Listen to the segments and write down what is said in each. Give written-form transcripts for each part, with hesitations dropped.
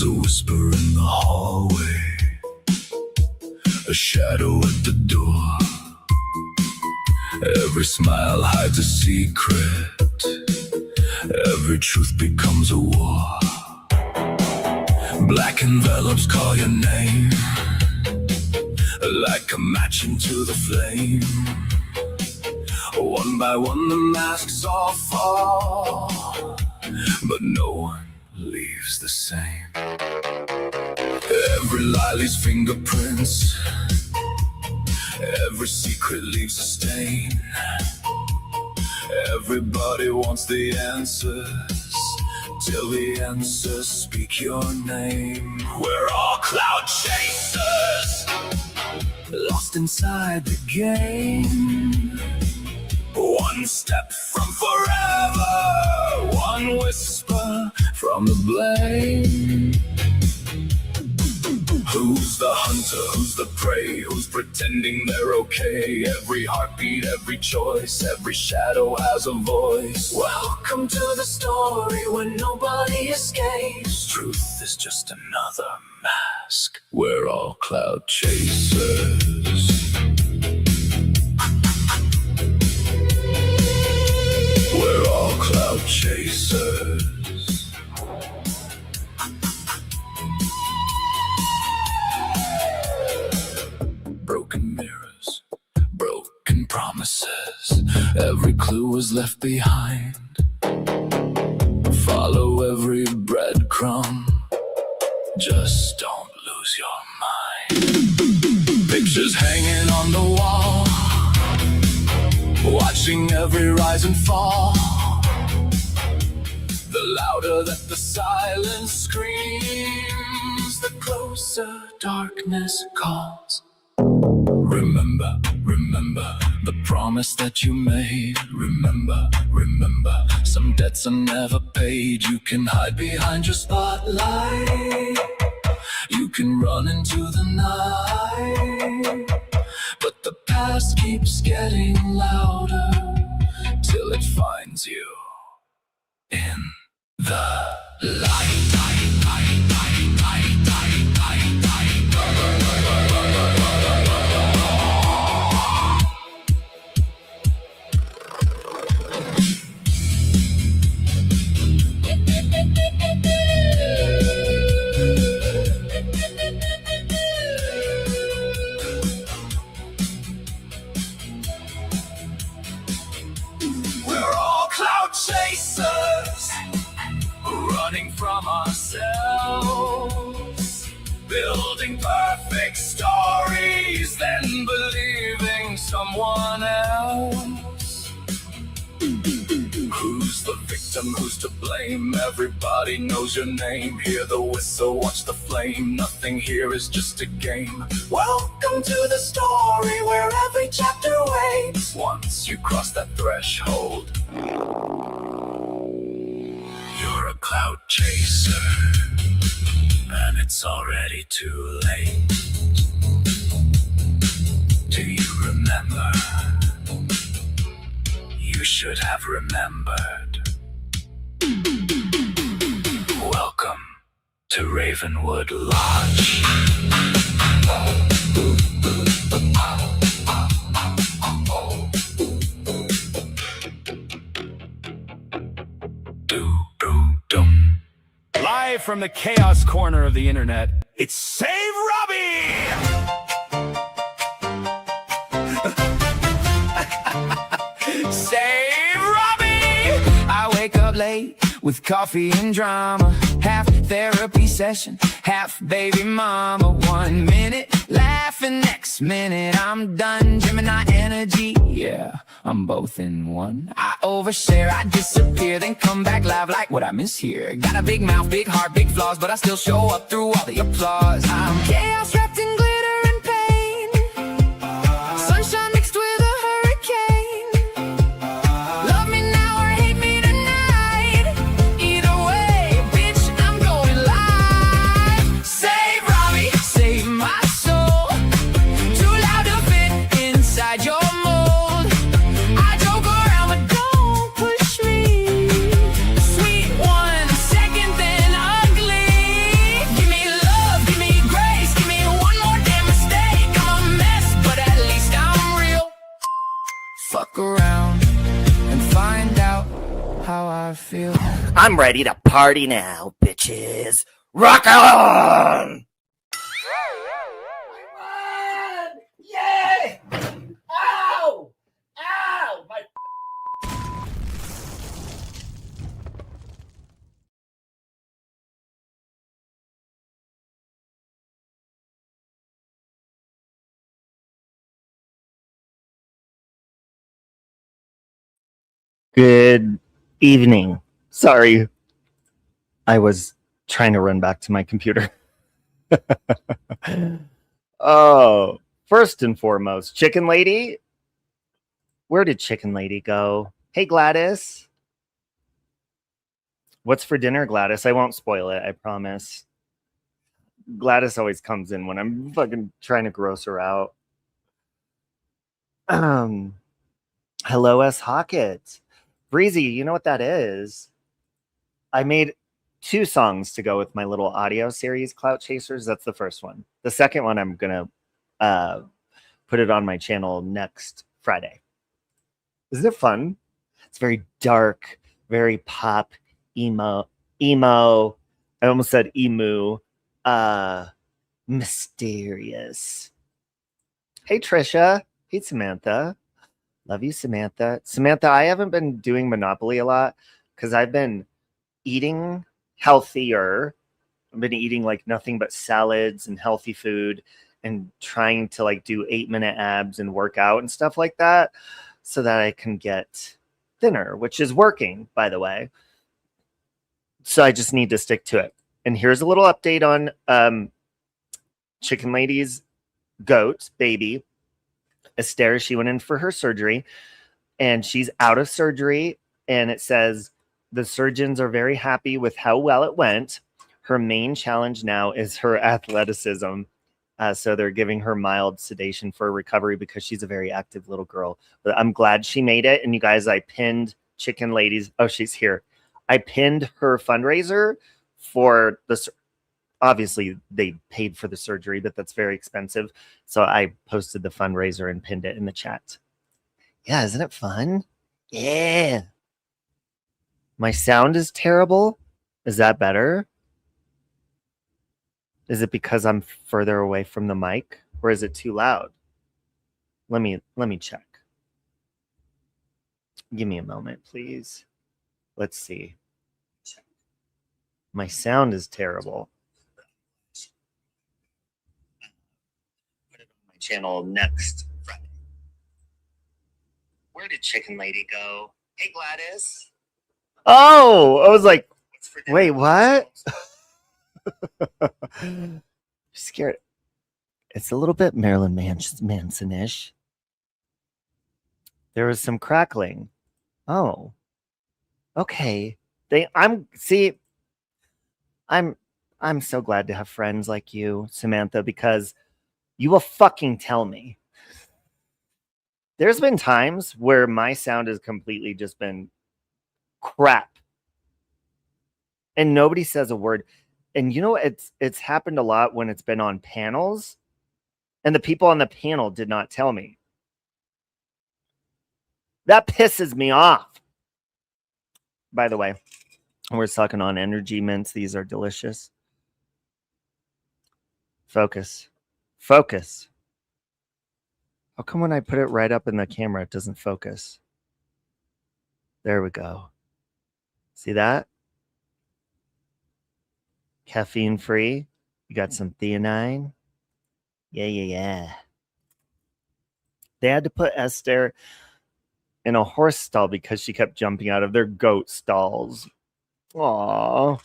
There's a whisper in the hallway, a shadow at the door. Every smile hides a secret, every truth becomes a war. Black envelopes call your name, like a match into the flame. One by one the masks all fall, but no one leaves the same. Every lie leaves fingerprints, every secret leaves a stain. Everybody wants the answers, till the answers speak your name. We're all cloud chasers, lost inside the game. One step from forever, one whisper from the blame. Who's the hunter, who's the prey, who's pretending they're okay? Every heartbeat, every choice, every shadow has a voice. Welcome to the story where nobody escapes. Truth is just another mask. We're all cloud chasers. We're all cloud chasers. Broken mirrors, broken promises, every clue was left behind. Follow every breadcrumb, just don't lose your mind. Pictures hanging on the wall, watching every rise and fall. The louder that the silence screams, the closer darkness calls. Remember, remember the promise that you made. Remember, remember, some debts are never paid. You can hide behind your spotlight, you can run into the night, but the past keeps getting louder till it finds you in the light. Chasers, running from ourselves, building perfect stories, then believing someone else. Who's the victim, who's to blame? Everybody knows your name. Hear the whistle, watch the flame. Nothing here is just a game. Welcome to the story where every chapter waits. Once you cross that threshold, you're a cloud chaser, and it's already too late. Do you remember? You should have remembered. Welcome to Ravenwood Lodge. Live from the chaos corner of the internet, it's Save Robbie! Save Robbie! I wake up late with coffee and drama, half therapy session, half baby mama. 1 minute laughing, next minute I'm done. Gemini energy, yeah, I'm both in one. I overshare, I disappear, then come back live like what I miss here. Got a big mouth, big heart, big flaws, but I still show up through all the applause. I'm chaos wrapped in glitter and pain, sunshine mixed with a hurricane. Love me now or hate me tonight, either way, bitch, I'm going live. Save Robbie, save my soul, too loud to fit inside your mold. I joke around but don't push me, sweet one second then ugly. how I feel. I'm ready to party now, bitches. Rock on! Yay! Ow! Ow! My Good evening. Sorry. I was trying to run back to my computer. Oh, first and foremost, Chicken Lady. Where did Chicken Lady go? Hey, Gladys. What's for dinner, Gladys? I won't spoil it, I promise. Gladys always comes in when I'm fucking trying to gross her out. Hello, S. Hockett. Breezy, you know what that is? I made 2 songs to go with my little audio series, Clout Chasers. That's the first one. The second one, I'm going to put it on my channel next Friday. Isn't it fun? It's very dark, very pop, emo. I almost said emu. Mysterious. Hey, Trisha. Hey, Samantha. Love you, Samantha. Samantha, I haven't been doing Monopoly a lot because I've been eating healthier. I've been eating like nothing but salads and healthy food and trying to like do 8-minute abs and work out and stuff like that so that I can get thinner, which is working, by the way. So I just need to stick to it. And here's a little update on Chicken Lady's goat baby. Esther, she went in for her surgery and she's out of surgery. And it says the surgeons are very happy with how well it went. Her main challenge now is her athleticism. So they're giving her mild sedation for recovery because she's a very active little girl. But I'm glad she made it. And you guys, I pinned Chicken Lady's. Oh, she's here. I pinned her fundraiser for the. Obviously, they paid for the surgery, but that's very expensive. So I posted the fundraiser and pinned it in the chat. Yeah, isn't it fun? Yeah. My sound is terrible. Is that better? Is it because I'm further away from the mic, or is it too loud? Let me check. Give me a moment, please. Let's see. My sound is terrible. Put it on my channel next Friday. Where did Chicken Lady go? Hey, Gladys. Oh, I was like, wait, what? Scared. It's a little bit Marilyn Manson-ish. There was some crackling. Oh, okay. I'm so glad to have friends like you, Samantha, because you will fucking tell me. There's been times where my sound has completely just been crap. And nobody says a word. And you know, it's happened a lot when it's been on panels. And the people on the panel did not tell me. That pisses me off. By the way, we're sucking on energy mints. These are delicious. Focus. Focus. How come when I put it right up in the camera, it doesn't focus? There we go. See that? Caffeine free. You got some theanine. Yeah. They had to put Esther in a horse stall because she kept jumping out of their goat stalls. Aww.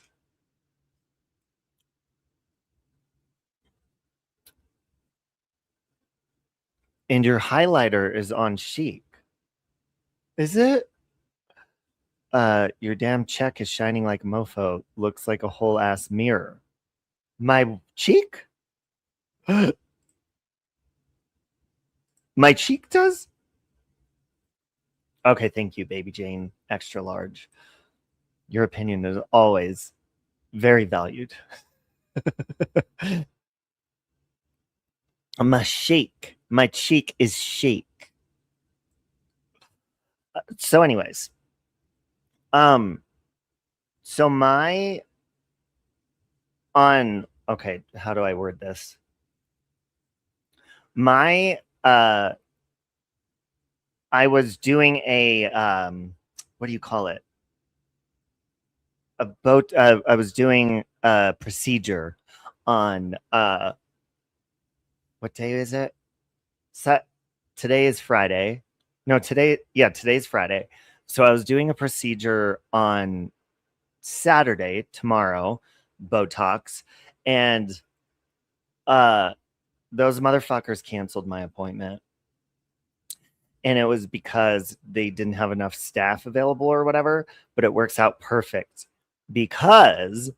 And your highlighter is on chic. Is it? Your damn check is shining like a mofo. Looks like a whole ass mirror. My cheek? My cheek does? Okay, thank you, Baby Jane. Extra large. Your opinion is always very valued. My shake. My cheek is shake. So anyways, So okay, how do I word this? I was doing a what do you call it? I was doing a procedure on what day is it? Today is Friday. No, today's Friday. So I was doing a procedure on Saturday, tomorrow, Botox, and those motherfuckers canceled my appointment. And it was because they didn't have enough staff available or whatever, but it works out perfect because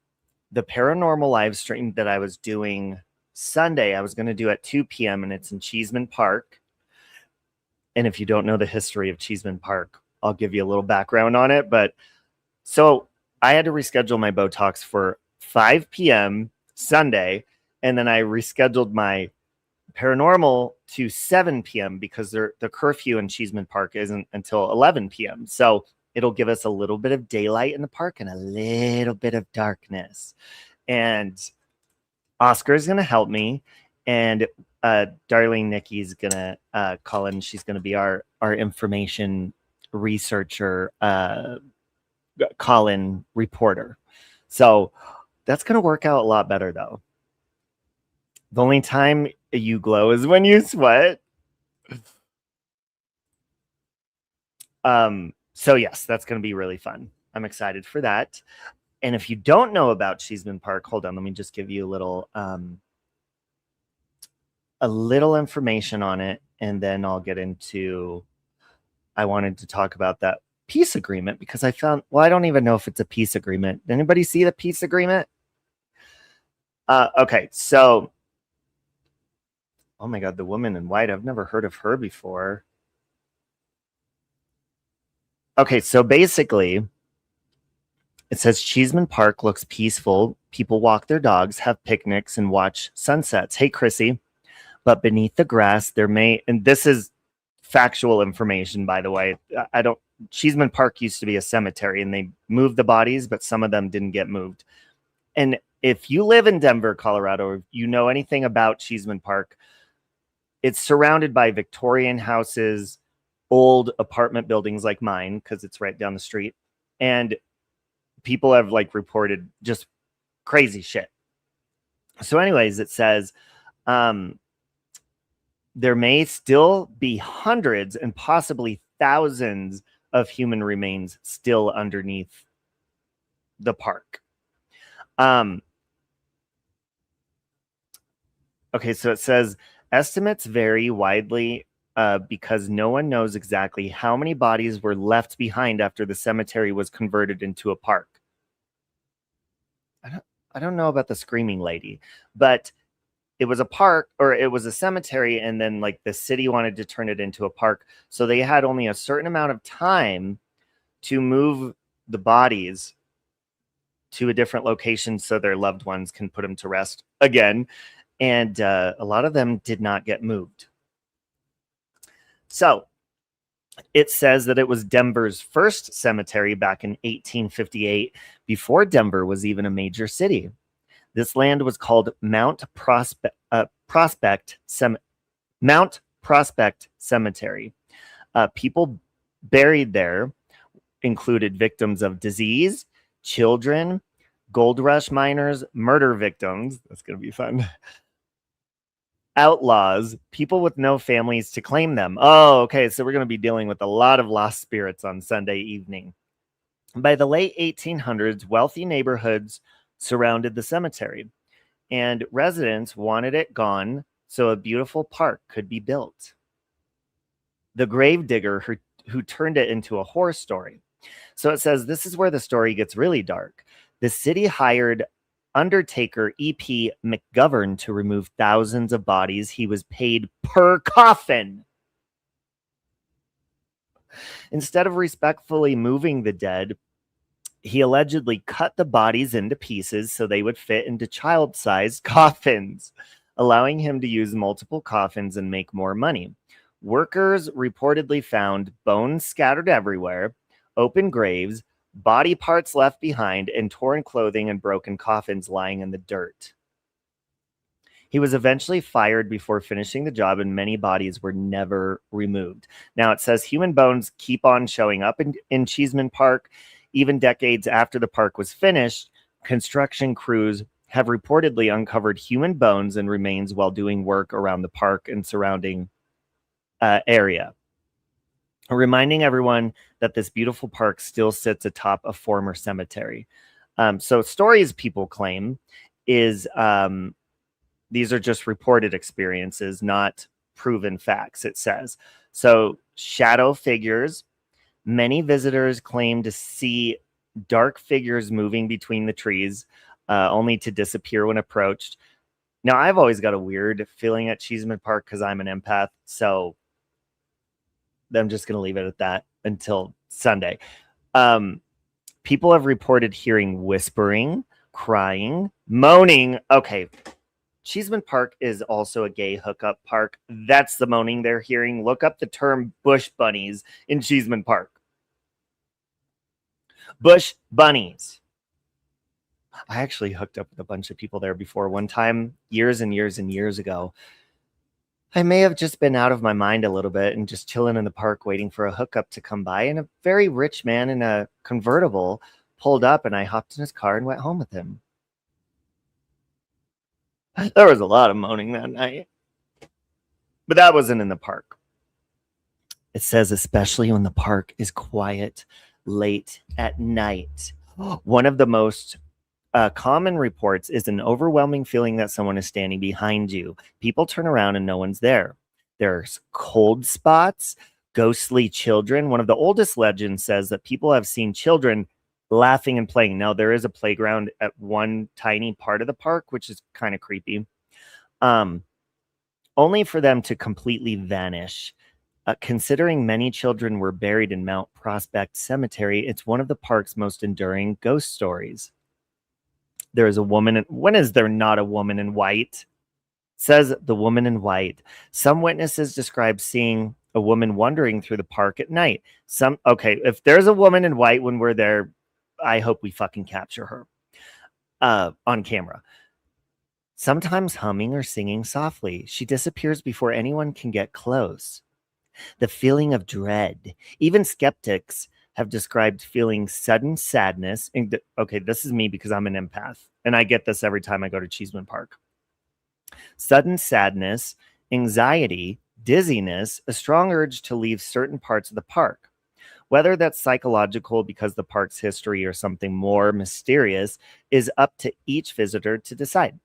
the paranormal live stream that I was doing Sunday, I was going to do at 2 p.m. and it's in Cheeseman Park. And if you don't know the history of Cheeseman Park, I'll give you a little background on it. But so I had to reschedule my Botox for 5 p.m. Sunday, and then I rescheduled my paranormal to 7 p.m. because the curfew in Cheeseman Park isn't until 11 p.m. So it'll give us a little bit of daylight in the park and a little bit of darkness. And Oscar is going to help me, and darling Nikki's going to call in. She's going to be our information researcher, call-in reporter. So that's going to work out a lot better, though. The only time you glow is when you sweat. So yes, that's going to be really fun. I'm excited for that. And if you don't know about Cheeseman Park, hold on, let me just give you a little information on it, and then I'll get into, I wanted to talk about that peace agreement because I found, well, I don't even know if it's a peace agreement. Did anybody see the peace agreement? Okay, so, oh my God, the woman in white, I've never heard of her before. Okay, so basically, it says Cheeseman Park looks peaceful. People walk their dogs, have picnics, and watch sunsets. Hey, Chrissy. But beneath the grass, there may, and this is factual information, by the way. Cheeseman Park used to be a cemetery, and they moved the bodies, but some of them didn't get moved. And if you live in Denver, Colorado, or you know anything about Cheeseman Park, it's surrounded by Victorian houses, old apartment buildings like mine, because it's right down the street. And people have like reported just crazy shit. So anyways, it says there may still be hundreds and possibly thousands of human remains still underneath the park. Okay, so it says estimates vary widely because no one knows exactly how many bodies were left behind after the cemetery was converted into a park. I don't know about the screaming lady, but it was a park, or it was a cemetery, and then like the city wanted to turn it into a park. So they had only a certain amount of time to move the bodies to a different location so their loved ones can put them to rest again. And a lot of them did not get moved. So it says that it was Denver's first cemetery back in 1858, before Denver was even a major city. This land was called Mount Prospect Cemetery. People buried there included victims of disease, children, gold rush miners, murder victims. That's going to be fun. Outlaws, people with no families to claim them. Oh, okay. So we're going to be dealing with a lot of lost spirits on Sunday evening. By the late 1800s, wealthy neighborhoods surrounded the cemetery, and residents wanted it gone so a beautiful park could be built. The gravedigger who turned it into a horror story. So it says this is where the story gets really dark. The city hired undertaker E.P. McGovern to remove thousands of bodies. He was paid per coffin. Instead of respectfully moving the dead, he allegedly cut the bodies into pieces so they would fit into child-sized coffins, allowing him to use multiple coffins and make more money. Workers reportedly found bones scattered everywhere, open graves, body parts left behind, and torn clothing and broken coffins lying in the dirt. He was eventually fired before finishing the job, and many bodies were never removed. Now, it says human bones keep on showing up in Cheeseman Park. Even decades after the park was finished, construction crews have reportedly uncovered human bones and remains while doing work around the park and surrounding area, reminding everyone that this beautiful park still sits atop a former cemetery. So stories people claim is these are just reported experiences, not proven facts, it says. So shadow figures. Many visitors claim to see dark figures moving between the trees, only to disappear when approached. Now, I've always got a weird feeling at Cheeseman Park because I'm an empath, so I'm just going to leave it at that until Sunday. People have reported hearing whispering, crying, moaning. Okay, Cheeseman Park is also a gay hookup park. That's the moaning they're hearing. Look up the term bush bunnies in Cheeseman Park. Bush bunnies. I actually hooked up with a bunch of people there before one time, years and years and years ago. I may have just been out of my mind a little bit and just chilling in the park waiting for a hookup to come by. And a very rich man in a convertible pulled up, and I hopped in his car and went home with him. There was a lot of moaning that night, but that wasn't in the park. It says, especially when the park is quiet late at night. One of the most common reports is an overwhelming feeling that someone is standing behind you. People turn around and no one's there. There's cold spots, ghostly children. One of the oldest legends says that people have seen children laughing and playing. Now, there is a playground at one tiny part of the park, which is kind of creepy. Only for them to completely vanish. Considering many children were buried in Mount Prospect Cemetery, it's one of the park's most enduring ghost stories. There is a woman. When is there not a woman in white? Says the woman in white. Some witnesses describe seeing a woman wandering through the park at night. Okay, if there's a woman in white when we're there, I hope we fucking capture her on camera. Sometimes humming or singing softly. She disappears before anyone can get close. The feeling of dread. Even skeptics have described feeling sudden sadness. Okay, this is me because I'm an empath, and I get this every time I go to Cheeseman Park. Sudden sadness, anxiety, dizziness, a strong urge to leave certain parts of the park. Whether that's psychological because the park's history or something more mysterious is up to each visitor to decide.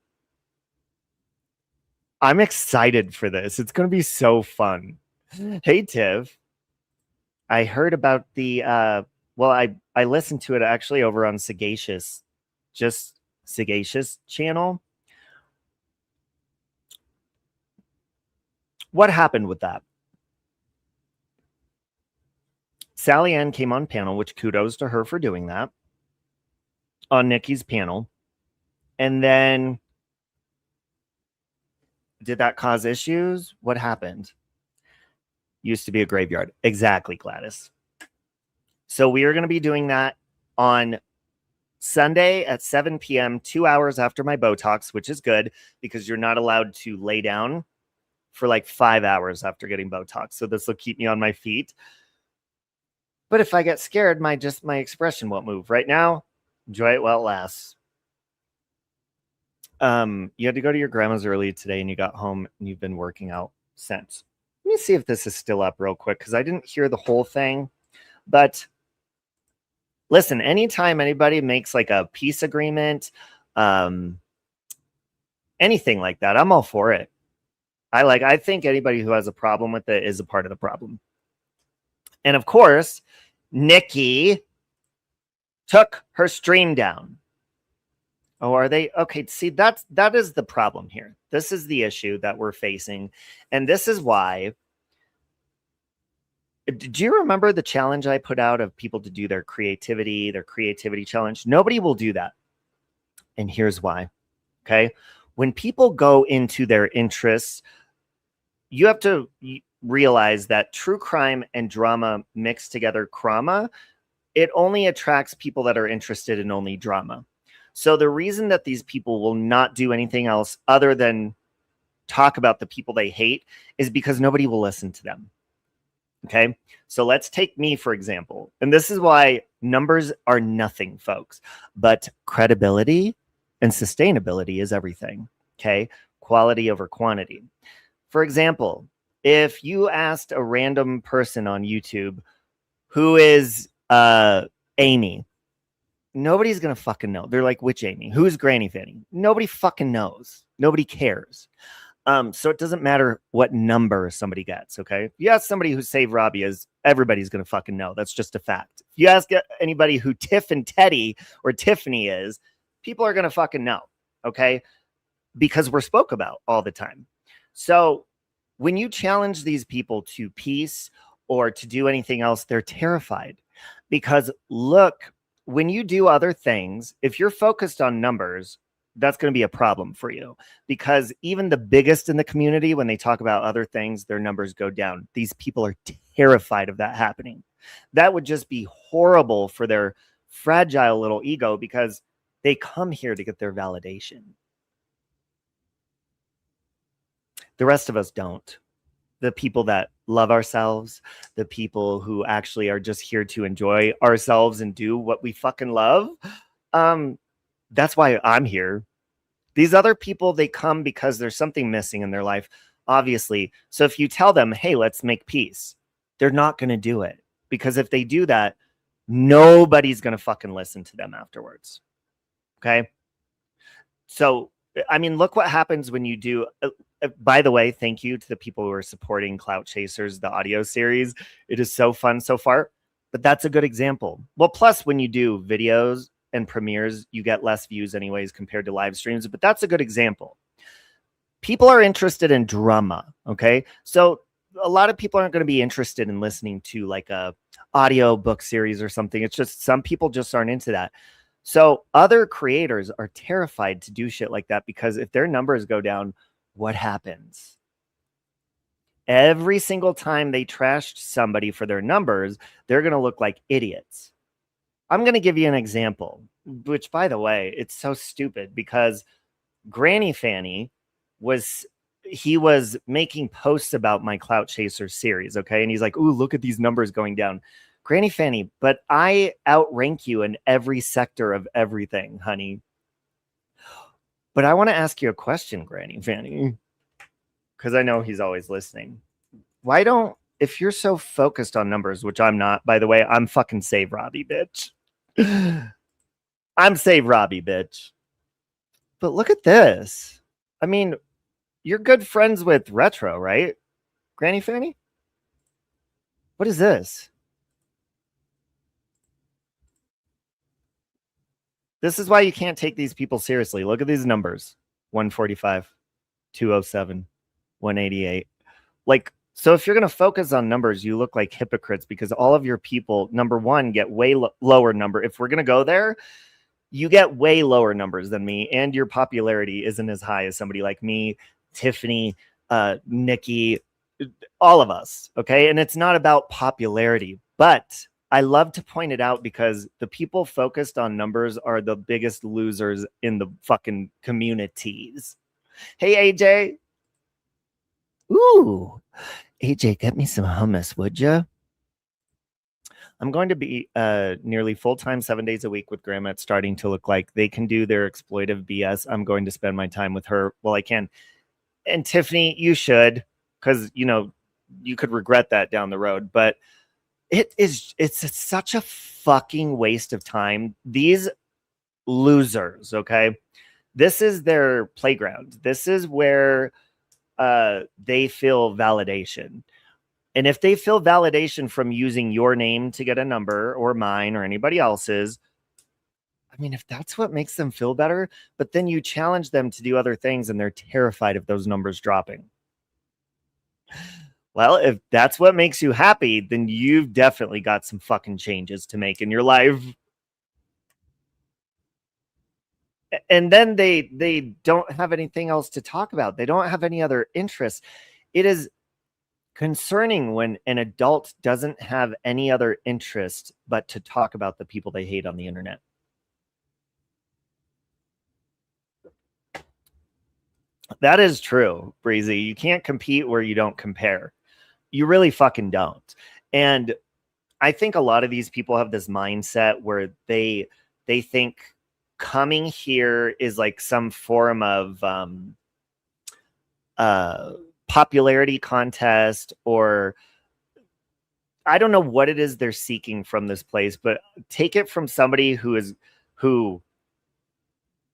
I'm excited for this. It's going to be so fun. Hey, Tiv. I heard about the, I listened to it actually over on Sagacious channel. What happened with that? Sally Ann came on panel, which kudos to her for doing that, on Nikki's panel. And then did that cause issues? What happened? Used to be a graveyard. Exactly, Gladys. So we are going to be doing that on Sunday at 7 p.m., 2 hours after my Botox, which is good because you're not allowed to lay down for like 5 hours after getting Botox. So this will keep me on my feet. But if I get scared, my expression won't move. Right now, enjoy it while it lasts. You had to go to your grandma's early today and you got home and you've been working out since. Let me see if this is still up real quick because I didn't hear the whole thing. But listen, anytime anybody makes like a peace agreement, anything like that, I'm all for it. I think anybody who has a problem with it is a part of the problem. And of course, Nikki took her stream down. Oh, are they? Okay, see, that is the problem here. This is the issue that we're facing. And this is why. Do you remember the challenge I put out of people to do their creativity challenge? Nobody will do that. And here's why. Okay. When people go into their interests, you have to realize that true crime and drama mixed together, crama, it only attracts people that are interested in only drama. So the reason that these people will not do anything else other than talk about the people they hate is because nobody will listen to them. Okay. So let's take me, for example. And this is why numbers are nothing, folks, but credibility and sustainability is everything. Okay. Quality over quantity. For example, if you asked a random person on YouTube, who is Amy? Nobody's going to fucking know. They're like, which Amy? Who's Granny Fanny? Nobody fucking knows. Nobody cares. So it doesn't matter what number somebody gets, okay? If you ask somebody who Save Robbie is, everybody's going to fucking know. That's just a fact. If you ask anybody who Tiff and Teddy or Tiffany is, people are going to fucking know, okay? Because we're spoke about all the time. So when you challenge these people to peace or to do anything else, they're terrified. Because look, when you do other things, if you're focused on numbers, that's going to be a problem for you, because even the biggest in the community, when they talk about other things, their numbers go down. These people are terrified of that happening. That would just be horrible for their fragile little ego, because they come here to get their validation. The rest of us don't. The people that love ourselves, the people who actually are just here to enjoy ourselves and do what we fucking love. That's why I'm here. These other people, they come because there's something missing in their life, obviously. So if you tell them, hey, let's make peace, they're not going to do it. Because if they do that, nobody's going to fucking listen to them afterwards. Okay? So, I mean, look what happens when you do. By the way, thank you to the people who are supporting Clout Chasers, the audio series. It is so fun so far. But that's a good example. Well, plus when you do videos and premieres, you get less views anyways compared to live streams. But that's a good example. People are interested in drama. Okay. So a lot of people aren't going to be interested in listening to like a audio book series or something. It's just some people just aren't into that. So other creators are terrified to do shit like that, because if their numbers go down, what happens? Every single time they trashed somebody for their numbers, they're going to look like idiots. I'm going to give you an example, which, by the way, it's so stupid, because Granny Fanny was making posts about my Clout Chaser series, okay? And he's like, ooh, look at these numbers going down. Granny Fanny, but I outrank you in every sector of everything, honey. But I want to ask you a question, Granny Fanny, because I know he's always listening. Why don't, if you're so focused on numbers, which I'm not, by the way, I'm fucking Save Robbie, bitch. I'm Save Robbie, bitch. But look at this. I mean, you're good friends with Retro, right? Granny Fanny? What is this? This is why you can't take these people seriously. Look at these numbers. 145, 207, 188. Like, so if you're going to focus on numbers, you look like hypocrites, because all of your people, number one, get way lower number. If we're going to go there, you get way lower numbers than me, and your popularity isn't as high as somebody like me, Tiffany, Nikki, all of us. Okay. And it's not about popularity, but I love to point it out, because the people focused on numbers are the biggest losers in the fucking communities. Hey, AJ. Ooh, AJ, get me some hummus, would you? I'm going to be nearly full-time 7 days a week with Grandma. It's starting to look like they can do their exploitive BS. I'm going to spend my time with her. Well, I can. And Tiffany, you should, because, you know, you could regret that down the road. But it's such a fucking waste of time. These losers, okay? This is their playground. This is where they feel validation. And if they feel validation from using your name to get a number, or mine, or anybody else's, I mean, if that's what makes them feel better, but then you challenge them to do other things and they're terrified of those numbers dropping. Well, if that's what makes you happy, then you've definitely got some fucking changes to make in your life. And then they don't have anything else to talk about. They don't have any other interests. It is concerning when an adult doesn't have any other interest but to talk about the people they hate on the internet. That is true, Breezy. You can't compete where you don't compare. You really fucking don't. And I think a lot of these people have this mindset where they think coming here is like some form of popularity contest, or I don't know what it is they're seeking from this place, but take it from somebody who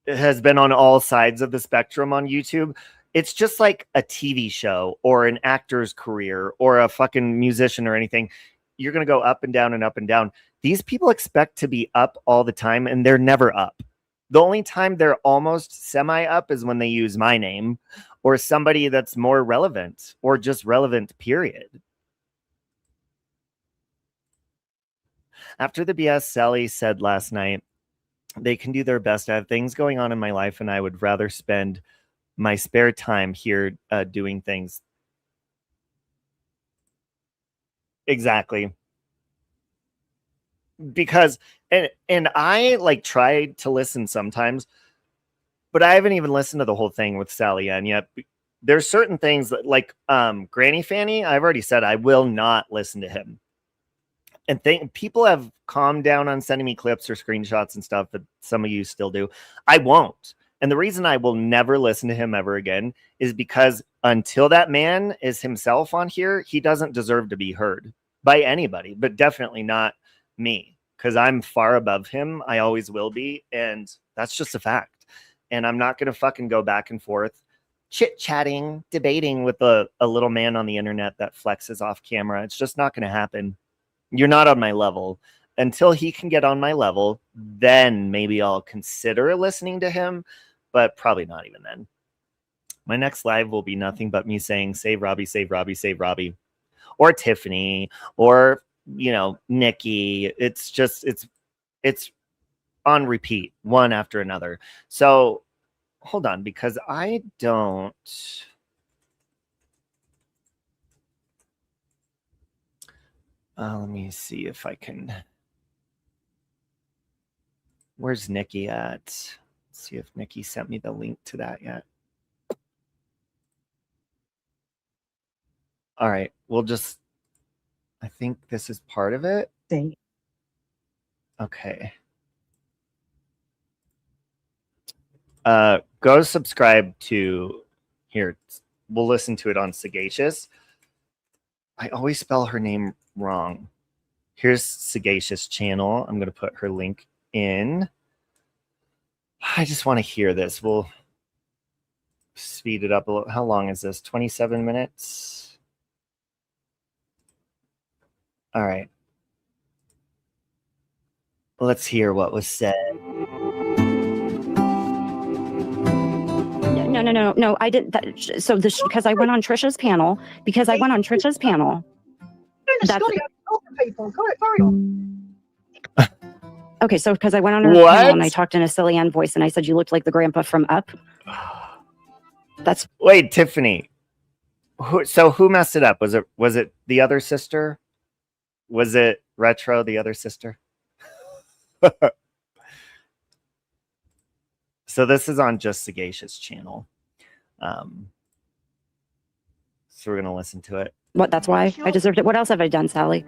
has been on all sides of the spectrum on YouTube. It's just like a TV show or an actor's career or a fucking musician or anything. You're going to go up and down and up and down. These people expect to be up all the time, and they're never up. The only time they're almost semi-up is when they use my name or somebody that's more relevant or just relevant, period. After the BS, Sally said last night, they can do their best. I have things going on in my life, and I would rather spend my spare time here doing things. Exactly. Because, and I like tried to listen sometimes, but I haven't even listened to the whole thing with Sally Ann yet. There's certain things that, like Granny Fanny, I've already said I will not listen to him. And people have calmed down on sending me clips or screenshots and stuff that some of you still do. I won't. And the reason I will never listen to him ever again is because until that man is himself on here, he doesn't deserve to be heard by anybody, but definitely not me, because I'm far above him. I always will be. And that's just a fact. And I'm not going to fucking go back and forth chit-chatting, debating with a little man on the internet that flexes off camera. It's just not going to happen. You're not on my level. Until he can get on my level, then maybe I'll consider listening to him, but probably not even then. My next live will be nothing but me saying, save Robbie, save Robbie, save Robbie. Or Tiffany, or, you know, Nikki. It's just, it's on repeat, one after another. So hold on, because I don't... let me see if I can... Where's Nikki at? Let's see if Nikki sent me the link to that yet. All right, we'll just... I think this is part of it. Okay. Go subscribe to... Here, we'll listen to it on Sagacious. I always spell her name wrong. Here's Sagacious channel. I'm going to put her link in. I just want to hear this. We'll speed it up a little. How long is this? 27 minutes? All right. Let's hear what was said. No. I didn't. So this, because I went on Trisha's panel. That's people. Go carry on. Okay, so because I went on her panel and I talked in a silly Ann voice and I said you looked like the grandpa from Up. That's... Wait, Tiffany. Who messed it up? Was it the other sister? Was it Retro, the other sister? So this is on just Sagacious channel. So we're gonna listen to it. What? That's why I deserved it. What else have I done, Sally?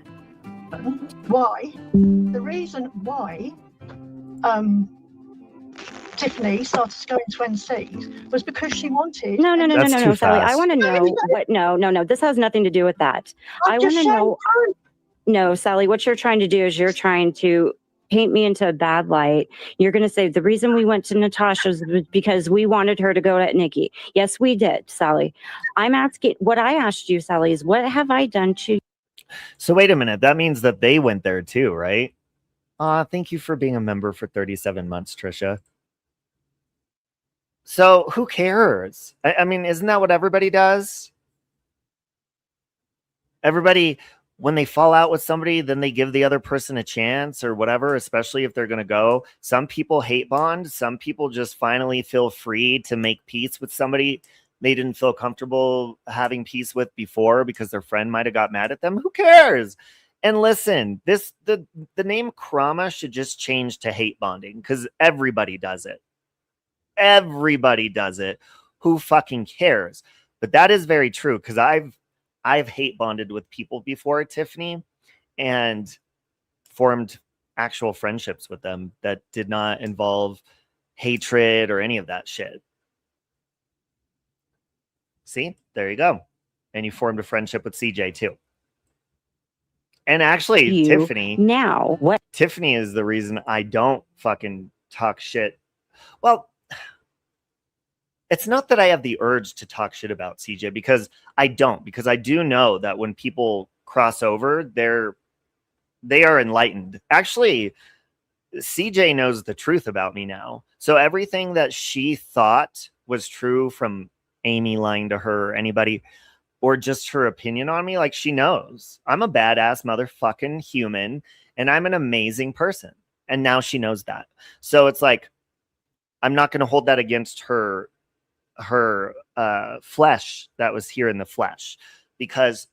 Why? The reason why Tiffany started going to NCs was because she wanted... No, Sally. I want to know what... No. This has nothing to do with that. I want to know... No, Sally, what you're trying to do is you're trying to paint me into a bad light. You're going to say the reason we went to Natasha's was because we wanted her to go to Nikki. Yes, we did, Sally. I'm asking... What I asked you, Sally, is what have I done to... So wait a minute. That means that they went there too, right? Thank you for being a member for 37 months, Trisha. So who cares? I mean, isn't that what everybody does? Everybody, when they fall out with somebody, then they give the other person a chance or whatever, especially if they're going to go. Some people hate bond. Some people just finally feel free to make peace with somebody. they didn't feel comfortable having peace with before because their friend might have got mad at them. Who cares? And listen, the name trauma should just change to hate bonding, because everybody does it. Everybody does it. Who fucking cares? But that is very true, because I've hate bonded with people before, Tiffany, and formed actual friendships with them that did not involve hatred or any of that shit. See, there you go. And you formed a friendship with CJ too. And actually, Tiffany, now what? Tiffany is the reason I don't fucking talk shit. Well, it's not that I have the urge to talk shit about CJ, because I don't, because I do know that when people cross over, they are enlightened. Actually, CJ knows the truth about me now. So everything that she thought was true from Amy lying to her or anybody, or just her opinion on me, like, she knows I'm a badass motherfucking human and I'm an amazing person. And now she knows that. So it's like, I'm not going to hold that against her flesh that was here in the flesh, because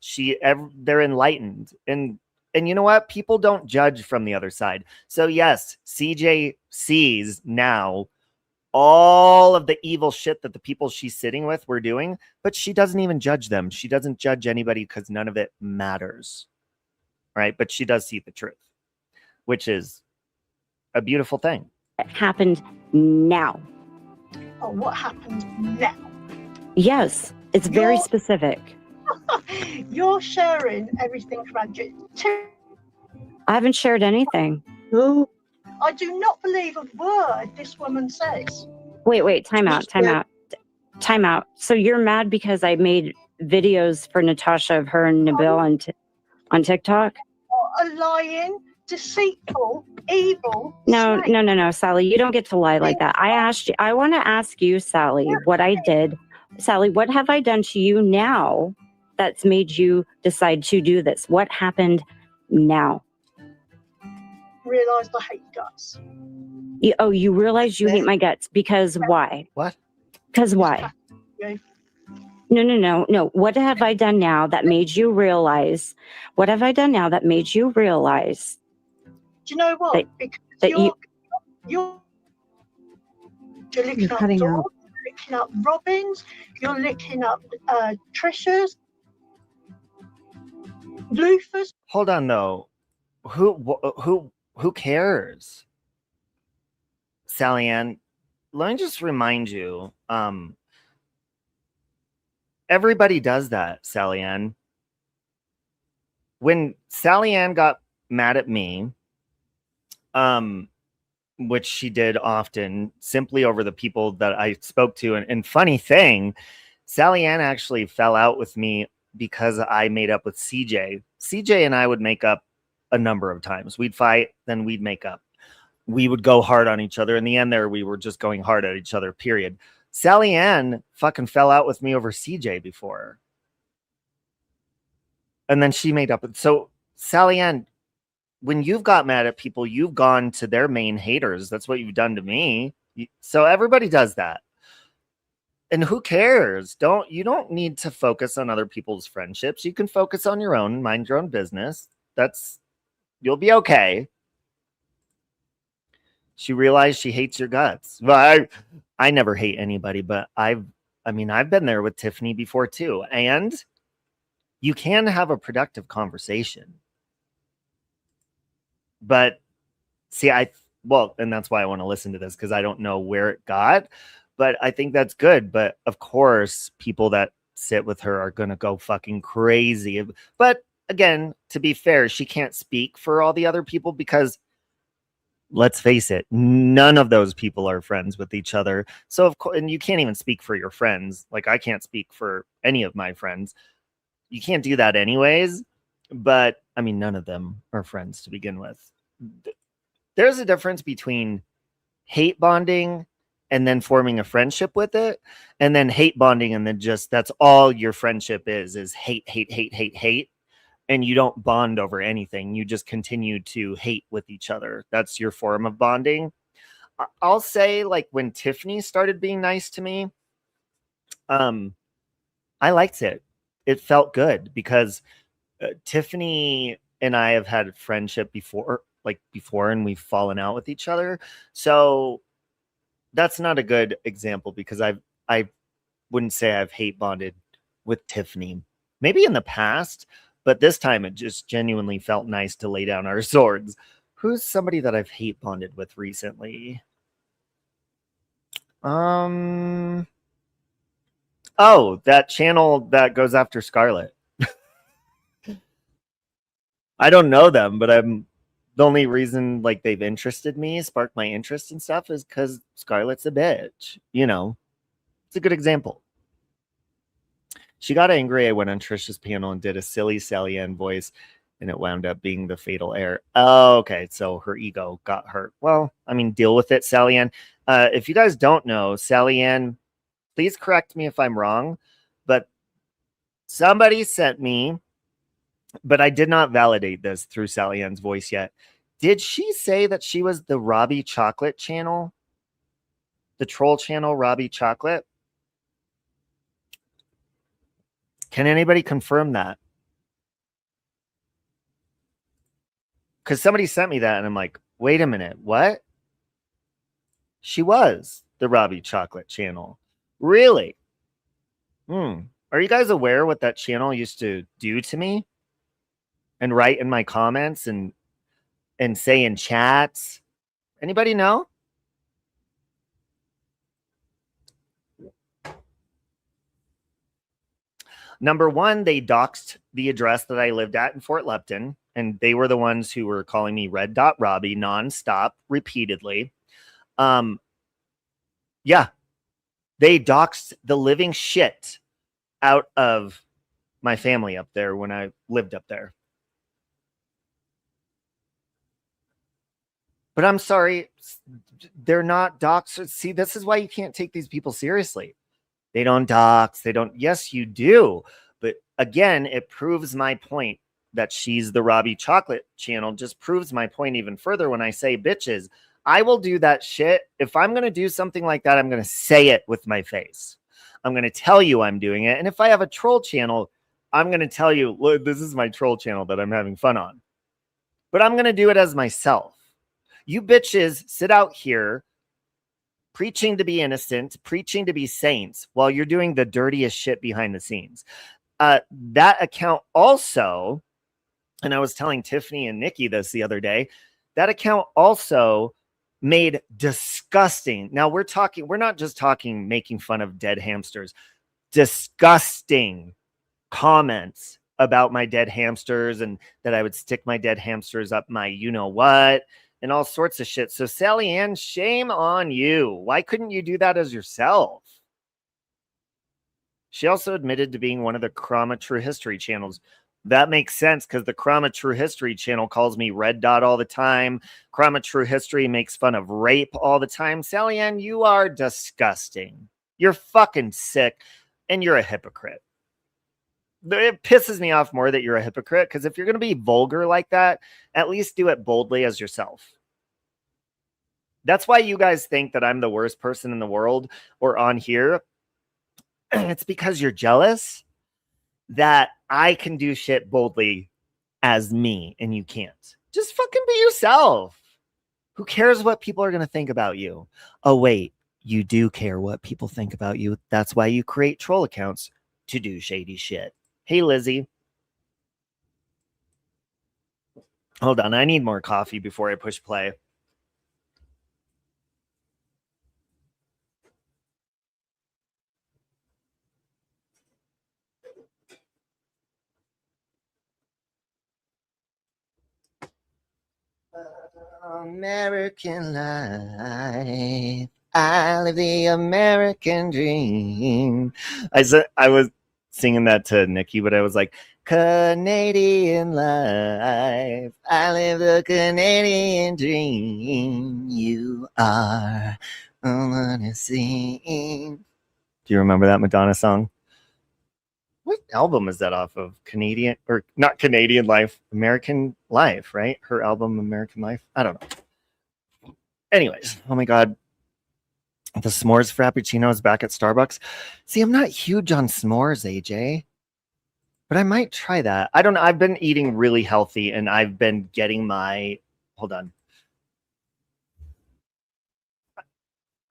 they're enlightened. And you know what? People don't judge from the other side. So yes, CJ sees now all of the evil shit that the people she's sitting with were doing, but she doesn't even judge them. She doesn't judge anybody because none of it matters. Right? But she does see the truth, which is a beautiful thing. It happened now. Oh, what happens now? Yes, it's very specific. You're sharing everything around you. I haven't shared anything. No. I do not believe a word this woman says. Wait, time out. So you're mad because I made videos for Natasha of her and Nabil on TikTok? A lying, deceitful, evil. No, Sally, you don't get to lie like that. I want to ask you, Sally, what I did. Sally, what have I done to you now that's made you decide to do this? What happened now? Realised I hate guts. You realize you hate my guts because why? What? Because why? No. What have I done now that made you realize? What have I done now that made you realize? Do you know what? Because you're licking up Dawn, you're licking up Robin's, you're licking up Trisha's, Luther's. Hold on though. Who cares? Sally Ann, let me just remind you, everybody does that, Sally Ann. When Sally Ann got mad at me, which she did often, simply over the people that I spoke to, and funny thing, Sally Ann actually fell out with me because I made up with CJ. CJ and I would make up a number of times. We'd fight, then we'd make up. We would go hard on each other. In the end there, we were just going hard at each other, period. Sally Ann fucking fell out with me over CJ before. And then she made up. So Sally Ann, when you've got mad at people, you've gone to their main haters. That's what you've done to me. So everybody does that. And who cares? You don't need to focus on other people's friendships. You can focus on your own, mind your own business. You'll be okay. She realized she hates your guts. Well, I never hate anybody, but I've been there with Tiffany before too. And you can have a productive conversation. But see, and that's why I want to listen to this, because I don't know where it got, but I think that's good. But of course, people that sit with her are going to go fucking crazy. But again, to be fair, she can't speak for all the other people, because let's face it, none of those people are friends with each other. So of course, and you can't even speak for your friends. Like, I can't speak for any of my friends. You can't do that anyways. But I mean, none of them are friends to begin with. There's a difference between hate bonding and then forming a friendship with it, and then hate bonding and then just that's all your friendship is hate. And you don't bond over anything. You just continue to hate with each other. That's your form of bonding. I'll say, like, when Tiffany started being nice to me, I liked it. It felt good because Tiffany and I have had friendship before, and we've fallen out with each other. So that's not a good example because I wouldn't say I've hate bonded with Tiffany. Maybe in the past, but this time it just genuinely felt nice to lay down our swords. Who's somebody that I've hate bonded with recently? Oh, that channel that goes after Scarlet. I don't know them, but the only reason like they've interested me, sparked my interest and stuff is because Scarlet's a bitch. You know, it's a good example. She got angry. I went on Trisha's panel and did a silly Sally Ann voice, and it wound up being the fatal error. Oh, okay. So her ego got hurt. Well, I mean, deal with it, Sally Ann. If you guys don't know, Sally Ann, please correct me if I'm wrong, but somebody sent me, but I did not validate this through Sally Ann's voice yet. Did she say that she was the Robbie Chocolate channel? The troll channel, Robbie Chocolate? Can anybody confirm that? Because somebody sent me that and I'm like, wait a minute, what? She was the Robbie Chocolate channel. Really? Are you guys aware what that channel used to do to me? And write in my comments and say in chats? Anybody know? Number one, they doxed the address that I lived at in Fort Lupton, and they were the ones who were calling me Red Dot Robbie nonstop, repeatedly. Yeah, they doxed the living shit out of my family up there when I lived up there. But I'm sorry, they're not doxed. See, this is why you can't take these people seriously. They don't dox. They don't. Yes, you do. But again, it proves my point that she's the Robbie Chocolate channel. Just proves my point even further when I say, bitches, I will do that shit. If I'm going to do something like that, I'm going to say it with my face. I'm going to tell you I'm doing it. And if I have a troll channel, I'm going to tell you, look, this is my troll channel that I'm having fun on. But I'm going to do it as myself. You bitches sit out here preaching to be innocent, preaching to be saints, while you're doing the dirtiest shit behind the scenes. That account also, and I was telling Tiffany and Nikki this the other day, that account also made disgusting. Now we're not just talking making fun of dead hamsters, disgusting comments about my dead hamsters and that I would stick my dead hamsters up my you-know-what and all sorts of shit. So Sally Ann, shame on you. Why couldn't you do that as yourself? She also admitted to being one of the Krama True History channels. That makes sense because the Krama True History channel calls me Red Dot all the time. Krama True History makes fun of rape all the time. Sally Ann, you are disgusting. You're fucking sick and you're a hypocrite. It pisses me off more that you're a hypocrite because if you're going to be vulgar like that, at least do it boldly as yourself. That's why you guys think that I'm the worst person in the world or on here. It's because you're jealous that I can do shit boldly as me and you can't. Just fucking be yourself. Who cares what people are going to think about you? Oh, wait, you do care what people think about you. That's why you create troll accounts to do shady shit. Hey, Lizzie. Hold on. I need more coffee before I push play. American life. I live the American dream. I was singing that to Nikki, but I was like, Canadian life. I live the Canadian dream. You are all I see. Do you remember that Madonna song? What album is that off of? Canadian, or not Canadian Life, American Life, right? Her album, American Life. I don't know. Anyways, oh my God. The s'mores frappuccino is back at Starbucks. See, I'm not huge on s'mores, AJ, but I might try that. I don't know. I've been eating really healthy, and I've been getting my, hold on.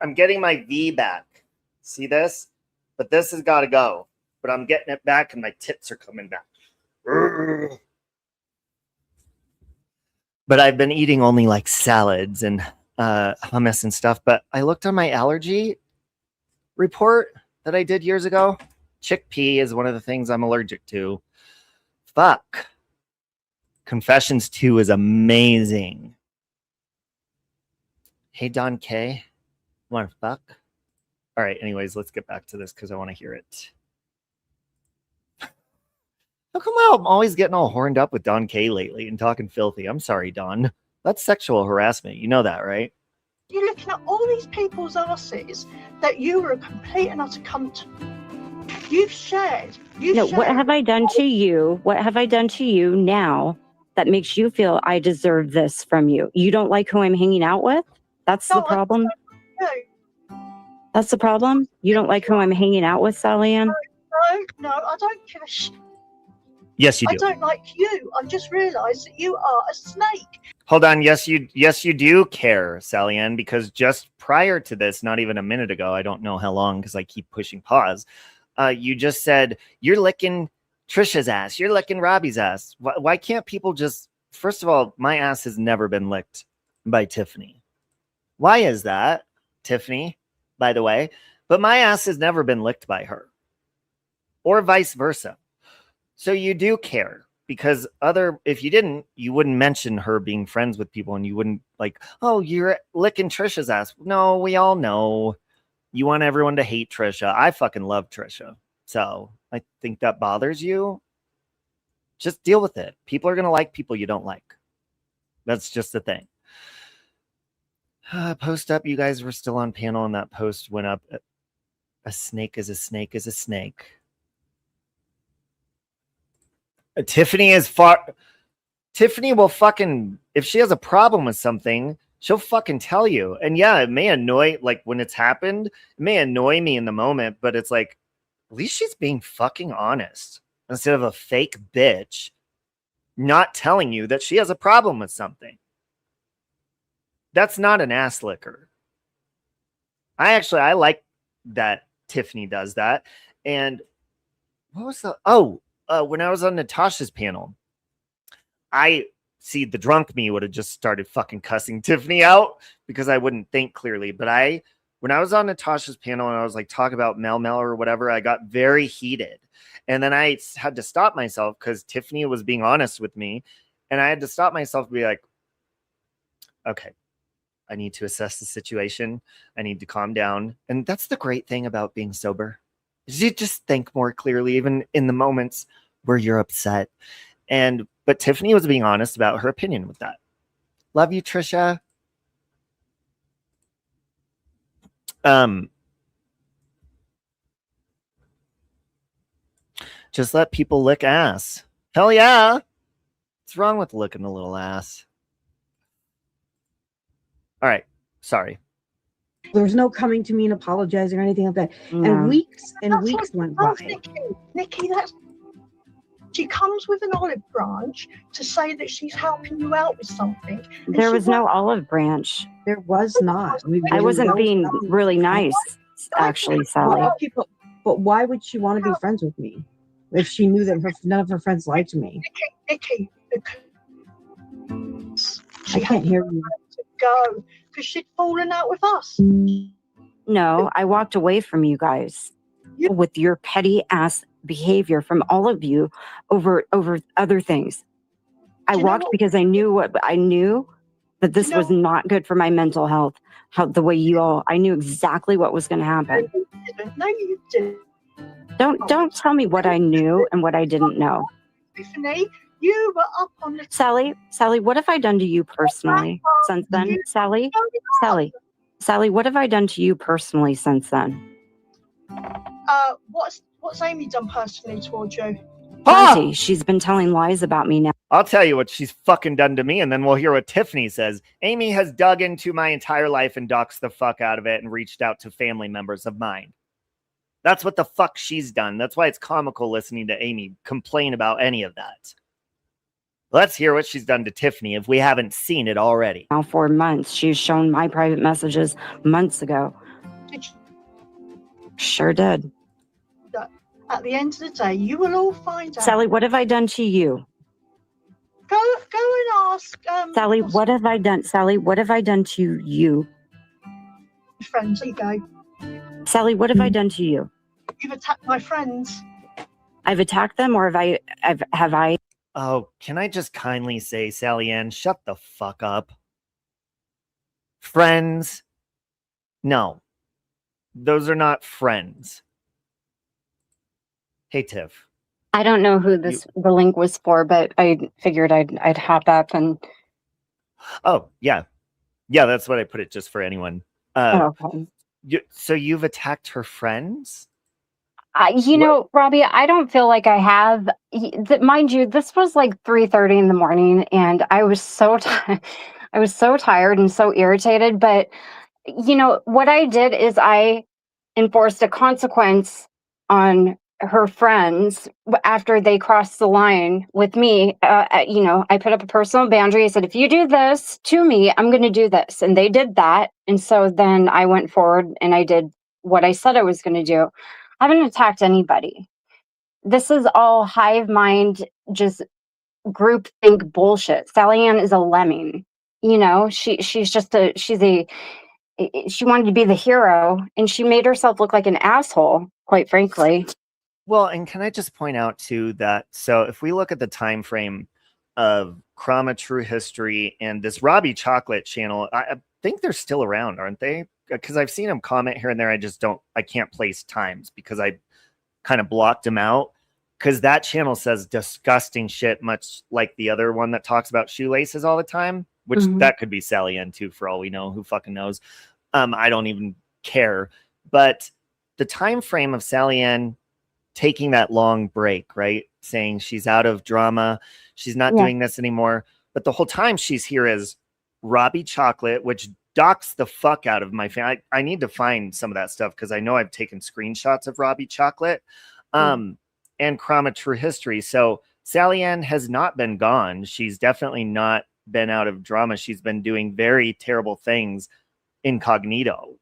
I'm getting my V back. See this? But this has got to go. But I'm getting it back, and my tits are coming back. But I've been eating only like salads and hummus and stuff. But I looked on my allergy report that I did years ago. Chickpea is one of the things I'm allergic to. Fuck. Confessions 2 is amazing. Hey, Don K. Want to fuck? All right, anyways, let's get back to this because I want to hear it. How come I'm always getting all horned up with Don K lately and talking filthy? I'm sorry, Don. That's sexual harassment. You know that, right? You're looking at all these people's asses that you were a complete and utter cunt. You've shared. What have I done to you? What have I done to you now that makes you feel I deserve this from you? You don't like who I'm hanging out with? That's the problem? That's the problem? You don't like who I'm hanging out with, Sally Ann? No, I don't give a shit. Yes, you do. I don't like you. I've just realised that you are a snake. Hold on. Yes, you do care, Sally Ann, because just prior to this, not even a minute ago, I don't know how long because I keep pushing pause. You just said, you're licking Trisha's ass. You're licking Robbie's ass. Why can't people just... First of all, my ass has never been licked by Tiffany. Why is that, Tiffany, by the way? But my ass has never been licked by her. Or vice versa. So you do care, because if you didn't, you wouldn't mention her being friends with people, and you wouldn't like, oh, you're licking Trisha's ass. No, we all know you want everyone to hate Trisha. I fucking love Trisha. So I think that bothers you. Just deal with it. People are going to like people you don't like. That's just the thing. Post up. You guys were still on panel, and that post went up. A snake is a snake is a snake. Tiffany is far. Tiffany will fucking, if she has a problem with something, she'll fucking tell you. And yeah, it may annoy, like when it's happened, it may annoy me in the moment, but it's like, at least she's being fucking honest instead of a fake bitch not telling you that she has a problem with something. That's not an ass licker. I like that Tiffany does that. And what was the, when I was on Natasha's panel, I see the drunk me would have just started fucking cussing Tiffany out because I wouldn't think clearly. But when I was on Natasha's panel and I was like talking about Mel or whatever, I got very heated. And then I had to stop myself because Tiffany was being honest with me. And I had to stop myself and be like, okay, I need to assess the situation. I need to calm down. And that's the great thing about being sober. You just think more clearly, even in the moments where you're upset. But Tiffany was being honest about her opinion with that. Love you, Trisha. Just let people lick ass. Hell yeah. What's wrong with licking a little ass? All right. Sorry. There was no coming to me and apologizing or anything like that. No. And weeks went by. Nikki, she comes with an olive branch to say that she's helping you out with something. There was no olive branch. There was not. I wasn't being really nice, actually, Sally. But why would she want to be friends with me if she knew that none of her friends liked me? Nikki, I can't hear you. To go because she'd fallen out with us. No, I walked away from you guys with your petty ass behavior from all of you over other things. I walked because I knew that this was not good for my mental health. The way I knew exactly what was going to happen. No, you didn't. Don't tell me what I knew and what I didn't know. Tiffany, you were up on the... Sally, what have I done to you personally since then? Sally, what have I done to you personally since then? What's Amy done personally towards you? Plenty. She's been telling lies about me now. I'll tell you what she's fucking done to me, and then we'll hear what Tiffany says. Amy has dug into my entire life and doxed the fuck out of it and reached out to family members of mine. That's what the fuck she's done. That's why it's comical listening to Amy complain about any of that. Let's hear what she's done to Tiffany if we haven't seen it already. Now for months. She's shown my private messages months ago. Did you- Sure did. At the end of the day, you will all find out. Sally, what have I done to you? Go and ask. Sally, what have I done? Sally, what have I done to you? Friends, there you go. Sally, what have I done to you? You've attacked my friends. I've attacked them, or have I? Oh, can I just kindly say, Sally Ann, shut the fuck up. Friends? No. Those are not friends. Hey, Tiff. I don't know who the link was for, but I figured I'd hop up and. Oh, yeah. Yeah, that's what I put it, just for anyone. Okay. So you've attacked her friends? You know, Robbie, I don't feel like I have. Mind you, this was like 3:30 in the morning, and I was so I was so tired and so irritated. But you know what I did is I enforced a consequence on her friends after they crossed the line with me. You know, I put up a personal boundary. I said, if you do this to me, I'm going to do this, and they did that. And so then I went forward and I did what I said I was going to do. I haven't attacked anybody. This is all hive mind, just group think bullshit. Sally Ann is a lemming. You know, she wanted to be the hero, and she made herself look like an asshole, quite frankly. Well, and can I just point out too that, so if we look at the time frame of Chroma True History and this Robbie Chocolate channel, I think they're still around, aren't they? Because I've seen them comment here and there. I can't place times because I kind of blocked them out, because that channel says disgusting shit, much like the other one that talks about shoelaces all the time, which that could be Sally Ann too, for all we know. Who fucking knows? I don't even care. But the time frame of Sally Ann taking that long break, right? Saying she's out of drama, she's not doing this anymore. But the whole time she's here as Robbie Chocolate, which docks the fuck out of my family. I need to find some of that stuff because I know I've taken screenshots of Robbie Chocolate and Chroma True History. So Sally Ann has not been gone. She's definitely not been out of drama. She's been doing very terrible things incognito.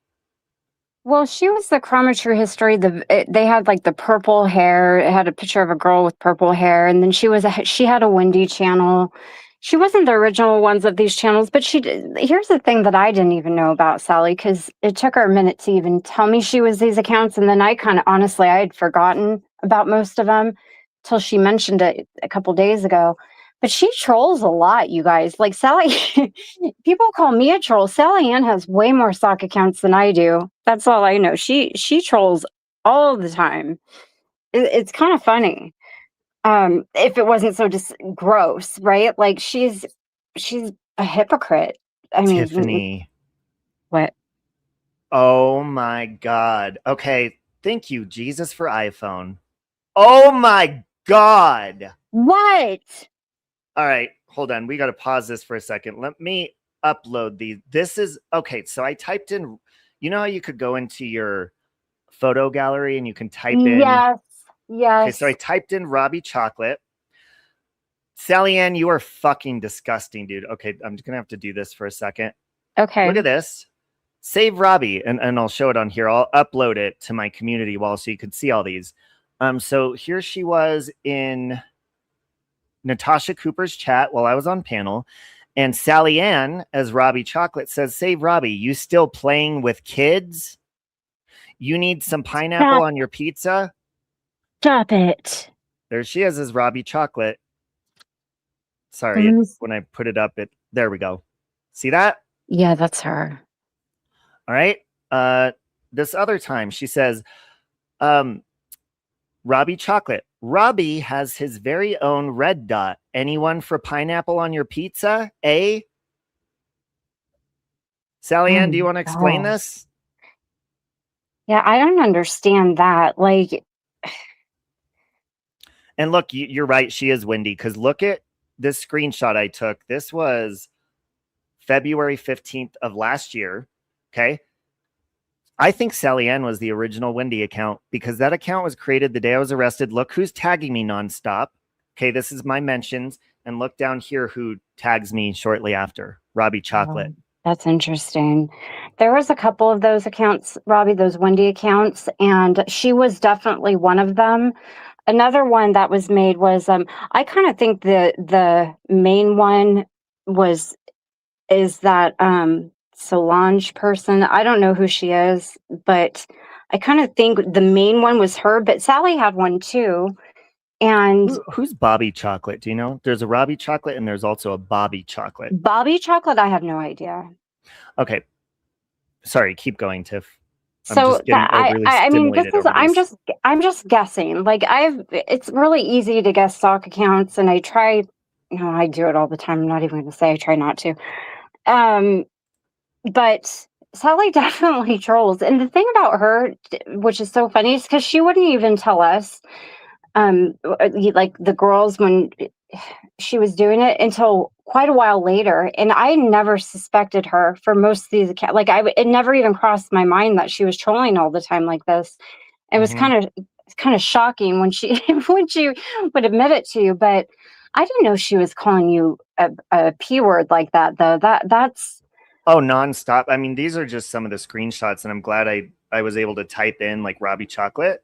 Well, she was the Chroma True History. They had like the purple hair. It had a picture of a girl with purple hair, and then she had a Wendy channel. She wasn't the original ones of these channels, but she did. Here's the thing that I didn't even know about Sally, because it took her a minute to even tell me she was these accounts, and then I kind of honestly I had forgotten about most of them till she mentioned it a couple days ago. But she trolls a lot, you guys. Like Sally, people call me a troll. Sally Ann has way more stock accounts than I do. That's all I know. She trolls all the time. It's kind of funny. If it wasn't so just gross, right? Like she's a hypocrite. I mean, Tiffany. What? Oh my God. Okay. Thank you, Jesus, for iPhone. Oh my God. What? All right, hold on. We got to pause this for a second. Let me upload these. This is okay. So I typed in, you know how you could go into your photo gallery and you can type in. Yes. Okay, so I typed in Robbie Chocolate. Sally Ann, you are fucking disgusting, dude. Okay, I'm just going to have to do this for a second. Okay. Look at this. Save Robbie, and I'll show it on here. I'll upload it to my community wall so you can see all these. So here she was in Natasha Cooper's chat while I was on panel, and Sally Ann as Robbie Chocolate says, save Robbie, you still playing with kids? You need some pineapple on your pizza? Stop it. There she is as Robbie Chocolate. Sorry, when I put it up, there we go. See that? Yeah, that's her. All right. This other time she says, Robbie Chocolate. Robbie has his very own red dot. Anyone for pineapple on your pizza? Eh? Sally Ann, do you want to explain this? Yeah, I don't understand that. Like, and look, you're right. She is Wendy, because look at this screenshot I took, this was February 15th of last year. Okay. I think Sally Ann was the original Wendy account because that account was created the day I was arrested. Look who's tagging me nonstop. Okay, this is my mentions. And look down here who tags me shortly after. Robbie Chocolate. Oh, that's interesting. There was a couple of those accounts, Robbie, those Wendy accounts, and she was definitely one of them. Another one that was made was I kind of think the main one is that Solange person. I don't know who she is, but I kind of think the main one was her, but Sally had one too. And who's Bobby Chocolate? Do you know? There's a Robbie Chocolate and there's also a Bobby Chocolate. Bobby Chocolate, I have no idea. Okay. Sorry, keep going, Tiff. So I mean, this is I'm just guessing. Like it's really easy to guess stock accounts, and I try, I do it all the time. I'm not even going to say I try not to. But Sally definitely trolls. And the thing about her, which is so funny, is because she wouldn't even tell us, like the girls, when she was doing it until quite a while later. And I never suspected her for most of these accounts. Like it never even crossed my mind that she was trolling all the time like this. It was kind of shocking when she when she would admit it to you. But I didn't know she was calling you a P word like that, though. That's nonstop. I mean, these are just some of the screenshots, and I'm glad I was able to type in like Robbie Chocolate.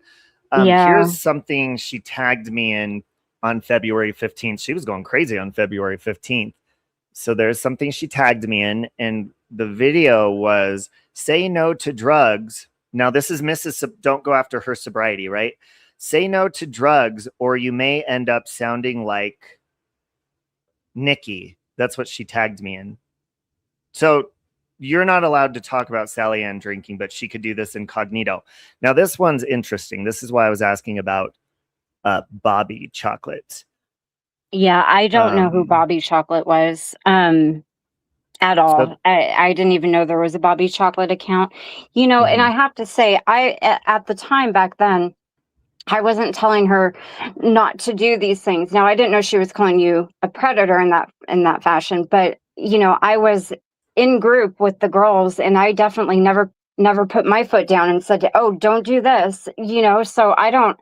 Here's something she tagged me in on February 15th. She was going crazy on February 15th. So there's something she tagged me in, and the video was "Say no to drugs." Now this is Mrs. Don't go after her sobriety, right? Say no to drugs, or you may end up sounding like Nikki. That's what she tagged me in. So you're not allowed to talk about Sally Ann drinking, but she could do this incognito. Now, this one's interesting. This is why I was asking about Bobby Chocolate. Yeah, I don't know who Bobby Chocolate was at all. So, I didn't even know there was a Bobby Chocolate account. And I have to say, at the time back then, I wasn't telling her not to do these things. Now, I didn't know she was calling you a predator in that fashion, but I was in group with the girls, and I definitely never put my foot down and said, "Oh, don't do this," so I don't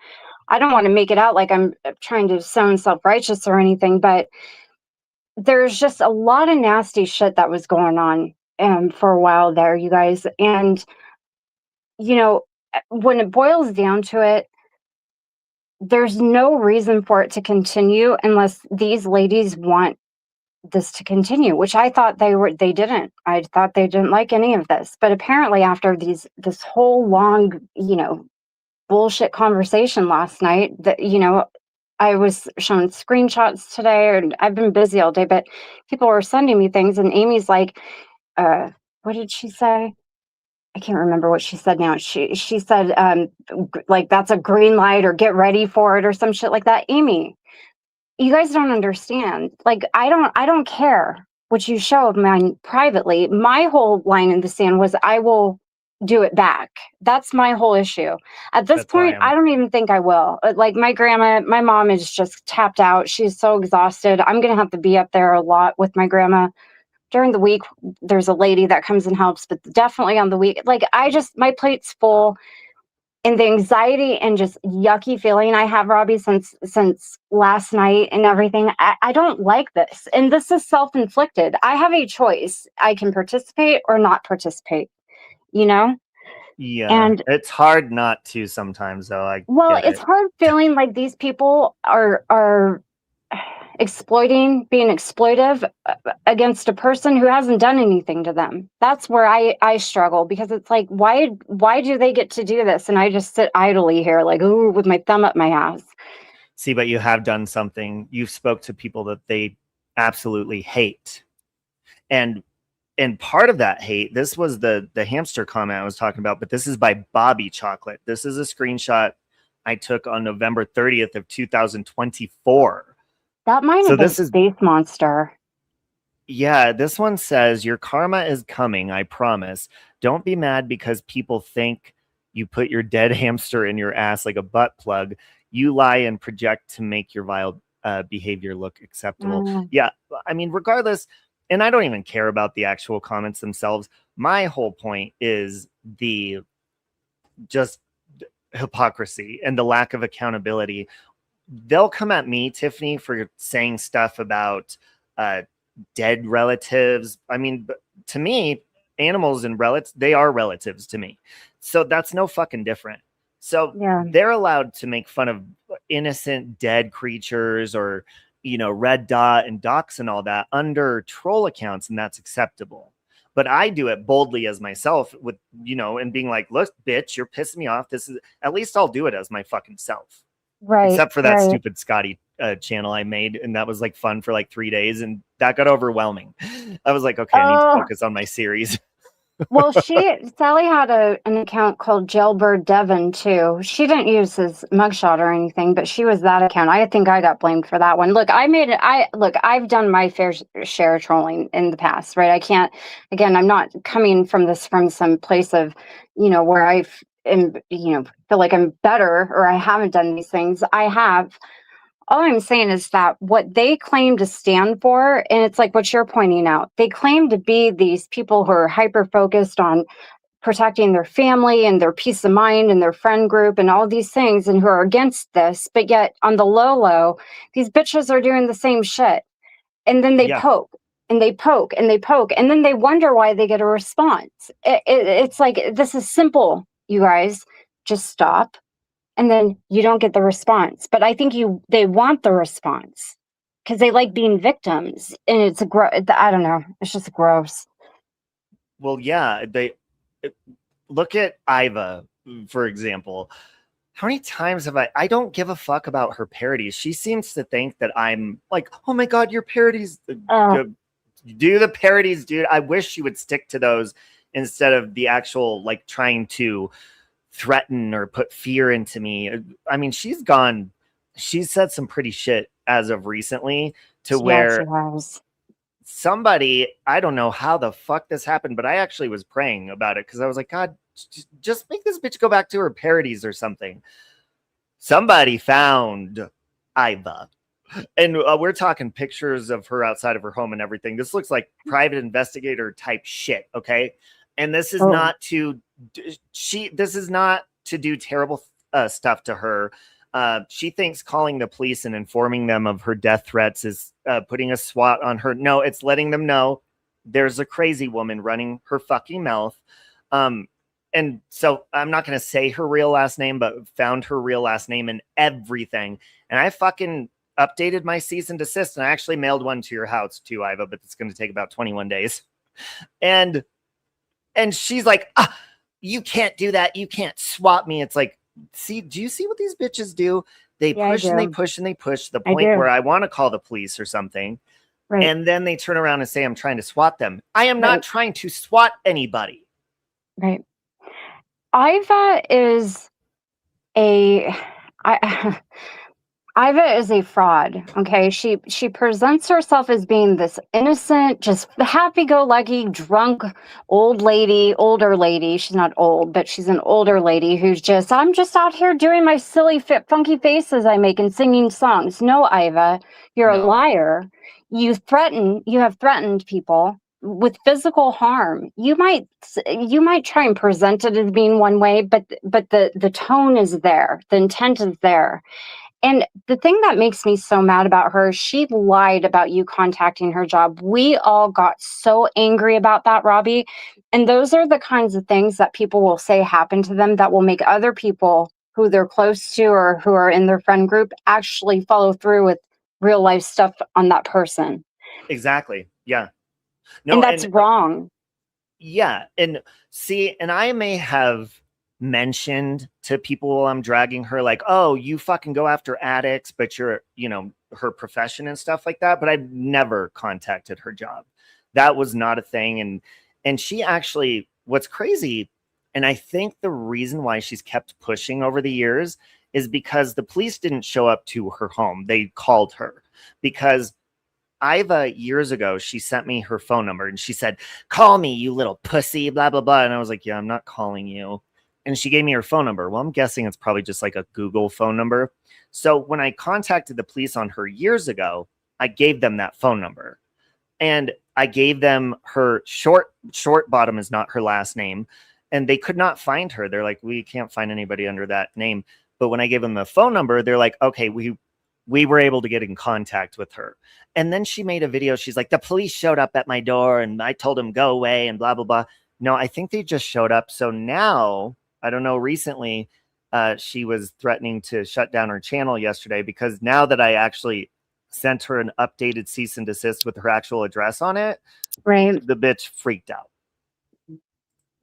want to make it out like I'm trying to sound self-righteous or anything, but there's just a lot of nasty shit that was going on for a while there, you guys. And when it boils down to it, there's no reason for it to continue unless these ladies want this to continue, which I thought they didn't. I thought they didn't like any of this. But apparently after this whole long, bullshit conversation last night that, I was shown screenshots today, and I've been busy all day, but people were sending me things, and Amy's like, what did she say? I can't remember what she said now. She said, like, that's a green light, or get ready for it, or some shit like that. Amy, you guys don't understand. Like, I don't care what you show of mine privately. My whole line in the sand was I will do it back. That's my whole issue. At this point, I don't even think I will. Like, my mom is just tapped out. She's so exhausted. I'm going to have to be up there a lot with my grandma. During the week, there's a lady that comes and helps, but definitely on the week, like, my plate's full. And the anxiety and just yucky feeling I have, Robbie, since last night and everything, I don't like this. And this is self-inflicted. I have a choice. I can participate or not participate, Yeah. And it's hard not to sometimes, though. It's hard feeling like these people are being exploitive against a person who hasn't done anything to them. That's where I struggle, because it's like, why do they get to do this? And I just sit idly here, like, ooh, with my thumb up my ass. See, but you have done something. You've spoke to people that they absolutely hate. And part of that hate, this was the hamster comment I was talking about, but this is by Bobby Chocolate. This is a screenshot I took on November 30th of 2024. That might have been Space Monster. Yeah, this one says, your karma is coming, I promise. Don't be mad because people think you put your dead hamster in your ass like a butt plug. You lie and project to make your behavior look acceptable. Yeah, I mean, regardless, and I don't even care about the actual comments themselves. My whole point is the just hypocrisy and the lack of accountability. They'll come at me, Tiffany, for saying stuff about dead relatives. I mean, to me, animals and relatives, they are relatives to me. So that's no fucking different. So they're allowed to make fun of innocent dead creatures or, you know, red dot and docs and all that under troll accounts, and that's acceptable. But I do it boldly as myself with, you know, and being like, look, bitch, you're pissing me off. This is, at least I'll do it as my fucking self. Right. Except for that stupid Scotty channel I made. And that was like fun for like 3 days. And that got overwhelming. I was like, okay, I need to focus on my series. Well, Sally had an account called Jailbird Devon too. She didn't use his mugshot or anything, but she was that account. I think I got blamed for that one. Look, I've done my fair share of trolling in the past, right? I can't, again, I'm not coming from some place of, you know, where I feel like I'm better or I haven't done these things. I have. All I'm saying is that what they claim to stand for, and it's like what you're pointing out, they claim to be these people who are hyper-focused on protecting their family and their peace of mind and their friend group and all these things and who are against this, but yet on the low, these bitches are doing the same shit. And then they poke and they poke and they poke, and then they wonder why they get a response. It's like, this is simple, you guys. Just stop. And then you don't get the response. But I think they want the response because they like being victims. And it's I don't know. It's just gross. Well, yeah. Look at Iva, for example. How many times have I don't give a fuck about her parodies. She seems to think that I'm like, oh my God, your parodies. Do the parodies, dude. I wish she would stick to those instead of the actual, like, trying to threaten or put fear into me. I mean, she's said some pretty shit as of recently to where somebody, I don't know how the fuck this happened, but I actually was praying about it because I was like, God, just make this bitch go back to her parodies or something. Somebody found Iva. And we're talking pictures of her outside of her home and everything. This looks like private investigator type shit. Okay. And this is not to do terrible stuff to her. She thinks calling the police and informing them of her death threats is putting a SWAT on her. No, it's letting them know there's a crazy woman running her fucking mouth. And so I'm not going to say her real last name, but found her real last name and everything. And I fucking updated my cease and desist, and I actually mailed one to your house too, Iva, but it's going to take about 21 days. And she's like, you can't do that. You can't swap me. It's like, see, do you see what these bitches do? They push and they push and they push to the point where I want to call the police or something. Right. And then they turn around and say, I'm trying to swat them. I am not trying to swat anybody. Right. Iva is Iva is a fraud. Okay. She presents herself as being this innocent, just happy-go-lucky, drunk, older lady. She's not old, but she's an older lady who's I'm just out here doing my silly, funky faces I make and singing songs. No, Iva, you're a liar. You have threatened people with physical harm. You might try and present it as being one way, but the tone is there. The intent is there. And the thing that makes me so mad about her, she lied about you contacting her job. We all got so angry about that, Robbie. And those are the kinds of things that people will say happen to them that will make other people who they're close to or who are in their friend group actually follow through with real life stuff on that person. Exactly. Yeah. No, and that's wrong. Yeah. And see, and I may have mentioned to people while I'm dragging her, like, oh, you fucking go after addicts, but you're, her profession and stuff like that. But I've never contacted her job. That was not a thing. And she actually, what's crazy, and I think the reason why she's kept pushing over the years is because the police didn't show up to her home. They called her because Iva, years ago, she sent me her phone number and she said, call me, you little pussy, blah, blah, blah. And I was like, yeah, I'm not calling you. and she gave me her phone number. Well, I'm guessing it's probably just like a Google phone number. So when I contacted the police on her years ago, I gave them that phone number, and I gave them her short bottom is not her last name, and they could not find her. They're like, we can't find anybody under that name. But when I gave them the phone number, they're like, okay, we were able to get in contact with her. And then she made a video. She's like, the police showed up at my door and I told them go away and blah, blah, blah. No, I think they just showed up. So now, I don't know, recently she was threatening to shut down her channel yesterday because now that I actually sent her an updated cease and desist with her actual address on it, Right. the bitch freaked out.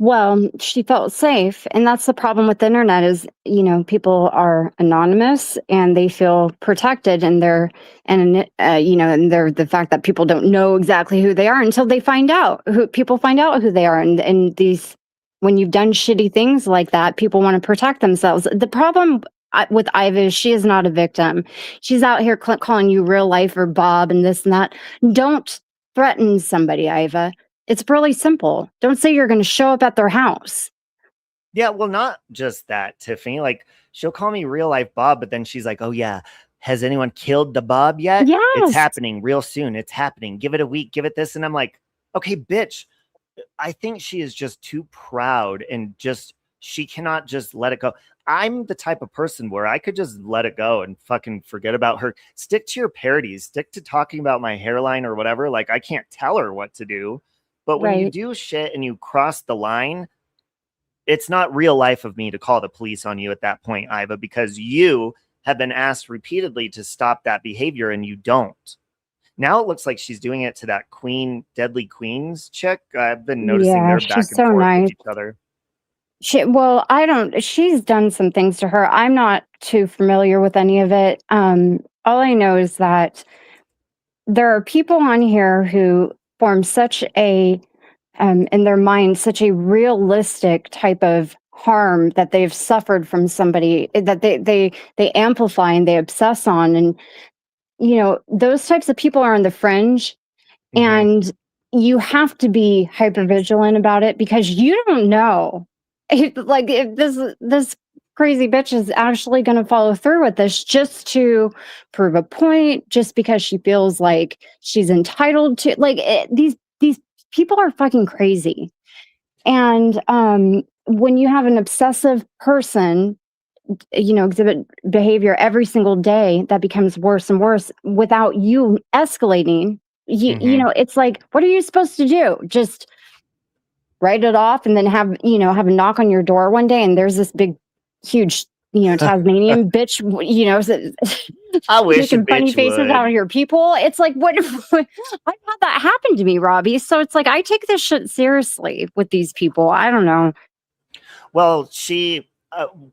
Well, she felt safe. And that's the problem with the internet is, you know, people are anonymous and they feel protected and they're the fact that people don't know exactly who they are until they find out people find out who they are. And these, when you've done shitty things like that, people want to protect themselves. The problem with Iva is she is not a victim. She's out here calling you real life or Bob and this and that. Don't threaten somebody, Iva. It's really simple. Don't say you're going to show up at their house. Yeah, well, not just that, Tiffany. Like, she'll call me real life Bob, but then she's like, oh, yeah, has anyone killed the Bob yet? Yes. It's happening real soon. It's happening. Give it a week. Give it this. And I'm like, okay, bitch. I think she is just too proud and just, she cannot just let it go. I'm the type of person where I could just let it go and fucking forget about her. Stick to your parodies. Stick to talking about my hairline or whatever. Like, I can't tell her what to do. But when you do shit and you cross the line, it's not real life of me to call the police on you at that point, Iva, because you have been asked repeatedly to stop that behavior and you don't. Now it looks like she's doing it to that Deadly Queens chick. I've been noticing they're back and forth with each other. She's done some things to her. I'm not too familiar with any of it. All I know is that there are people on here who form such a, in their mind, such a realistic type of harm that they've suffered from somebody that they amplify and they obsess on. And, you know, those types of people are on the fringe. Mm-hmm. And you have to be hyper vigilant about it because you don't know if this crazy bitch is actually going to follow through with this just to prove a point, just because she feels like she's entitled to, these people are fucking crazy. And when you have an obsessive person, you know, exhibit behavior every single day that becomes worse and worse without you escalating, you know, it's like, what are you supposed to do? Just write it off and then have a knock on your door one day and there's this big huge, you know, Tasmanian bitch, you know, I wish making funny faces out of your people. It's like, what I've had that happen to me, Robbie. So it's like, I take this shit seriously with these people. I don't know. Well, she,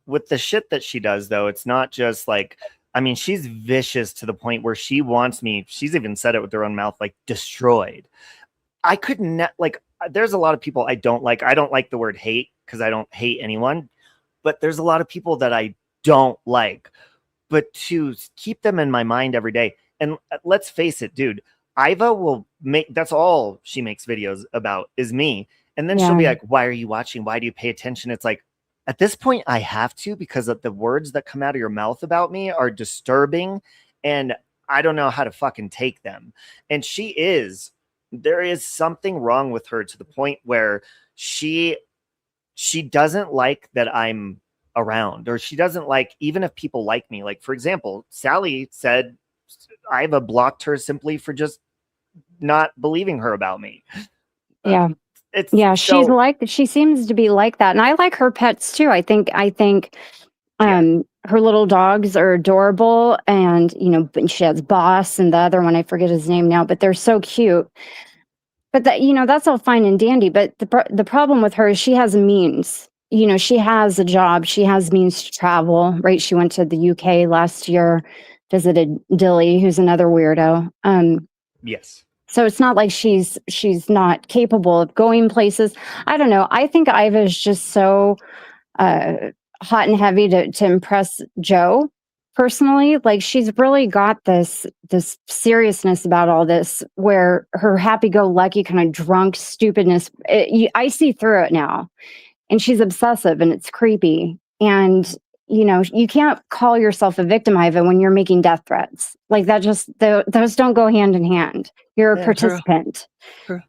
with the shit that she does, though, it's not just like, I mean, she's vicious to the point where she wants me, she's even said it with her own mouth, like destroyed. I couldn't, there's a lot of people I don't like. I don't like the word hate because I don't hate anyone. But there's a lot of people that I don't like, but to keep them in my mind every day. And let's face it, dude, Iva will that's all she makes videos about is me. And then she'll be like, why are you watching? Why do you pay attention? It's like, at this point I have to, because of the words that come out of your mouth about me are disturbing and I don't know how to fucking take them. And there is something wrong with her to the point where she doesn't like that I'm around, or she doesn't like, even if people like me, like, for example, Sally said Iva blocked her simply for just not believing her about me. Yeah. She seems to be like that. And I like her pets too. I think her little dogs are adorable, and, you know, she has Boss and the other one, I forget his name now, but they're so cute. But that, you know, that's all fine and dandy. But the problem with her is she has means. You know, she has a job. She has means to travel, right? She went to the UK last year, visited Dilly, who's another weirdo. Yes. So it's not like she's not capable of going places. I don't know. I think Iva is just so hot and heavy to impress Joe. Personally, like, she's really got this seriousness about all this, where her happy-go-lucky kind of drunk stupidness, I see through it now. and she's obsessive and it's creepy. And you can't call yourself a victim, Ivan, when you're making death threats. Like that those don't go hand in hand. You're a participant. I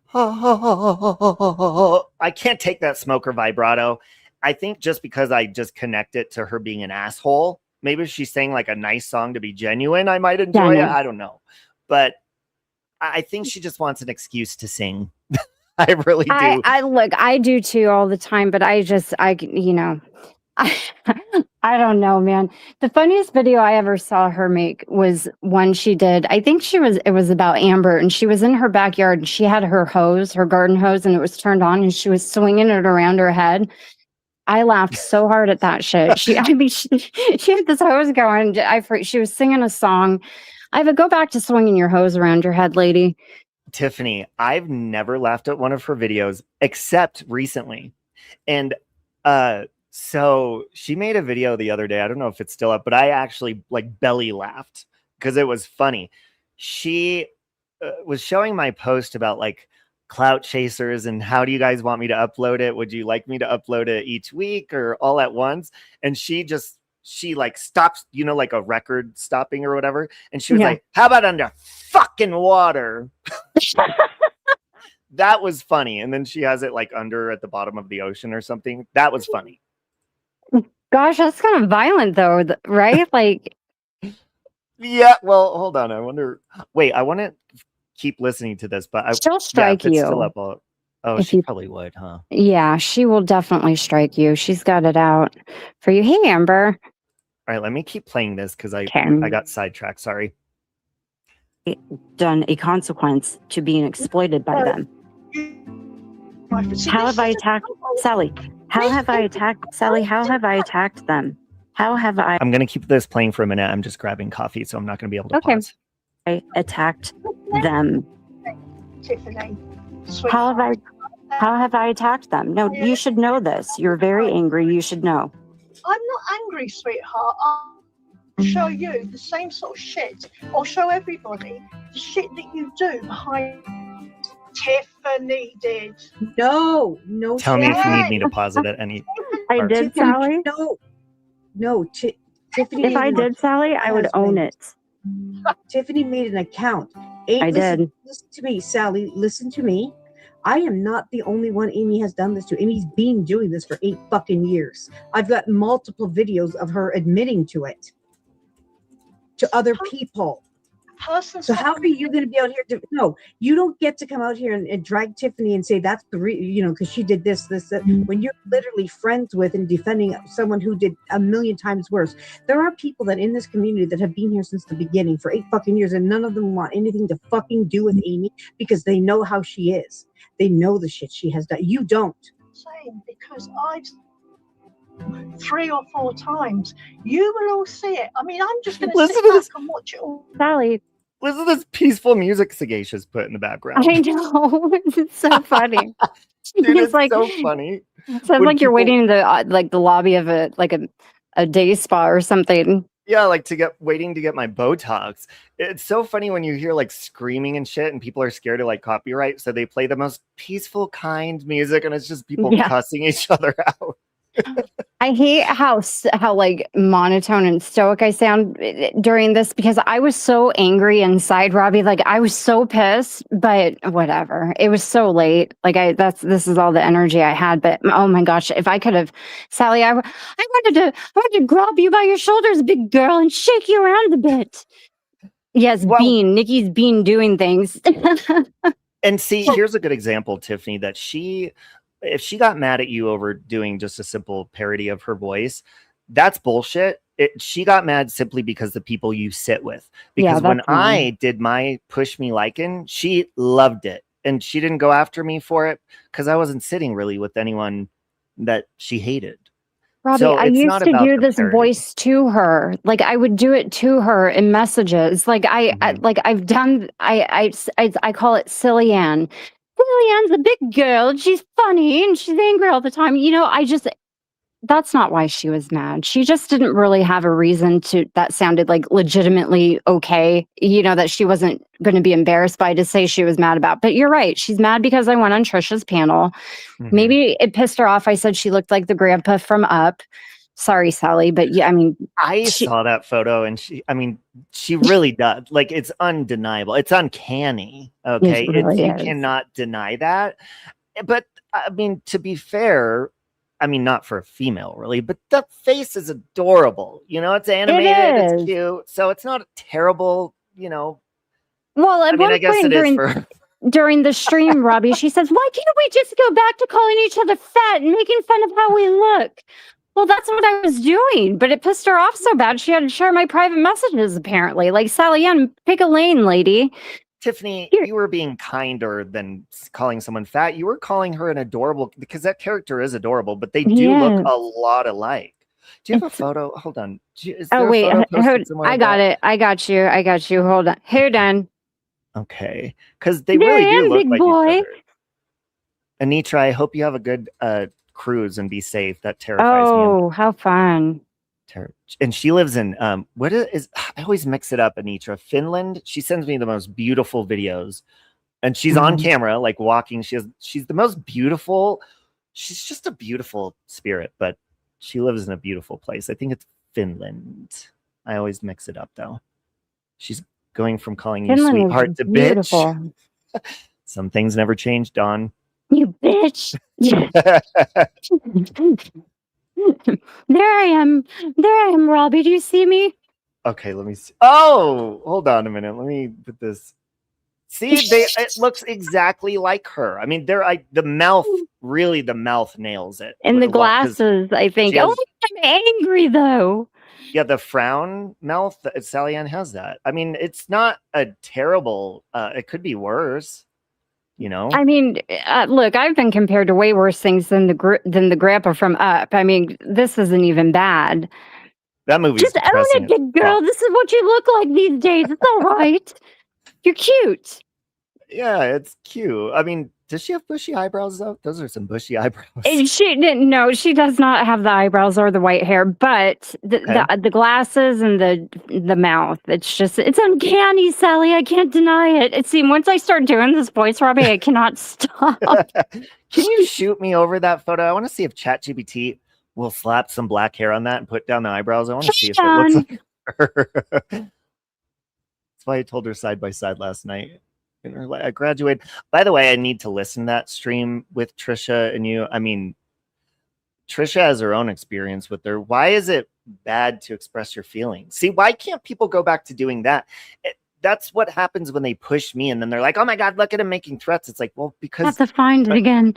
can't take that smoker vibrato. I think just because I just connect it to her being an asshole, maybe if she's saying like a nice song to be genuine, I might enjoy it. I don't know. But I think she just wants an excuse to sing. I really do. I do too all the time, but I don't know, man. The funniest video I ever saw her make was one she did. I think it was about Amber, and she was in her backyard and she had her garden hose, and it was turned on and she was swinging it around her head. I laughed so hard at that shit. She had this hose going. She was singing a song. I would go back to swinging your hose around your head, lady. Tiffany, I've never laughed at one of her videos except recently. And so she made a video the other day. I don't know if it's still up, but I actually like belly laughed because it was funny. She was showing my post about like clout chasers and how do you guys want me to upload it? Would you like me to upload it each week or all at once? And she like stops, like a record stopping or whatever. And she was like, how about under fucking water? That was funny. And then she has it like under at the bottom of the ocean or something. That was funny. Gosh, that's kind of violent though, right? Like, yeah, well, hold on. I want to keep listening to this, but she'll strike you. Still up, she probably would, huh? Yeah, she will definitely strike you. She's got it out for you. Hey, Amber. All right, let me keep playing this because I got sidetracked. Sorry. Done a consequence to being exploited by them. How have I attacked Sally? How have I attacked Sally? How have I attacked them? How have I? I'm gonna keep this playing for a minute. I'm just grabbing coffee, so I'm not gonna be able to pause. I attacked them. Tiffany. How have I attacked them? No, you should know this. You're very angry. You should know. I'm not angry, sweetheart. I'll show you the same sort of shit. I'll show everybody the shit that you do behind. Tiffany did. No. Tell me if you need me to pause it at any. I did, Sally. No, Tiffany. If I did, Sally, I would own it. Tiffany made an account. I did. Listen to me, Sally. Listen to me. I am not the only one Amy has done this to. Amy's been doing this for 8 fucking years. I've got multiple videos of her admitting to it to other people. So how are you going to be out here? No, you don't get to come out here and drag Tiffany and say that's the because she did this, that. When you're literally friends with and defending someone who did a million times worse. There are people that in this community that have been here since the beginning for 8 fucking years, and none of them want anything to fucking do with Amy because they know how she is. They know the shit she has done. You don't. Saying because I've 3 or 4 times. You will all see it. I mean, I'm just going to sit back and watch it all. Sally. Listen to this peaceful music Sagacious put in the background. I know. It's so funny. Dude, it's like, so funny. It sounds like you're waiting in the lobby of a day spa or something. Yeah, like waiting to get my Botox. It's so funny when you hear like screaming and shit and people are scared of like copyright. So they play the most peaceful, kind music and it's just people cussing each other out. I hate how like monotone and stoic I sound during this because I was so angry inside, Robbie. Like I was so pissed, but whatever. It was so late. Like this is all the energy I had. But oh my gosh, if I could have, Sally, I wanted to grab you by your shoulders, big girl, and shake you around a bit. Yes, Nikki's been doing things. And see, here's a good example, Tiffany, that if she got mad at you over doing just a simple parody of her voice, that's bullshit. She got mad simply because the people you sit with. Because when I did my Push Me Liken, she loved it. And she didn't go after me for it because I wasn't sitting really with anyone that she hated. Robbie, I used to do this voice to her. Like I would do it to her in messages. Like I call it Silly Ann. Silly Ann's a big girl and she's funny and she's angry all the time. that's not why she was mad. She just didn't really have a reason that sounded like legitimately okay, that she wasn't going to be embarrassed by to say she was mad about. But you're right. She's mad because I went on Trisha's panel. Maybe it pissed her off. I said she looked like the grandpa from Up. Sorry, Sally, but yeah, I mean, I saw that photo and she really does. Like, it's undeniable. It's uncanny. Okay. It really you is. cannot deny that. But I mean, to be fair, I mean, not for a female really, but the face is adorable. It's animated, it's cute. So it's not terrible, Well, at one I guess point it is for during the stream, Robbie, she says, why can't we just go back to calling each other fat and making fun of how we look? Well, that's what I was doing, but it pissed her off so bad she had to share my private messages, apparently. Like, Sally Ann, pick a lane, lady. Tiffany, you were being kinder than calling someone fat. You were calling her an adorable, because that character is adorable, but they do look a lot alike. Do you have a photo? Hold on. Wait. I got it. I got you. Hold on. Hold on. Okay. Because they really do look like boy. each other. Anitra, I hope you have a good cruise and be safe. That terrifies me. Oh, how fun. And she lives in I always mix it up, Anitra. Finland. She sends me the most beautiful videos. And she's on camera, like walking. She's the most beautiful. She's just a beautiful spirit, but she lives in a beautiful place. I think it's Finland. I always mix it up though. She's going from calling you sweetheart to bitch. Some things never change, Dawn. You bitch. There I am, Robbie. Do you see me? Okay, let me see. Oh, hold on a minute. Let me put this. See, it looks exactly like her. I mean, the mouth nails it. And the glasses, I think. I'm angry though. Yeah, the frown mouth. Sally Ann has that. I mean, it's not a terrible. It could be worse. I mean, look, I've been compared to way worse things than the grandpa from Up. I mean, this isn't even bad. That movie's just own it, big girl. This is what you look like these days. It's all right. You're cute. Yeah, it's cute. I mean, does she have bushy eyebrows though? Those are some bushy eyebrows. She didn't. No, she does not have the eyebrows or the white hair, but the glasses and the mouth. It's uncanny, Sally. I can't deny it. See, once I start doing this voice, Robbie, I cannot stop. Can you shoot me over that photo? I want to see if ChatGPT will slap some black hair on that and put down the eyebrows. I want to see if it looks like her. That's why I told her side by side last night. I graduated. By the way, I need to listen to that stream with Trisha and you. I mean, Trisha has her own experience with her. Why is it bad to express your feelings? See, why can't people go back to doing that? That's what happens when they push me and then they're like, oh my God, look at him making threats. It's like, well, because I have to find it again.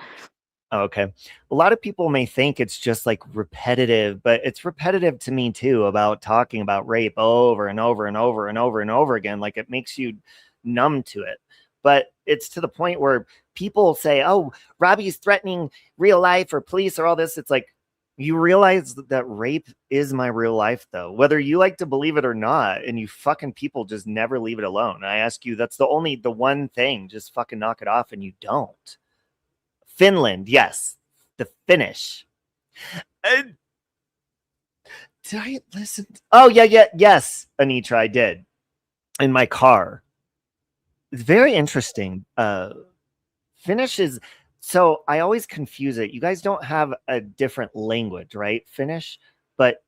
Oh, okay. A lot of people may think it's just like repetitive, but it's repetitive to me too, about talking about rape over and over and over and over and over again. Like, it makes you numb to it. But it's to the point where people say, oh, Robbie's threatening real life or police or all this. It's like, you realize that rape is my real life, though, whether you like to believe it or not. And you fucking people just never leave it alone. I ask you, that's the one thing. Just fucking knock it off, and you don't. Finland, yes. The Finnish. Did I listen? Oh, yes, Anitra, I did. In my car. It's very interesting. Finnish is, so I always confuse it. You guys don't have a different language, right? Finnish, but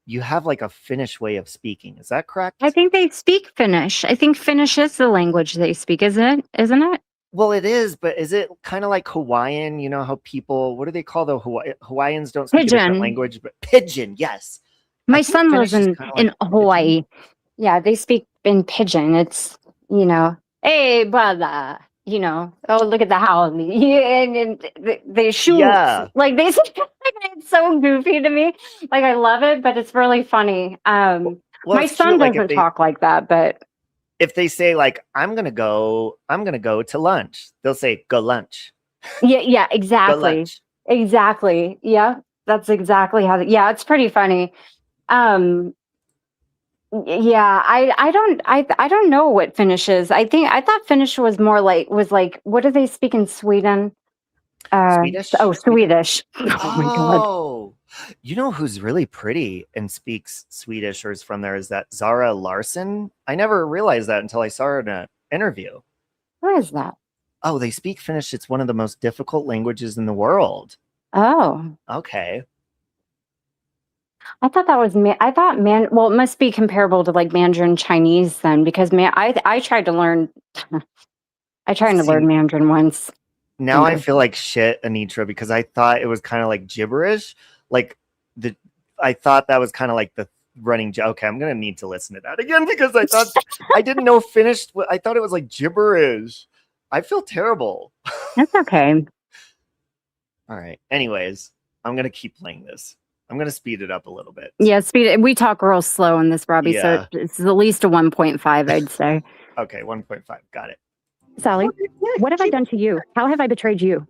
you have like a Finnish way of speaking. Is that correct? I think they speak Finnish. I think Finnish is the language they speak, isn't it? Well, it is, but is it kind of like Hawaiian? You know how people, what do they call the Hawaiians don't speak a different language, but Pidgin, yes. My son lives in Hawaii. Pidgin. Yeah, they speak in Pidgin. It's, hey, brother, oh, look at the howl. And they shoot. Yeah. Like, they say, it's so goofy to me. Like, I love it, but it's really funny. My son doesn't talk like that, but. If they say, like, I'm gonna go to lunch, they'll say, go lunch. Yeah, exactly. Exactly. Yeah, that's exactly how. Yeah, it's pretty funny. Yeah, I don't know what Finnish is. I thought Finnish was more like what do they speak in Sweden? Swedish? Oh, Swedish. Oh my God. You know who's really pretty and speaks Swedish or is from there is that Zara Larsson. I never realized that until I saw her in an interview. Where is that? Oh, they speak Finnish. It's one of the most difficult languages in the world. Oh. Okay. I thought that was I thought well, it must be comparable to like Mandarin Chinese then, because I tried to learn I tried to learn Mandarin once. Now I feel like shit, Anitra, because I thought it was kind of like gibberish. Like I thought that was kind of like the running joke. Okay, I'm gonna need to listen to that again because I thought I didn't know Finnish. I thought it was like gibberish. I feel terrible. That's okay. All right. Anyways, I'm gonna keep playing this. I'm gonna speed it up a little bit. Yeah, we talk real slow in this, Robbie. So it's at least a 1.5, I'd say. Okay, 1.5. Got it. Sally, what have I done to you? How have I betrayed you?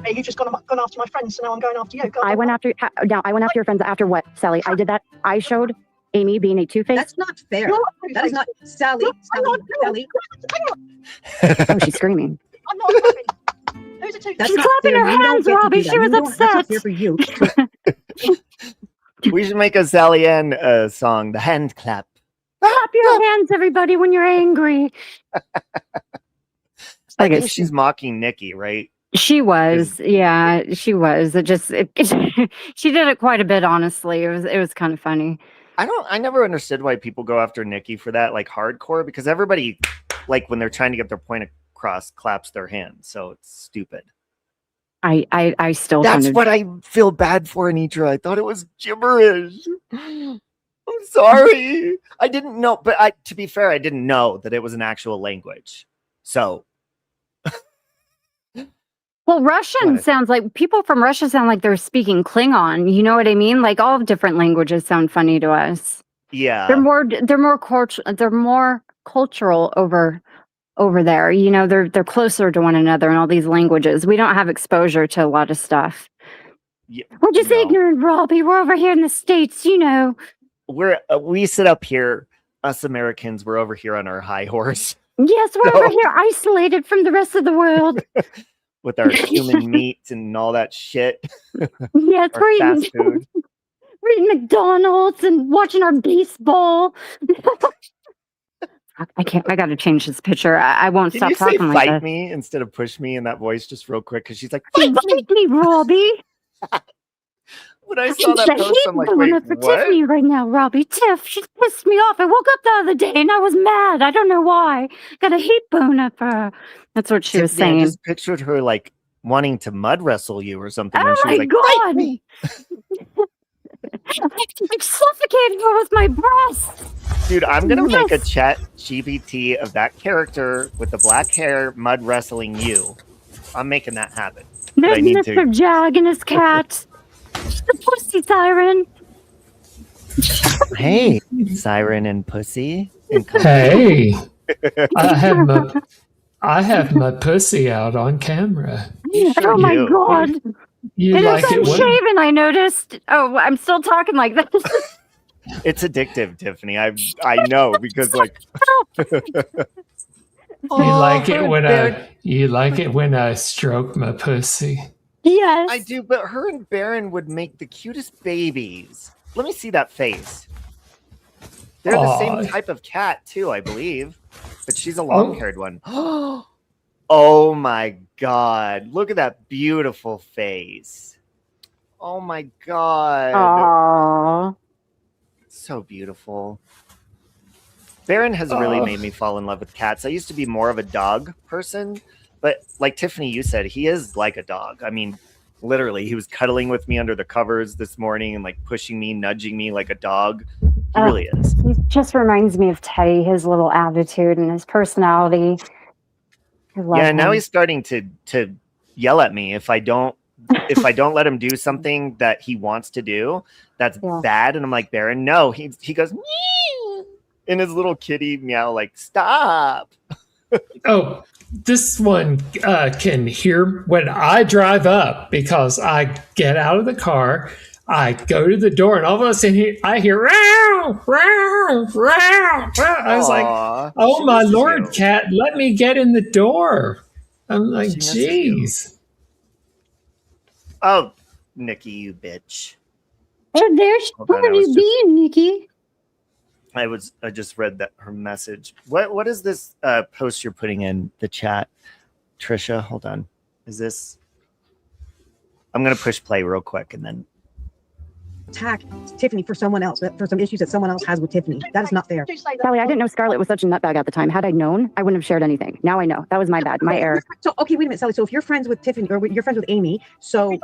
Hey, you just gone after my friends, so now I'm going after you. I went after your friends after what, Sally? I did that. I showed Amy being a two-face. That's not fair. That is not Sally. Sally. Oh, she's screaming. I'm not laughing. Who's a two-face? She's clapping her hands, Robbie. She was upset. That's not fair for you. We should make a Sally Ann song, the hand clap. Clap your hands, everybody, when you're angry. I think she's mocking Nikki, right? She was, yeah, she was. She did it quite a bit, honestly. It was kind of funny. I never understood why people go after Nikki for that, like hardcore, because everybody, like when they're trying to get their point across, claps their hands. So it's stupid. I still. That's what I feel bad for, Anitra. I thought it was gibberish. I'm sorry. I didn't know, but to be fair, I didn't know that it was an actual language. So. Well, Russian sounds like people from Russia sound like they're speaking Klingon. You know what I mean? Like all different languages sound funny to us. Yeah, they're more cultural over there. You know, they're closer to one another in all these languages. We don't have exposure to a lot of stuff. Yeah, we're just ignorant, Robbie. We're over here in the States, you know. We sit up here, us Americans. We're over here on our high horse. Yes, we're over here isolated from the rest of the world. With our human meat and all that shit. Yes, we're eating food. We're eating McDonald's and watching our baseball. I can't. I got to change this picture. I won't stop talking like that. Fight me instead of push me in that voice, just real quick, because she's like, fight me, Robbie. When I saw that post, I'm like, wait, what? Tiffany right now, Robbie. Tiff, she pissed me off. I woke up the other day and I was mad. I don't know why. Got a hate bone up her. That's what she was saying. I just pictured her like wanting to mud wrestle you or something. Oh and she was my like, God. Me. I suffocated her with my breath. Dude, I'm going to make a chat GPT of that character with the black hair mud wrestling you. I'm making that happen. There's Mr. Jag and his cat. The pussy siren. Hey, siren and pussy. Hey, I have my pussy out on camera. Sure oh my God! You it like is it unshaven. I noticed. Oh, I'm still talking like this. It's addictive, Tiffany. I know because like. You like it when I stroke my pussy. Yes, I do, but her and Baron would make the cutest babies. Let me see that face. They're the same type of cat too, I believe, but she's a long-haired one. Oh my God! Look at that beautiful face. Oh my God! Aww. So beautiful. Baron has really made me fall in love with cats. I used to be more of a dog person. But like Tiffany, you said, he is like a dog. I mean, literally, he was cuddling with me under the covers this morning and like pushing me, nudging me like a dog. He really is. He just reminds me of Teddy, his little attitude and his personality. Yeah, now he's starting to yell at me if I don't let him do something that he wants to do that's bad. And I'm like, Baron, no. He goes meow in his little kitty meow, like stop. Oh. This one can hear when I drive up because I get out of the car, I go to the door, and all of a sudden I hear row, row, row. I was like, "Oh my Lord, cat, let me get in the door." I'm like, "Jeez." Oh, Nikki, you bitch. Oh, there's Hold on, where I was you just- being, Nikki? I just read that her message. What is this post you're putting in the chat, Trisha? Hold on. Is this? I'm gonna push play real quick and then. Attack Tiffany for someone else, for some issues that someone else has with Tiffany. That is not fair. Do say that. Sally, I didn't know Scarlett was such a nutbag at the time. Had I known, I wouldn't have shared anything. Now I know. That was my bad, my error. So okay, wait a minute, Sally. So if you're friends with Tiffany or you're friends with Amy, so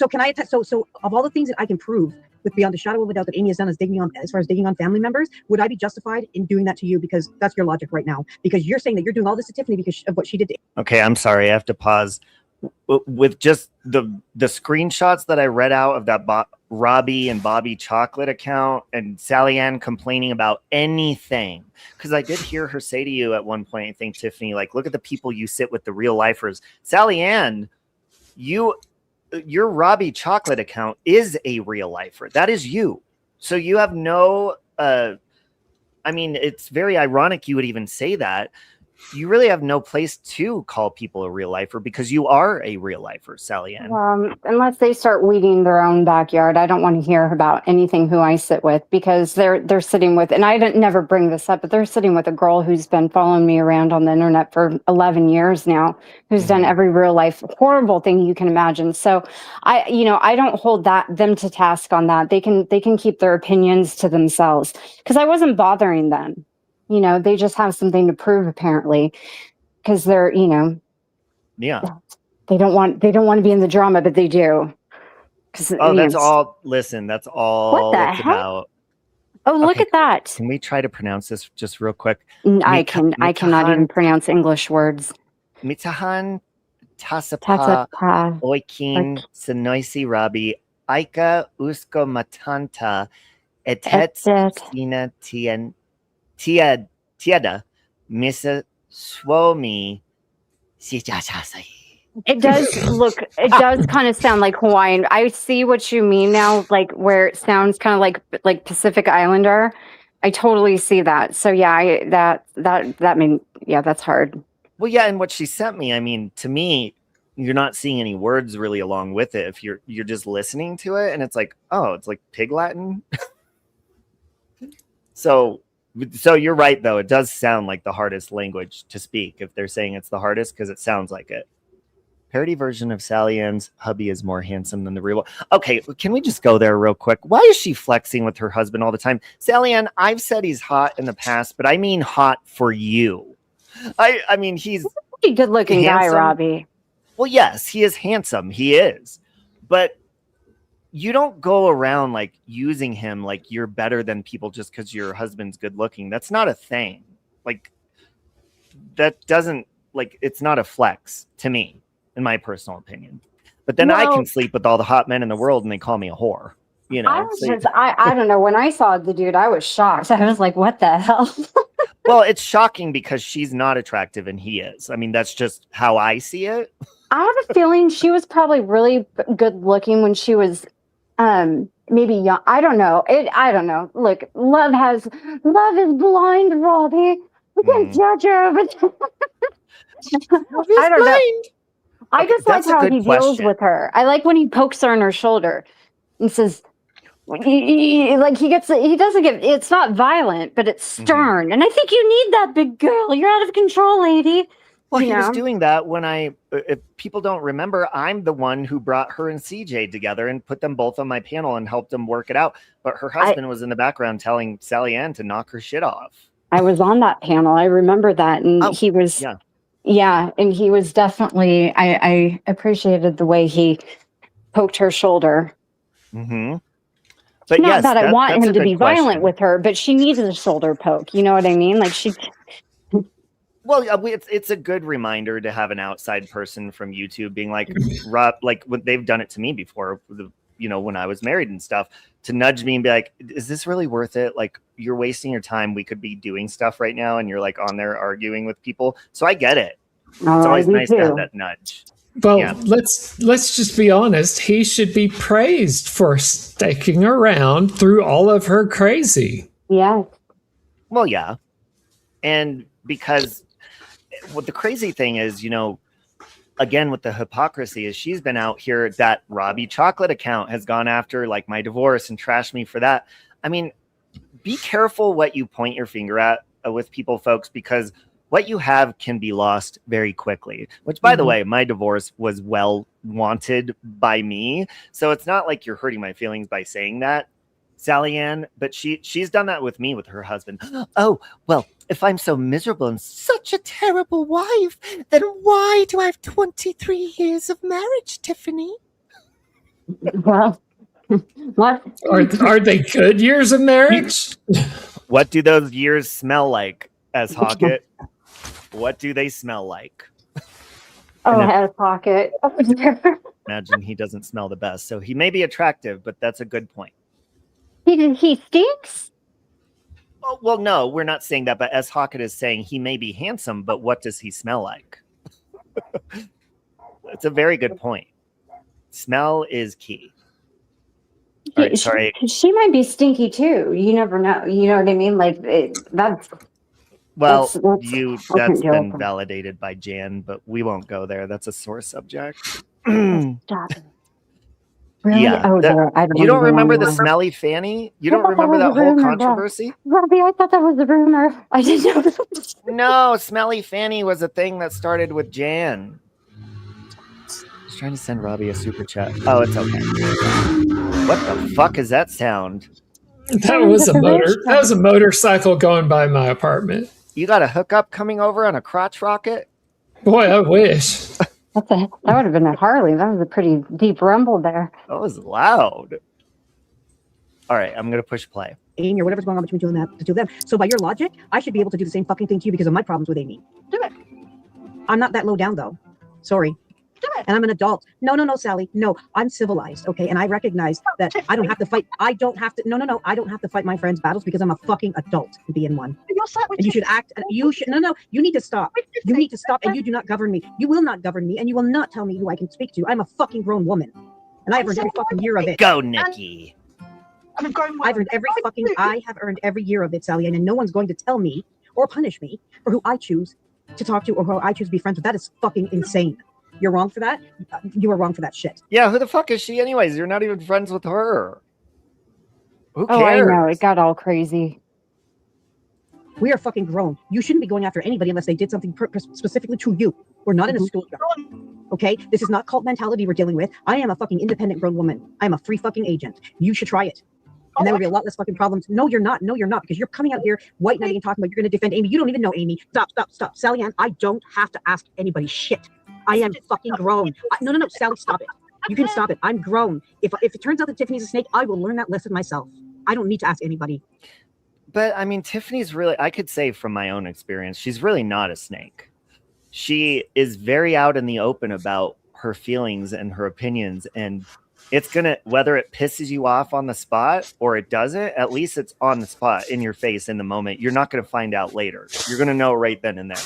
can I attach? So of all the things that I can prove with beyond a shadow of a doubt that Amy has done as far as digging on family members, would I be justified in doing that to you? Because that's your logic right now. Because you're saying that you're doing all this to Tiffany because of what she did to. Okay, I'm sorry. I have to pause. With just the screenshots that I read out of that Robbie and Bobby chocolate account and Sally Ann complaining about anything, because I did hear her say to you at one point, I think, Tiffany, like, look at the people you sit with, the real lifers. Sally Ann, your Robbie chocolate account is a real lifer. That is you. So you have no I mean, it's very ironic you would even say that. You really have no place to call people a real lifer because you are a real lifer, Sally Ann. Unless they start weeding their own backyard, I don't want to hear about anything who I sit with, because they're sitting with, and I didn't never bring this up, but they're sitting with a girl who's been following me around on the internet for 11 years now, who's done every real life horrible thing you can imagine. So I don't hold them to task on that. They can keep their opinions to themselves, because I wasn't bothering them. They just have something to prove, apparently, because they're, Yeah. they don't want to be in the drama, but they do. Oh, that's all. Listen, that's all. What the it's heck? about. Oh, look Okay, at that. Can we try to pronounce this just real quick? I cannot even pronounce English words. Mitahan tasapa Tatapa. oikin senoisi Rabi Aika usko matanta etet sina tiada misa swomi sijachasai. It does kind of sound like Hawaiian. I see what you mean now, like where it sounds kind of like Pacific Islander. I totally see that. So yeah, that's hard. Well, yeah, and what she sent me, I mean, to me, you're not seeing any words really along with it. If you're just listening to it, and it's like, oh, it's like Pig Latin. So you're right, though. It does sound like the hardest language to speak if they're saying it's the hardest, because it sounds like it. Parody version of Sally Ann's hubby is more handsome than the real one. Okay, can we just go there real quick? Why is she flexing with her husband all the time? Sally Ann, I've said he's hot in the past, but I mean hot for you. I mean, he's a good looking guy, Robbie. Well, yes, he is handsome. He is. But you don't go around like using him like you're better than people just because your husband's good looking. That's not a thing. Like, that doesn't, like, it's not a flex to me, in my personal opinion. But then I can sleep with all the hot men in the world and they call me a whore. I don't know. When I saw the dude, I was shocked. I was like, what the hell? Well, it's shocking because she's not attractive and he is. I mean, that's just how I see it. I have a feeling she was probably really good looking when she was maybe young. I don't know. I don't know. Look, love is blind, Robbie. We can't judge her. But I don't know. I just like how he deals with her. I like when he pokes her on her shoulder and says, it's not violent, but it's stern. And I think you need that, big girl. You're out of control, lady. Well, he was doing that when if people don't remember, I'm the one who brought her and CJ together and put them both on my panel and helped them work it out. But her husband was in the background telling Sally Ann to knock her shit off. I was on that panel. I remember that. And he was, and he was definitely, I appreciated the way he poked her shoulder. Mm-hmm. But not that I want him to be violent with her, but she needed a shoulder poke. You know what I mean? Like Well, it's a good reminder to have an outside person from YouTube being like, Rob, like what they've done it to me before, when I was married and stuff, to nudge me and be like, is this really worth it? Like, you're wasting your time. We could be doing stuff right now. And you're like on there arguing with people. So I get it. It's always nice to have that nudge. Well, let's just be honest. He should be praised for sticking around through all of her crazy. Yeah. Well, yeah. And because what the crazy thing is, again, with the hypocrisy is she's been out here, that Robbie Chocolate account has gone after like my divorce and trashed me for that. I mean, be careful what you point your finger at with people, folks, because what you have can be lost very quickly, which, by the way, my divorce was well wanted by me. So it's not like you're hurting my feelings by saying that, Sally Ann, but she's done that with me, with her husband. Oh, well, if I'm so miserable and such a terrible wife, then why do I have 23 years of marriage, Tiffany? Well, what? Are they good years of marriage? What do those years smell like, as Hockett? What do they smell like? Oh, head pocket. Imagine he doesn't smell the best. So he may be attractive, but that's a good point. He stinks? Oh, well, no, we're not saying that. But as Hockett is saying, he may be handsome, but what does he smell like? That's a very good point. Smell is key. All right, sorry. She might be stinky too. You never know. You know what I mean? Like that's. Well, that's been validated by Jan, but we won't go there. That's a sore subject. Stop. Really? Yeah. You don't remember the smelly fanny? You don't remember that whole controversy? Robbie, I thought that was a rumor. I didn't know. No, smelly fanny was a thing that started with Jan. I was trying to send Robbie a super chat. Oh, it's okay. What the fuck is that sound? That was a motor. That was a motorcycle going by my apartment. You got a hookup coming over on a crotch rocket? Boy, I wish. That would have been a Harley. That was a pretty deep rumble there. That was loud. All right, I'm going to push play. Amy or whatever's going on between the two of them. So by your logic, I should be able to do the same fucking thing to you because of my problems with Amy. Do it. I'm not that low down, though. Sorry. Do it. And I'm an adult. No, Sally. No, I'm civilized, okay? And I recognize that I don't have to fight. I don't have to fight my friends' battles because I'm a fucking adult to be in one. You're sat with And you should act, you need to stop. You need to stop, and you do not govern me. You will not govern me, and you will not tell me who I can speak to. I'm a fucking grown woman. And I have earned every fucking year of it. Go, Nikki. I'm a grown woman. I have earned every year of it, Sally, and no one's going to tell me or punish me for who I choose to talk to or who I choose to be friends with. That is fucking insane. You're wrong for that. You are wrong for that shit. Yeah, who the fuck is she anyways? You're not even friends with her. Who cares? Oh, I know. It got all crazy. We are fucking grown. You shouldn't be going after anybody unless they did something specifically to you. We're not in a schoolyard. Okay? This is not cult mentality we're dealing with. I am a fucking independent grown woman. I'm a free fucking agent. You should try it. And there would be a lot less fucking problems. No, you're not. No, you're not. Because you're coming out here white knighting and talking about you're going to defend Amy. You don't even know Amy. Stop. Sally Ann, I don't have to ask anybody shit. I am fucking grown. No, Sally, stop it. You can stop it. I'm grown. If it turns out that Tiffany's a snake, I will learn that lesson myself. I don't need to ask anybody. But I mean, Tiffany's really, I could say from my own experience, she's really not a snake. She is very out in the open about her feelings and her opinions. And it's going to, whether it pisses you off on the spot or it doesn't, at least it's on the spot in your face in the moment. You're not going to find out later. You're going to know right then and there.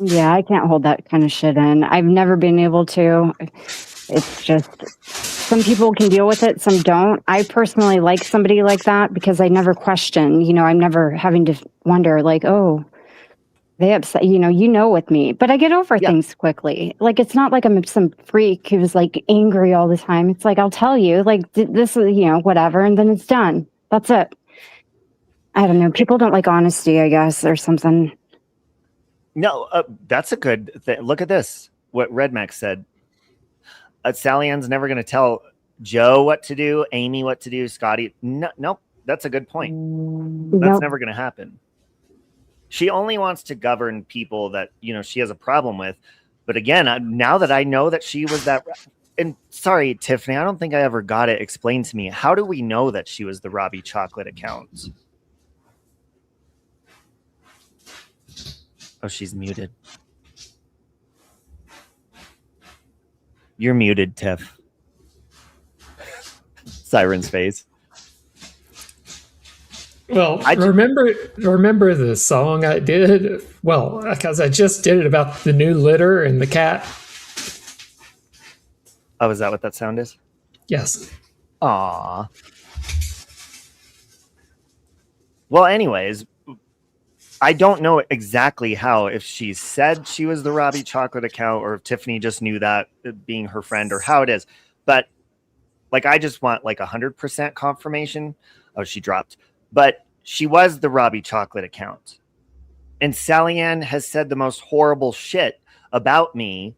Yeah, I can't hold that kind of shit in. I've never been able to. It's just, some people can deal with it, some don't. I personally like somebody like that because I never question, I'm never having to wonder like, oh, they upset, with me. But I get over things quickly. Like, it's not like I'm some freak who's like angry all the time. It's like, I'll tell you, like, this is, whatever, and then it's done. That's it. I don't know. People don't like honesty, I guess, or something. No, that's a good thing. Look at this. What Red Max said. Sally Ann's never going to tell Joe what to do, Amy what to do, Scotty. No, nope. That's a good point. That's never going to happen. She only wants to govern people that, she has a problem with. But again, now that I know that she was that, and sorry, Tiffany, I don't think I ever got it explained to me. How do we know that she was the Robbie Chocolate account? Oh, she's muted. You're muted, Tiff. Siren's face. Well, remember the song I did? Well, because I just did it about the new litter and the cat. Oh, is that what that sound is? Yes. Aw. Well, anyways, I don't know exactly how, if she said she was the Robbie Chocolate account or if Tiffany just knew that being her friend or how it is. But like, I just want like 100% confirmation. Oh, she dropped. But she was the Robbie Chocolate account. And Sally Ann has said the most horrible shit about me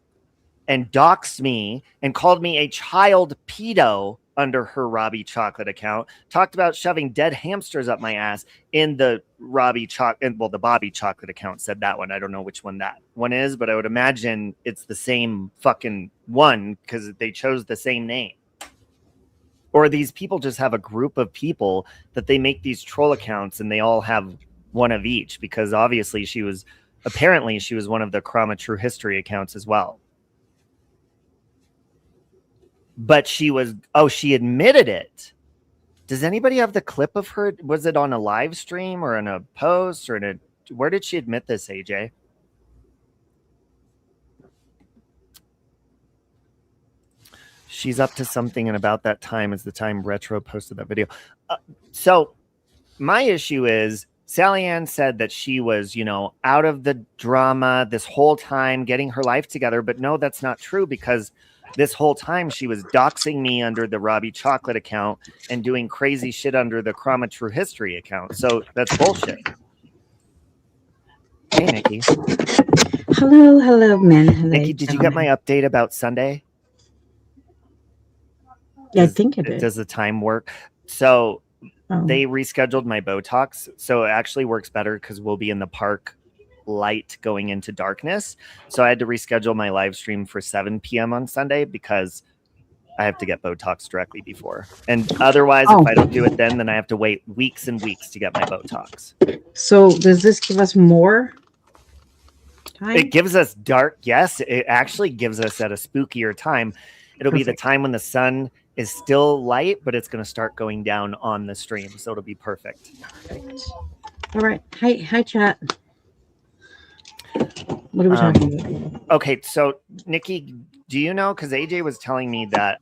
and doxed me and called me a child pedo under her Robbie Chocolate account, talked about shoving dead hamsters up my ass in the Robbie Chocolate, well, the Bobby Chocolate account said that one. I don't know which one that one is, but I would imagine it's the same fucking one because they chose the same name. Or these people just have a group of people that they make these troll accounts and they all have one of each, because obviously apparently she was one of the Krama True History accounts as well. But she admitted it. Does anybody have the clip of her? Was it on a live stream or in a post or where did she admit this, AJ? She's up to something, and about that time is the time Retro posted that video. So my issue is Sally Ann said that she was, out of the drama this whole time, getting her life together. But no, that's not true, because this whole time she was doxing me under the Robbie Chocolate account and doing crazy shit under the Krama True History account. So that's bullshit. Hey, Nikki. Hello, men. Hello, Nikki, did you get my update about Sunday? Yeah, I think it did. Does the time work? So they rescheduled my Botox. So it actually works better because we'll be in the park light going into darkness. So I had to reschedule my live stream for 7 p.m. on Sunday because I have to get Botox directly before. And otherwise, if I don't do it then I have to wait weeks and weeks to get my Botox. So does this give us more time? It gives us dark. Yes, it actually gives us at a spookier time. It'll be the time when the sun is still light, but it's going to start going down on the stream. So it'll be perfect. All right. Hi, chat. What are we talking about? Okay, so Nikki, do you know? Because AJ was telling me that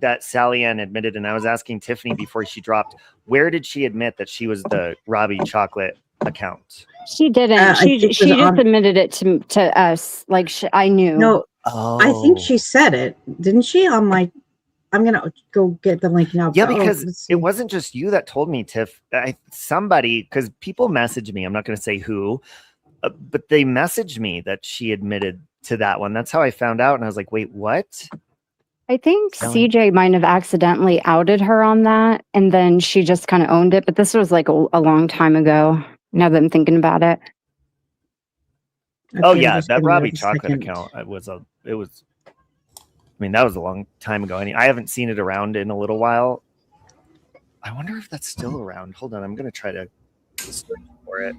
that Sally Ann admitted, and I was asking Tiffany before she dropped, where did she admit that she was the Robbie Chocolate account? She didn't. She just admitted it to us. Like I knew. No, I think she said it, didn't she? I'm gonna go get the link now. Yeah, because it wasn't just you that told me, Tiff. Somebody, because people messaged me. I'm not going to say who, but they messaged me that she admitted to that one. That's how I found out, and I was like, "Wait, what?" I think CJ might have accidentally outed her on that, and then she just kind of owned it. But this was like a long time ago. Now that I'm thinking about it. Oh yeah, that Robbie Chocolate account. It was. I mean, that was a long time ago. I haven't seen it around in a little while. I wonder if that's still around. Hold on, I'm gonna try to search for it.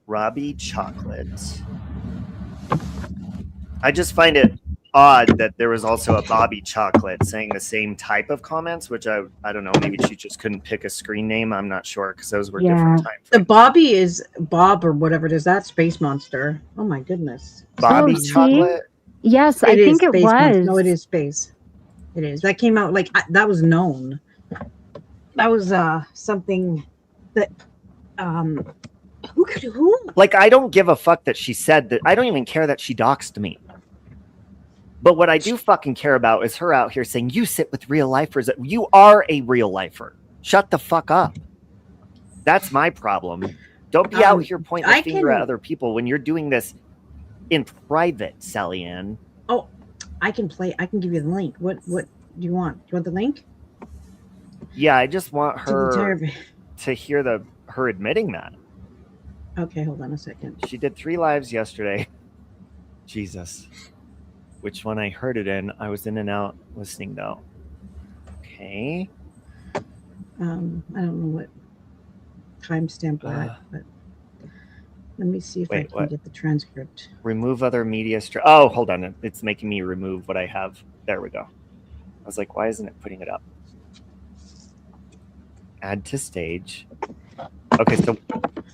Robbie Chocolate. I just find it odd that there was also a Bobby Chocolate saying the same type of comments, which I don't know. Maybe she just couldn't pick a screen name. I'm not sure, because those were different time frames. The Bobby is Bob or whatever it is. That Space Monster. Oh my goodness. Bobby Chocolate. Yes, I think it was. No, it is Space. It is. That came out that was known. That was something that who? Like, I don't give a fuck that she said that. I don't even care that she doxed me. But what I do fucking care about is her out here saying, you sit with real lifers. You are a real lifer. Shut the fuck up. That's my problem. Don't be out here pointing the finger at other people when you're doing this in private, Sally Ann. Oh, I can give you the link. What do you want? Do you want the link? Yeah, I just want her to hear her admitting that. Okay, hold on a second. She did 3 lives yesterday. Jesus. Which one I heard it in? I was in and out listening though. Okay. I don't know what timestamp we're at, but let me see if I can get the transcript. Remove other media. Oh, hold on. It's making me remove what I have. There we go. I was like, why isn't it putting it up? Add to stage. Okay,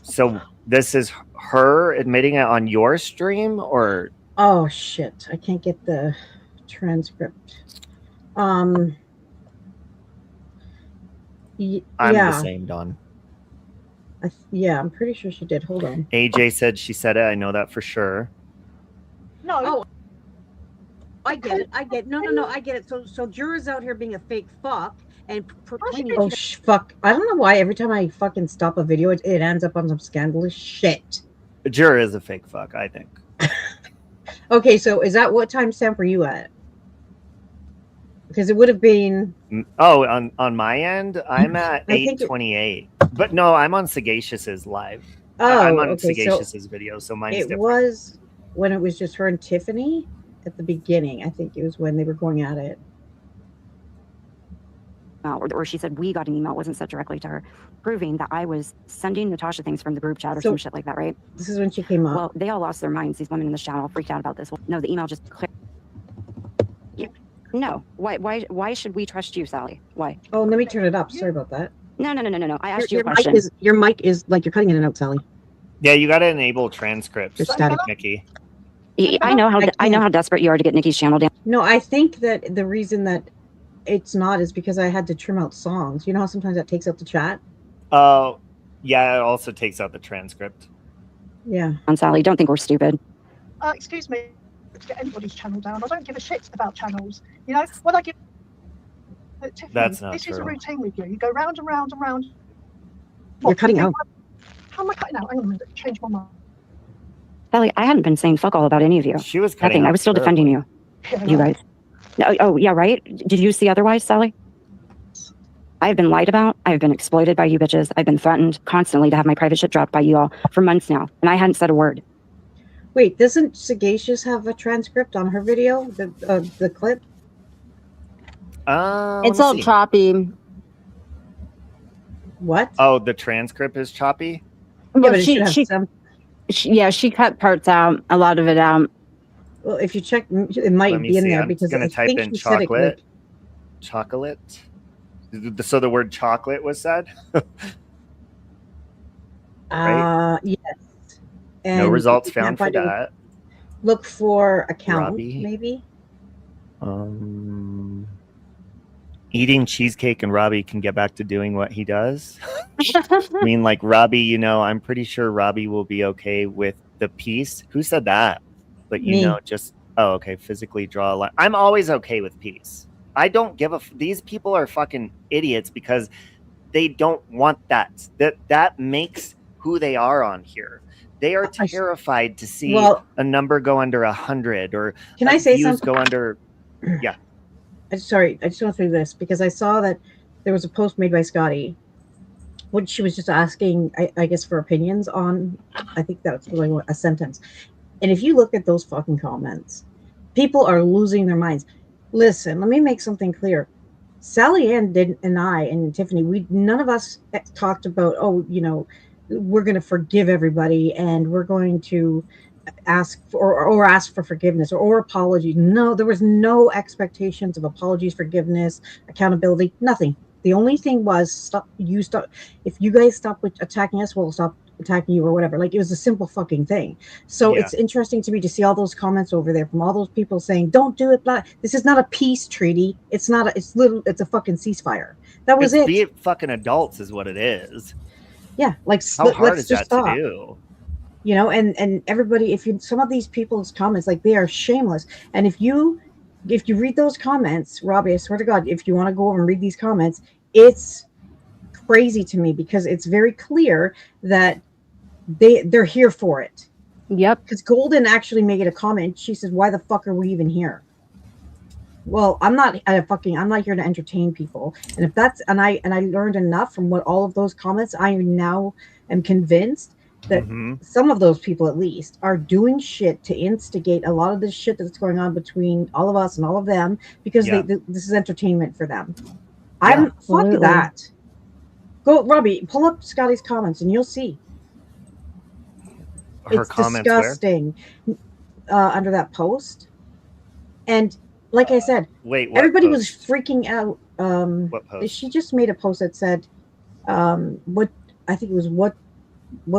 so this is her admitting it on your stream, or? Oh shit! I can't get the transcript. I'm the same, Dawn. Yeah, I'm pretty sure she did. Hold on. AJ said she said it. I know that for sure. No. Oh, I get it. I get it. No, I get it. So jurors out here being a fake fuck and proclaiming. Oh, fuck. I don't know why every time I fucking stop a video, it ends up on some scandalous shit. Juror is a fake fuck, I think. Okay, so is that what timestamp were you at? Because it would have been. Oh, on my end, I'm at 8:28. But no, I'm on Sagacious's live. Oh, I'm on okay, Sagacious's video, so mine's it different. was when it was just her and Tiffany at the beginning. I think it was when they were going at it. Or she said we got an email, it wasn't sent directly to her, proving that I was sending Natasha things from the group chat or some shit like that, right? This is when she came up. Well, they all lost their minds. These women in the chat all freaked out about this. Well, no, the email just cleared. Yeah. No. Why should we trust you, Sally? Why? Oh, let me turn it up. Sorry about that. No. I asked you a question. Your mic is like you're cutting in and out, Sally. Yeah, you got to enable transcripts, You're static. Nikki. I know how desperate you are to get Nikki's channel down. No, I think that the reason that it's not is because I had to trim out songs. You know how sometimes that takes out the chat? Oh, yeah, it also takes out the transcript. Yeah. And Sally, don't think we're stupid. Excuse me, to get anybody's channel down. I don't give a shit about channels. You know, what I give Tiffany, That's not this true. is a routine with you. You go round and round and round. You're cutting out. How am I cutting out? Hang on a minute, change my mind. Sally, I hadn't been saying fuck all about any of you. She was cutting Nothing. out I was still terribly. defending you. You guys. No, oh, yeah, right? Did you see otherwise, Sally? I've been lied about. I've been exploited by you bitches. I've been threatened constantly to have my private shit dropped by you all for months now, and I hadn't said a word. Wait, doesn't Sagacious have a transcript on her video? The clip? It's all choppy. What? Oh, the transcript is choppy? Yeah, Well, but it should have some. she cut parts out, a lot of it out. Well, if you check, it might Let me be in see. there I'm because going I to type think in she said it chocolate. Chocolate? So the word chocolate was said? Right? Yes. And No results if you found can't for find it, that. Look for account, Robbie. maybe. Eating cheesecake and Robbie can get back to doing what he does. I mean, like Robbie, you know, I'm pretty sure Robbie will be okay with the peace. Who said that? But you Me. know, just okay, physically draw a line. I'm always okay with peace. I don't give a these people are fucking idiots because they don't want that. That makes who they are on here. They are terrified to see a number go under 100 or Can I say views something? go under. Yeah. Sorry, I just want to say this because I saw that there was a post made by Scotty, which she was just asking, I guess, for opinions on. I think that's really a sentence. And if you look at those fucking comments, people are losing their minds. Listen, let me make something clear. Sally Ann and I and Tiffany, none of us talked about, oh, you know, we're going to forgive everybody and we're going to ask for or ask for forgiveness or apologies. No, there was no expectations of apologies, forgiveness, accountability, nothing. The only thing was stop. If you guys stop attacking us, we'll stop attacking you or whatever. Like, it was a simple fucking thing. So it's interesting to me to see all those comments over there from all those people saying, don't do it. Blah. This is not a peace treaty. It's not it's a fucking ceasefire. That was it. Be fucking adults is what it is. Yeah. Like, how hard let's is just that stop. to do? You know, and everybody, some of these people's comments, like, they are shameless. And if you read those comments, Robbie, I swear to God, if you want to go over and read these comments, it's crazy to me because it's very clear that they're here for it. Yep. Because Golden actually made a comment. She says, "Why the fuck are we even here?" Well, I'm not here to entertain people. And if that's and I learned enough from what all of those comments, I now am convinced that some of those people at least are doing shit to instigate a lot of this shit that's going on between all of us and all of them because this is entertainment for them. I'm fuck that. Go, Robbie, pull up Scotty's comments and you'll see. Her it's comments disgusting under that post. And like I said, everybody was freaking out. What post? She just made a post that said, what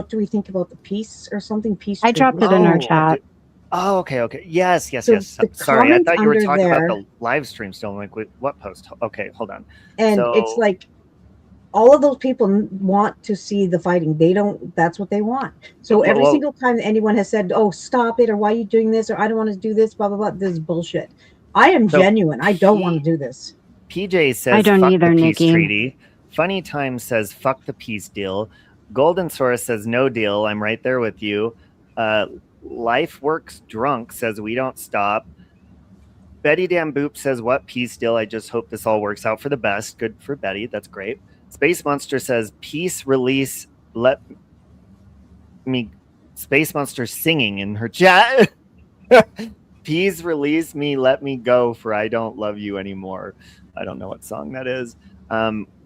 do we think about the peace or something? Peace. I dropped it in our chat. Oh, okay. Yes. So Sorry, I thought you were talking there, about the live stream still. I'm like, wait, what post? Okay, hold on. And it's like, all of those people want to see the fighting. They don't. That's what they want. So every single time anyone has said, "Oh, stop it," or "Why are you doing this?" or "I don't want to do this," blah blah blah. This is bullshit. I am genuine. I don't want to do this. PJ says, I don't fuck either, the peace Nikki. treaty. Funny Time says, fuck the peace deal. Golden Source says, no deal. I'm right there with you. Life Works Drunk says, we don't stop. Betty Damn Boop says, what peace deal? I just hope this all works out for the best. Good for Betty. That's great. Space Monster says, peace release. Let me. Space Monster singing in her chat. Peace release me. Let me go, for I don't love you anymore. I don't know what song that is.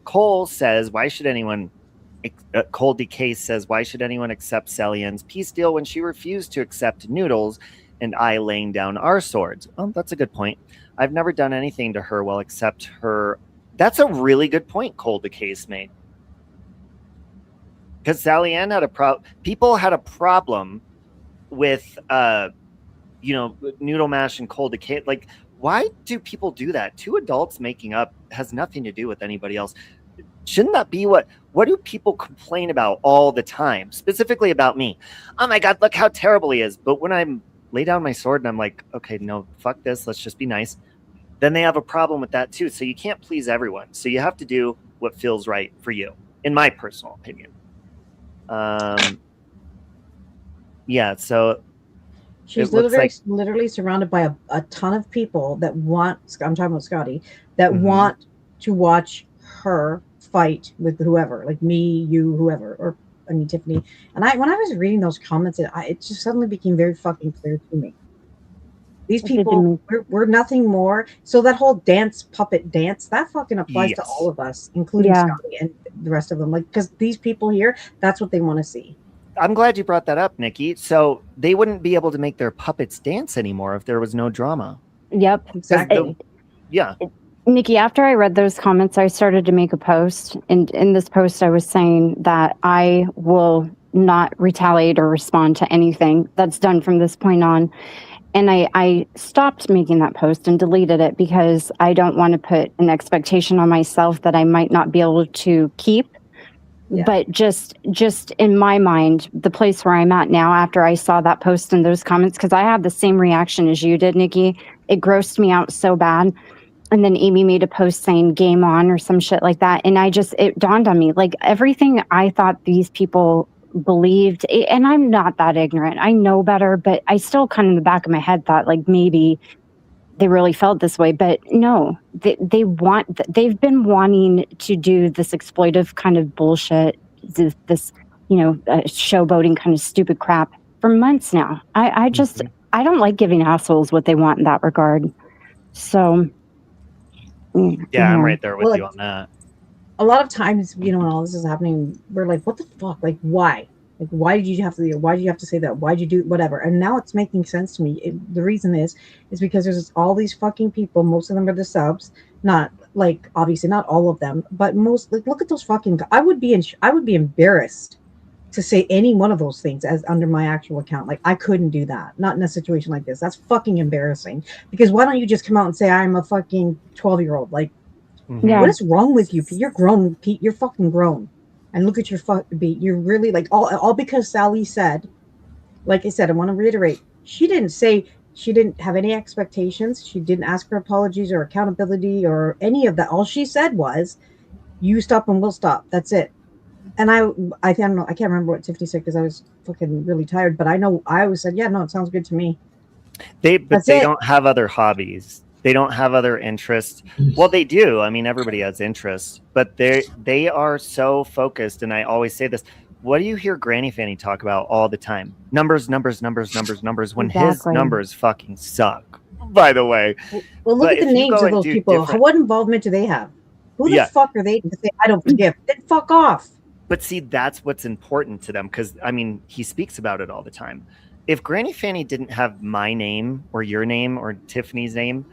Cole says, why should anyone... Cole Decay says, why should anyone accept Celian's peace deal when she refused to accept Noodles and I laying down our swords? Oh, that's a good point. I've never done anything to her well except her... That's a really good point Cole Decay's made. Because Celian had a problem... People had a problem with, Noodle Mash and Cole Decay. Like, why do people do that? Two adults making up has nothing to do with anybody else. Shouldn't that be what do people complain about all the time? Specifically about me. Oh my God, look how terrible he is. But when I lay down my sword and I'm like, okay, no, fuck this. Let's just be nice. Then they have a problem with that too. So you can't please everyone. So you have to do what feels right for you, in my personal opinion. Yeah, so she's literally surrounded by a ton of people that want, I'm talking about Scotty, that want to watch her fight with whoever, like me, you, whoever, or I mean Tiffany. And when I was reading those comments, it just suddenly became very fucking clear to me. These people, we're nothing more. So that whole puppet dance, that fucking applies to all of us, including Scotty and the rest of them. Like, because these people here, that's what they want to see. I'm glad you brought that up, Nikki. So they wouldn't be able to make their puppets dance anymore if there was no drama. Yep. Exactly. Nikki, after I read those comments, I started to make a post. And in this post, I was saying that I will not retaliate or respond to anything that's done from this point on. And I stopped making that post and deleted it because I don't want to put an expectation on myself that I might not be able to keep. Yeah. But just in my mind, the place where I'm at now after I saw that post and those comments, because I had the same reaction as you did, Nikki. It grossed me out so bad. And then Amy made a post saying game on or some shit like that. And it dawned on me, like everything I thought these people believed, and I'm not that ignorant. I know better, but I still kind of in the back of my head thought like maybe they really felt this way. But no, they've been wanting to do this exploitive kind of bullshit, this showboating kind of stupid crap for months now. I don't like giving assholes what they want in that regard. So yeah, I'm right there with you on that. A lot of times, when all this is happening, we're like, what the fuck? Like, why? Like, why did you have to say that? Why'd you do whatever? And now it's making sense to me. The reason is because there's all these fucking people. Most of them are the subs. Not like, obviously not all of them, but most, like, look at those fucking, I would be embarrassed to say any one of those things as under my actual account. Like, I couldn't do that. Not in a situation like this. That's fucking embarrassing. Because why don't you just come out and say, I'm a fucking 12-year-old? Like, what is wrong with you? You're grown, Pete. You're fucking grown. And look at your fucking beat. You're really like all because Sally said, like I said, I want to reiterate, she didn't have any expectations. She didn't ask for apologies or accountability or any of that. All she said was, you stop and we'll stop. That's it. And I don't know. I can't remember what Tiffany said because I was fucking really tired. But I know I always said, yeah, no, it sounds good to me. They don't have other hobbies. They don't have other interests. Well, they do. I mean, everybody has interests, but they are so focused. And I always say this. What do you hear Granny Fanny talk about all the time? Numbers, numbers, numbers, numbers, numbers, when his numbers fucking suck, by the way. Well, look at the names of those people. What involvement do they have? Who the fuck are they to say, I don't forgive? Then fuck off. But see, that's what's important to them. Because, I mean, he speaks about it all the time. If Granny Fanny didn't have my name or your name or Tiffany's name,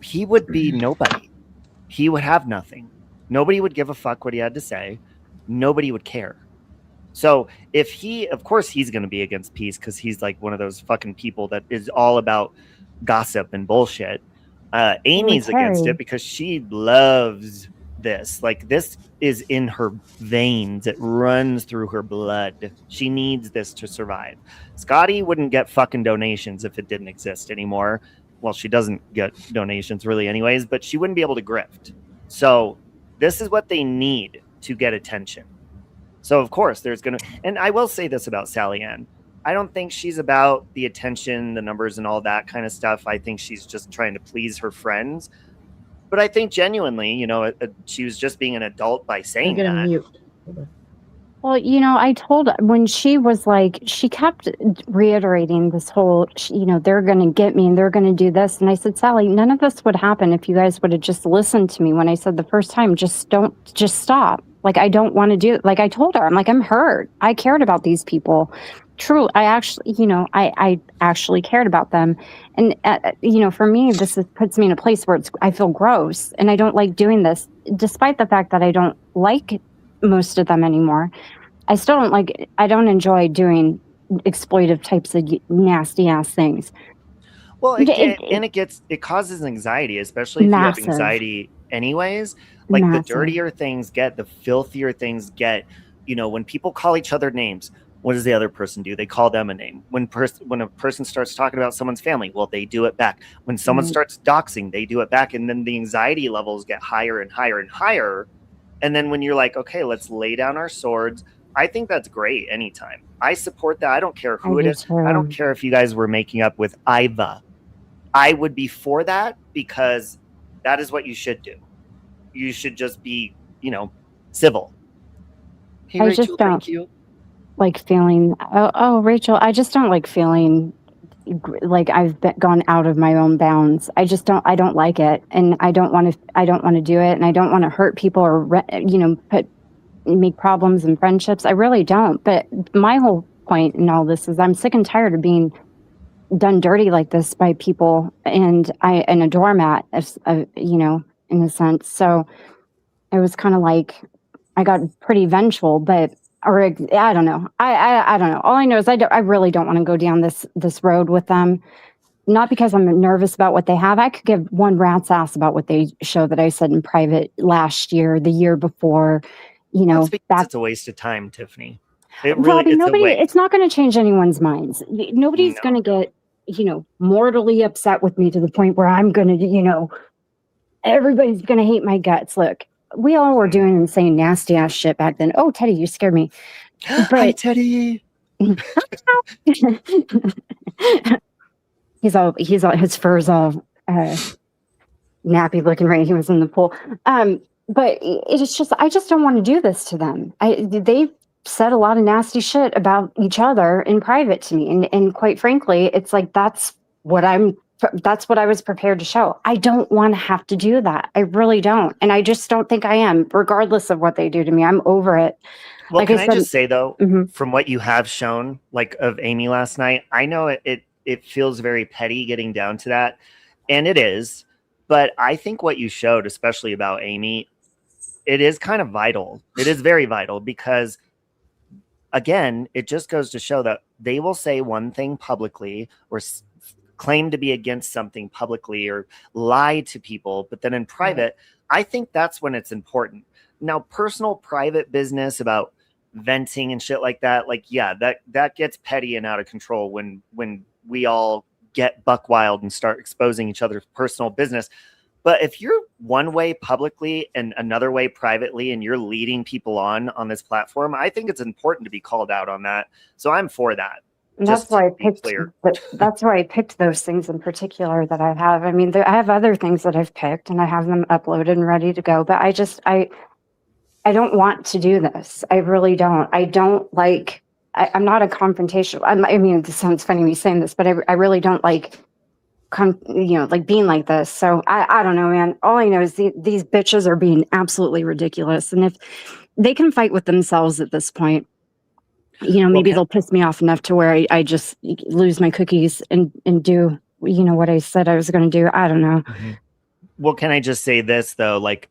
he would be nobody. He would have nothing. Nobody would give a fuck what he had to say. Nobody would care. So of course he's going to be against peace because he's like one of those fucking people that is all about gossip and bullshit. Amy's against it because she loves this. Like, this is in her veins. It runs through her blood. She needs this to survive. Scotty wouldn't get fucking donations if it didn't exist anymore. Well, she doesn't get donations really anyways, but she wouldn't be able to grift. So this is what they need to get attention. So of course there's going to, and I will say this about Sally Ann. I don't think she's about the attention, the numbers and all that kind of stuff. I think she's just trying to please her friends. But I think genuinely, you know, she was just being an adult by saying that. Mute. Well, you know, I told when she was like, she kept reiterating this whole, you know, they're going to get me and they're going to do this. And I said, Sally, none of this would happen if you guys would have just listened to me when I said the first time, just stop. Like, I don't want to do it. Like I told her, I'm like, I'm hurt. I cared about these people. True. I actually, you know, I actually cared about them. And, you know, for me, puts me in a place where I feel gross and I don't like doing this, despite the fact that I don't like most of them anymore. I don't enjoy doing exploitive types of nasty ass things. Well, it causes anxiety, especially if massive. You have anxiety anyways. Like Massive. The dirtier things get, the filthier things get. You know, when people call each other names, what does the other person do? They call them a name. When a person starts talking about someone's family, well, they do it back. When someone starts doxing, they do it back. And then the anxiety levels get higher and higher and higher. And then when you're like, okay, let's lay down our swords, I think that's great anytime. I support that. I don't care who it is. I don't care if you guys were making up with Iva. I would be for that because that is what you should do. You should just be, you know, civil. Hey, I Rachel, just don't thank you. like feeling, Rachel, I just don't like feeling like I've gone out of my own bounds. I don't like it. And I don't want to do it. And I don't want to hurt people or, you know, make problems in friendships. I really don't. But my whole point in all this is I'm sick and tired of being done dirty like this by people and a doormat, you know, in a sense. So it was kind of like I got pretty vengeful, or I don't know. I don't know. All I know is I really don't want to go down this road with them. Not because I'm nervous about what they have. I could give one rat's ass about what they show that I said in private last year, the year before. You know, that's a waste of time, Tiffany. Robbie, it's not going to change anyone's minds. Nobody's going to get, you know, mortally upset with me to the point where I'm going to, you know, everybody's going to hate my guts. Look, we all were doing and saying nasty ass shit back then. Oh, Teddy, you scared me. Hi, Teddy. his fur's all nappy looking right. He was in the pool. But it's just, I just don't want to do this to them. They said a lot of nasty shit about each other in private to me. And quite frankly, it's like, that's what I was prepared to show. I don't want to have to do that. I really don't. And I just don't think I am, regardless of what they do to me. I'm over it. Well, can I just say though, from what you have shown, like of Amy last night, I know it feels very petty getting down to that. And it is, but I think what you showed, especially about Amy, it is kind of vital. It is very vital because, again, it just goes to show that they will say one thing publicly or claim to be against something publicly or lie to people. But then in private, I think that's when it's important. Now, personal, private business about venting and shit like that, like, yeah, that gets petty and out of control when we all get buck wild and start exposing each other's personal business. But if you're one way publicly and another way privately, and you're leading people on this platform, I think it's important to be called out on that. So I'm for that. And that's why I picked. That's why I picked those things in particular that I have. I mean, I have other things that I've picked, and I have them uploaded and ready to go. But I don't want to do this. I really don't. I don't like. I'm not a confrontational. I mean, this sounds funny me saying this, but I really don't like. Like being like this. So I don't know, man. All I know is these bitches are being absolutely ridiculous. And if they can fight with themselves at this point, you know, maybe they'll piss me off enough to where I just lose my cookies and do, you know, what I said I was going to do. I don't know. Well, can I just say this though? Like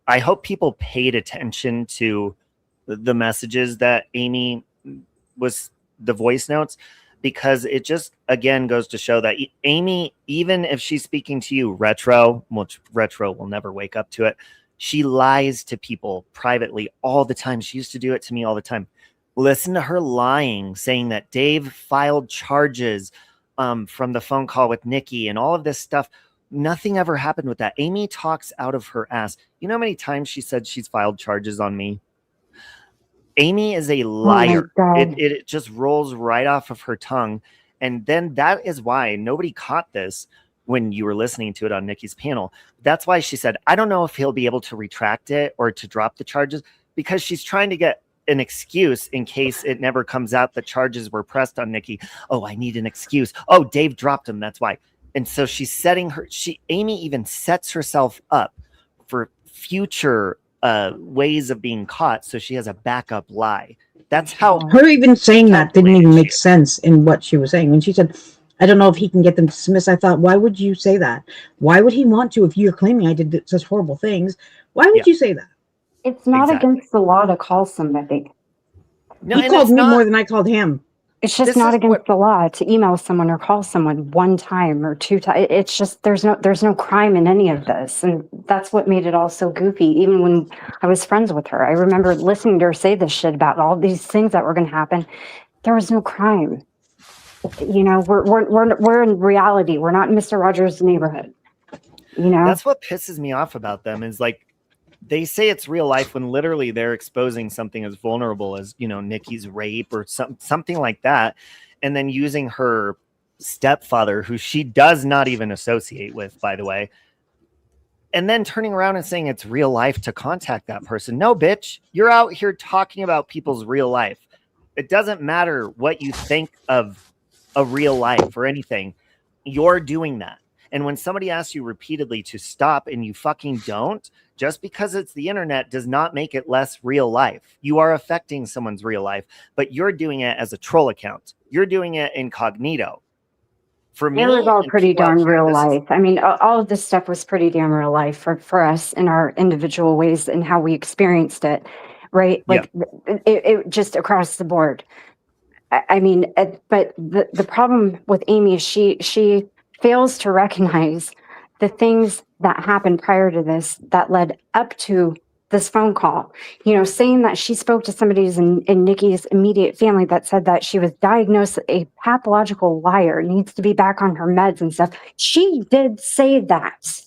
I hope people paid attention to the messages that Amy was, the voice notes, because it just, again, goes to show that Amy, even if she's speaking to you retro, which retro will never wake up to it, she lies to people privately all the time. She used to do it to me all the time. Listen to her lying, saying that Dave filed charges from the phone call with Nikki and all of this stuff. Nothing ever happened with that. Amy talks out of her ass. You know how many times she said she's filed charges on me? Amy is a liar. It just rolls right off of her tongue. And then that is why nobody caught this when you were listening to it on Nikki's panel. That's why she said, I don't know if he'll be able to retract it or to drop the charges, because she's trying to get an excuse in case it never comes out that charges were pressed on Nikki. Oh, I need an excuse. Oh, Dave dropped him. That's why. And so she's setting Amy even sets herself up for future ways of being caught, so she has a backup lie. That's how her even saying that didn't even make sense in what she was saying. When she said, I don't know if he can get them dismissed, I thought, why would you say that? Why would he want to? If you're claiming I did such horrible things, why would you say that? It's not against the law to call somebody. No, he called me more than I called him. It's just not against the law to email someone or call someone one time or two times. It's just there's no crime in any of this, and that's what made it all so goofy. Even when I was friends with her, I remember listening to her say this shit about all these things that were going to happen. There was no crime. You know, we're in reality. We're not in Mr. Rogers' neighborhood. You know, that's what pisses me off about them is like, they say it's real life when literally they're exposing something as vulnerable as, you know, Nikki's rape or something like that. And then using her stepfather, who she does not even associate with, by the way, and then turning around and saying it's real life to contact that person. No, bitch, you're out here talking about people's real life. It doesn't matter what you think of a real life or anything. You're doing that. And when somebody asks you repeatedly to stop and you fucking don't, just because it's the internet does not make it less real life. You are affecting someone's real life, but you're doing it as a troll account. You're doing it incognito. For me, it was all pretty darn real life. I mean, all of this stuff was pretty damn real life for us in our individual ways and how we experienced it, right? Like it just across the board. I mean, but the problem with Amy is she fails to recognize the things that happened prior to this that led up to this phone call. You know, saying that she spoke to somebody in Nikki's immediate family that said that she was diagnosed a pathological liar, needs to be back on her meds and stuff. She did say that.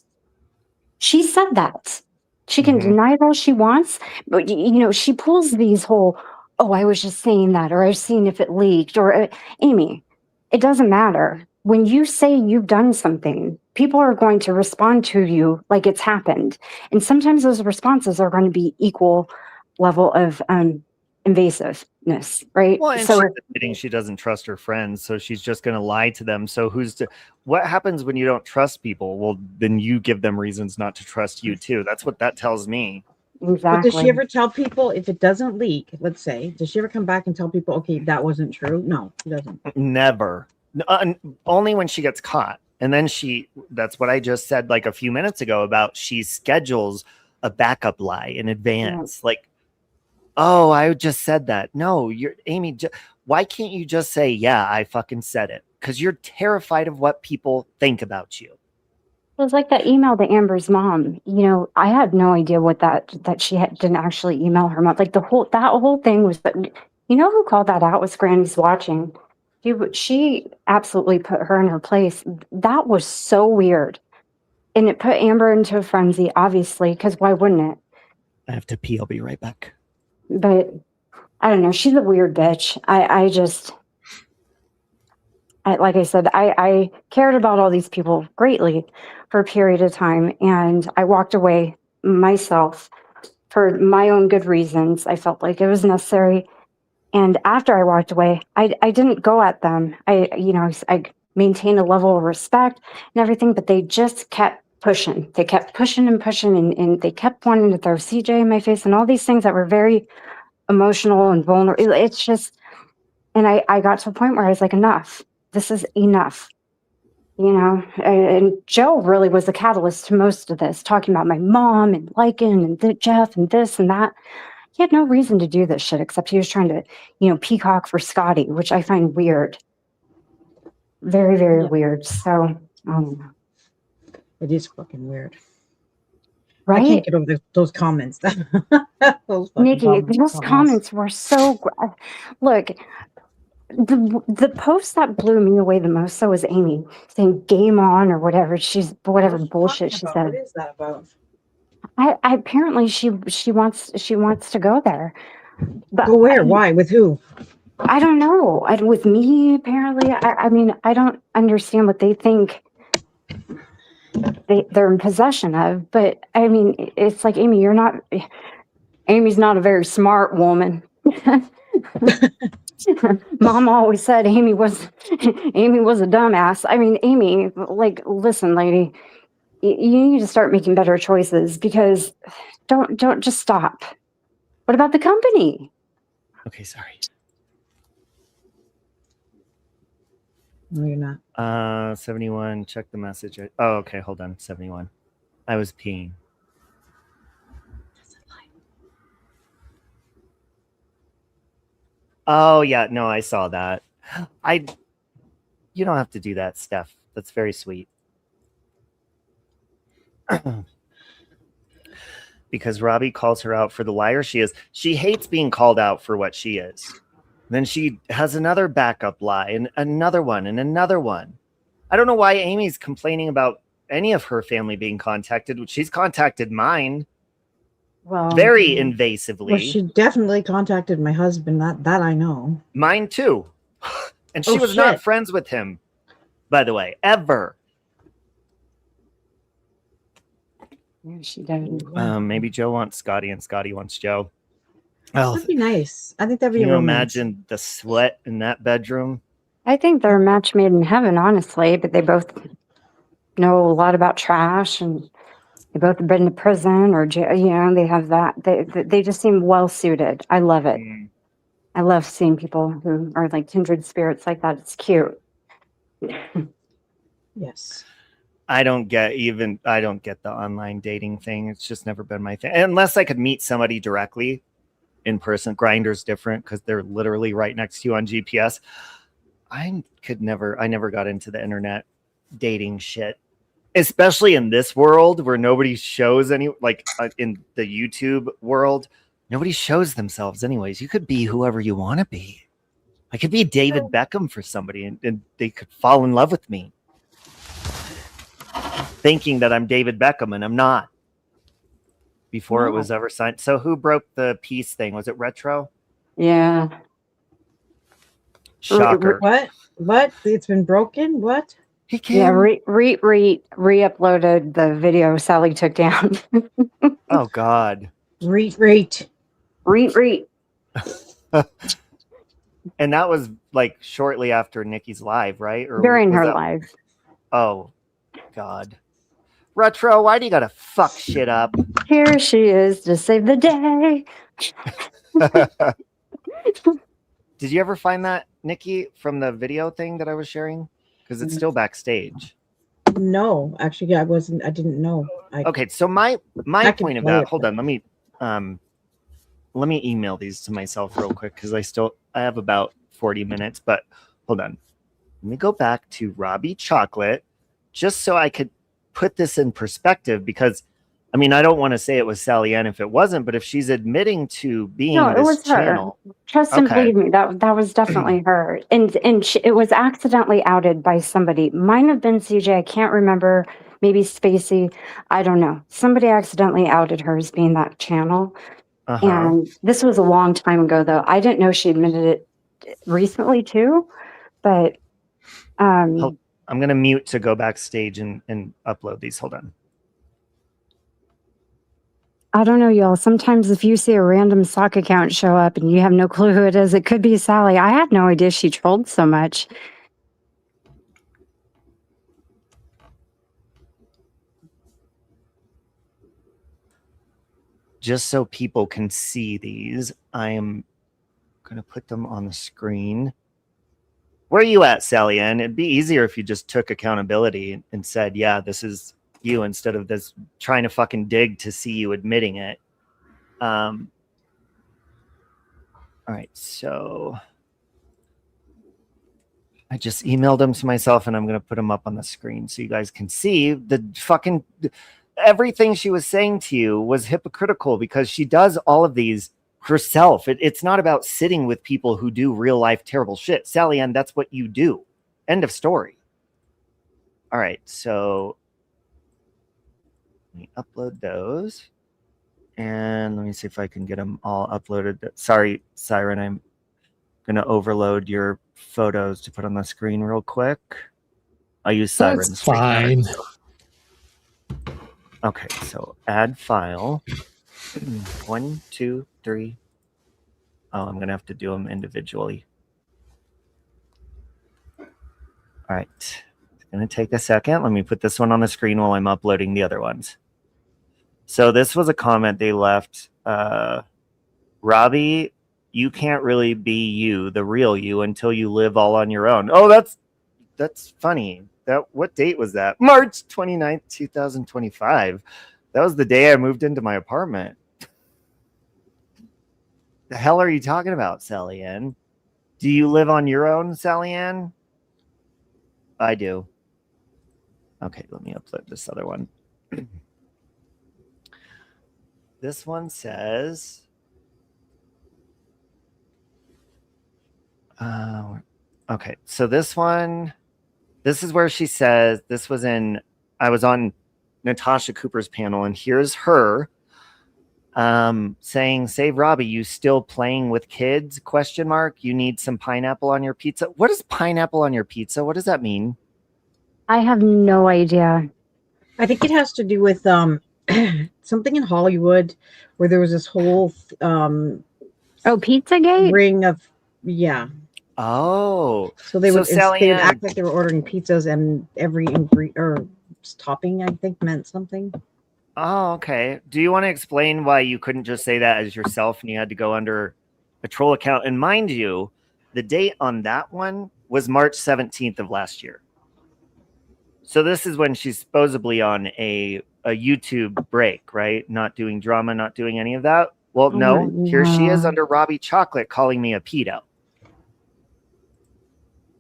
She said that. She can deny it all she wants, but, you know, she pulls these whole, oh, I was just saying that, or I was seeing if it leaked, or Amy, it doesn't matter. When you say you've done something, people are going to respond to you like it's happened. And sometimes those responses are going to be equal level of invasiveness, right? Well, and so she's admitting she doesn't trust her friends, so she's just going to lie to them. So what happens when you don't trust people? Well, then you give them reasons not to trust you too. That's what that tells me. Exactly. But does she ever tell people if it doesn't leak, let's say, does she ever come back and tell people, okay, that wasn't true? No, she doesn't. Never. Only when she gets caught. And then that's what I just said like a few minutes ago about she schedules a backup lie in advance. Yeah. Like, oh, I just said that. No, Amy, why can't you just say, yeah, I fucking said it? Because you're terrified of what people think about you. It was like that email to Amber's mom. You know, I had no idea what that she didn't actually email her mom. Like that whole thing was, you know who called that out was Granny's watching. She absolutely put her in her place. That was so weird. And it put Amber into a frenzy, obviously, because why wouldn't it? I have to pee. I'll be right back. But I don't know. She's a weird bitch. Like I said, I cared about all these people greatly for a period of time. And I walked away myself for my own good reasons. I felt like it was necessary. And after I walked away, I didn't go at them. I maintained a level of respect and everything, but they just kept pushing. They kept pushing and pushing, and they kept wanting to throw CJ in my face and all these things that were very emotional and vulnerable. It's just, and I got to a point where I was like, enough. This is enough. You know, and Joe really was the catalyst to most of this, talking about my mom and Lycan and Jeff and this and that. He had no reason to do this shit except he was trying to, you know, peacock for Scotty, which I find weird. Very, very Yeah. weird. So, It is fucking weird. I right? can't get over those comments. Those fucking Nikki, comments. those comments were so. Look, the post that blew me away the most so was Amy saying "game on" or whatever whatever bullshit she said. What is that about? I apparently she wants to go there, but Go where? Why? With who? I don't know. With me, apparently, I mean, I don't understand what they think they're in possession of. But I mean, it's like Amy's not a very smart woman. Mom always said Amy was a dumbass. I mean, Amy, like, listen, lady, you need to start making better choices because don't just stop. What about the company? Okay, sorry. No, you're not. 71. Check the message. Oh, okay. Hold on. 71. I was peeing. Oh yeah, no, I saw that. You don't have to do that, Steph. That's very sweet. Because Robbie calls her out for the liar she is. She hates being called out for what she is. Then she has another backup lie and another one and another one. I don't know why Amy's complaining about any of her family being contacted. She's contacted mine. Well, very invasively. Well, she definitely contacted my husband. That I know. Mine too. And she was not friends with him, by the way, ever. Yeah, she did. Maybe Joe wants Scotty and Scotty wants Joe. Well, that'd be nice. I think that'd be. Can you romance. imagine the sweat in that bedroom? I think they're a match made in heaven, honestly. But they both know a lot about trash, and they both have been to prison or jail. You know, they have that. They just seem well suited. I love it. I love seeing people who are like kindred spirits like that. It's cute. Yes. I don't get the online dating thing. It's just never been my thing. Unless I could meet somebody directly in person. Grindr's different because they're literally right next to you on GPS. I never got into the internet dating shit, especially in this world where nobody shows any, like in the YouTube world, nobody shows themselves anyways. You could be whoever you want to be. I could be David Beckham for somebody and they could fall in love with me, thinking that I'm David Beckham and I'm not. Before it was ever signed. So who broke the peace thing? Was it Retro? Yeah. Shocker. What? It's been broken? What? He can. Yeah, re-uploaded the video Sally took down. Oh God. Reet. And that was like shortly after Nikki's live, right? Or during her live. Oh God. Retro, why do you gotta fuck shit up? Here she is to save the day. Did you ever find that, Nikki, from the video thing that I was sharing? Because it's still backstage. No, actually, I wasn't. I didn't know. Okay, so my point of that. Hold on, let me email these to myself real quick because I have about 40 minutes. But hold on, let me go back to Robbie Chocolate just so I could put this in perspective because. I mean, I don't want to say it was Sally Ann if it wasn't, but if she's admitting to being it was channel, her. Trust and believe me, that was definitely her. And it was accidentally outed by somebody. Might have been CJ. I can't remember. Maybe Spacey. I don't know. Somebody accidentally outed her as being that channel. And this was a long time ago, though. I didn't know she admitted it recently too. But I'm gonna mute to go backstage and upload these. Hold on. I don't know, y'all. Sometimes if you see a random sock account show up and you have no clue who it is, it could be Sally. I had no idea she trolled so much. Just so people can see these, I am going to put them on the screen. Where are you at, Sally Ann? It'd be easier if you just took accountability and said, yeah, this is you, instead of this trying to fucking dig to see you admitting it. All right, so I just emailed them to myself, and I'm going to put them up on the screen so you guys can see the fucking everything she was saying to you was hypocritical because she does all of these herself. It's not about sitting with people who do real life terrible shit. Sally Ann, that's what you do. End of story. All right, so let me upload those. And let me see if I can get them all uploaded. Sorry, Siren, I'm going to overload your photos to put on the screen real quick. I'll use Siren's. That's fine. Okay, so add file. 1, 2, 3. Oh, I'm going to have to do them individually. All right. It's going to take a second. Let me put this one on the screen while I'm uploading the other ones. So this was a comment they left. Robbie, you can't really be you, the real you, until you live all on your own. Oh, that's funny. What date was that? March 29th, 2025. That was the day I moved into my apartment. The hell are you talking about, Sally Ann? Do you live on your own, Sally Ann? I do. Okay, let me upload this other one. This one says... okay, so this is where she says, I was on Natasha Cooper's panel, and here's her saying, save Robbie, you still playing with kids? ? You need some pineapple on your pizza. What is pineapple on your pizza? What does that mean? I have no idea. I think it has to do with something in Hollywood where there was this whole Pizzagate ring of Oh, so they would Sally they would Ann, act like they were ordering pizzas, and every topping I think meant something. Oh, okay. Do you want to explain why you couldn't just say that as yourself and you had to go under a troll account? And mind you, the date on that one was March 17th of last year. So this is when she's supposedly on a YouTube break, right? Not doing drama, not doing any of that. Well, no, here she is under Robbie Chocolate calling me a pedo.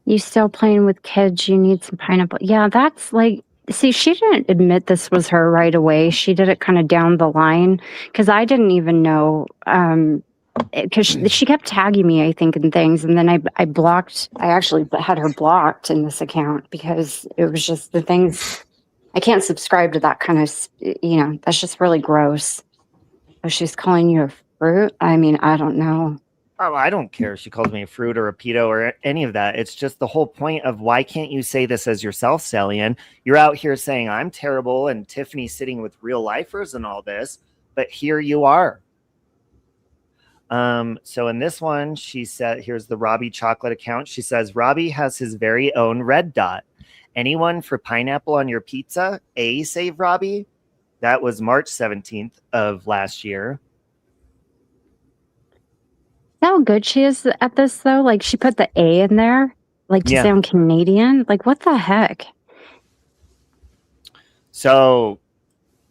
You still playing with kids? You need some pineapple. Yeah, that's like, see, she didn't admit this was her right away. She did it kind of down the line because I didn't even know. Because she kept tagging me, I think, and things, and then I actually had her blocked in this account because it was just the things. I can't subscribe to that kind of, that's just really gross. Oh, she's calling you a fruit? I mean, I don't know. Oh, I don't care if she calls me a fruit or a pedo or any of that. It's just the whole point of why can't you say this as yourself, Sally Ann? You're out here saying I'm terrible and Tiffany's sitting with real lifers and all this, but here you are. So in this one, she said, here's the Robbie Chocolate account. She says, Robbie has his very own red dot. Anyone for pineapple on your pizza? Save Robbie. That was March 17th of last year. How good she is at this, though. Like, she put the A in there, like to sound Canadian. Like, what the heck? So,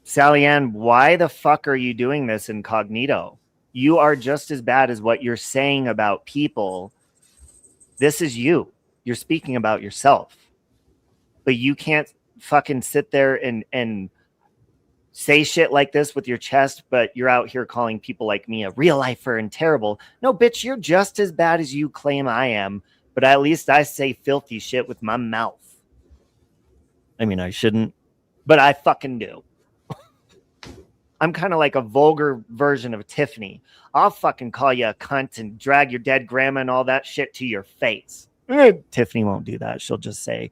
Sally Ann, why the fuck are you doing this incognito? You are just as bad as what you're saying about people. This is you. You're speaking about yourself. But you can't fucking sit there and say shit like this with your chest, but you're out here calling people like me a real lifer and terrible. No, bitch, you're just as bad as you claim I am, but at least I say filthy shit with my mouth. I mean, I shouldn't, but I fucking do. I'm kind of like a vulgar version of Tiffany. I'll fucking call you a cunt and drag your dead grandma and all that shit to your face. Tiffany won't do that. She'll just say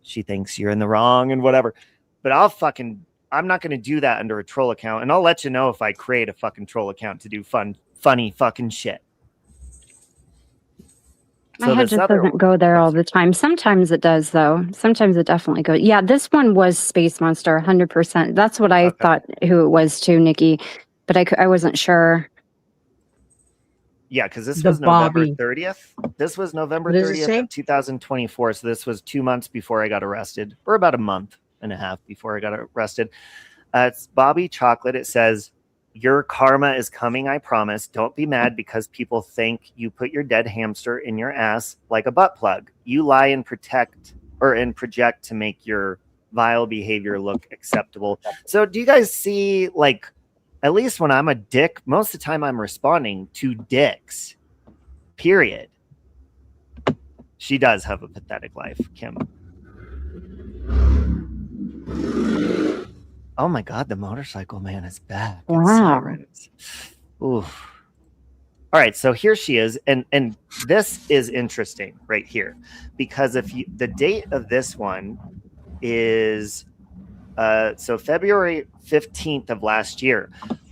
she thinks you're in the wrong and whatever. But I'm not going to do that under a troll account. And I'll let you know if I create a fucking troll account to do funny fucking shit. My head just doesn't go there all the time. Sometimes it does, though. Sometimes it definitely goes. Yeah, this one was Space Monster, 100%. That's what I thought who it was too, Nikki. But I wasn't sure. Yeah, because this was November 30th. This was November 30th of 2024. So this was 2 months before I got arrested, or about a month and a half before I got arrested. It's Bobby Chocolate. It says, Your karma is coming, I promise. Don't be mad because people think you put your dead hamster in your ass like a butt plug. You lie and project to make your vile behavior look acceptable. So do you guys see, like, at least when I'm a dick, most of the time I'm responding to dicks. Period. She does have a pathetic life, Kim. Oh my God, the motorcycle man is back. Wow. Oof. All right, so here she is, and this is interesting right here, because the date of this one is so February 15th of last year.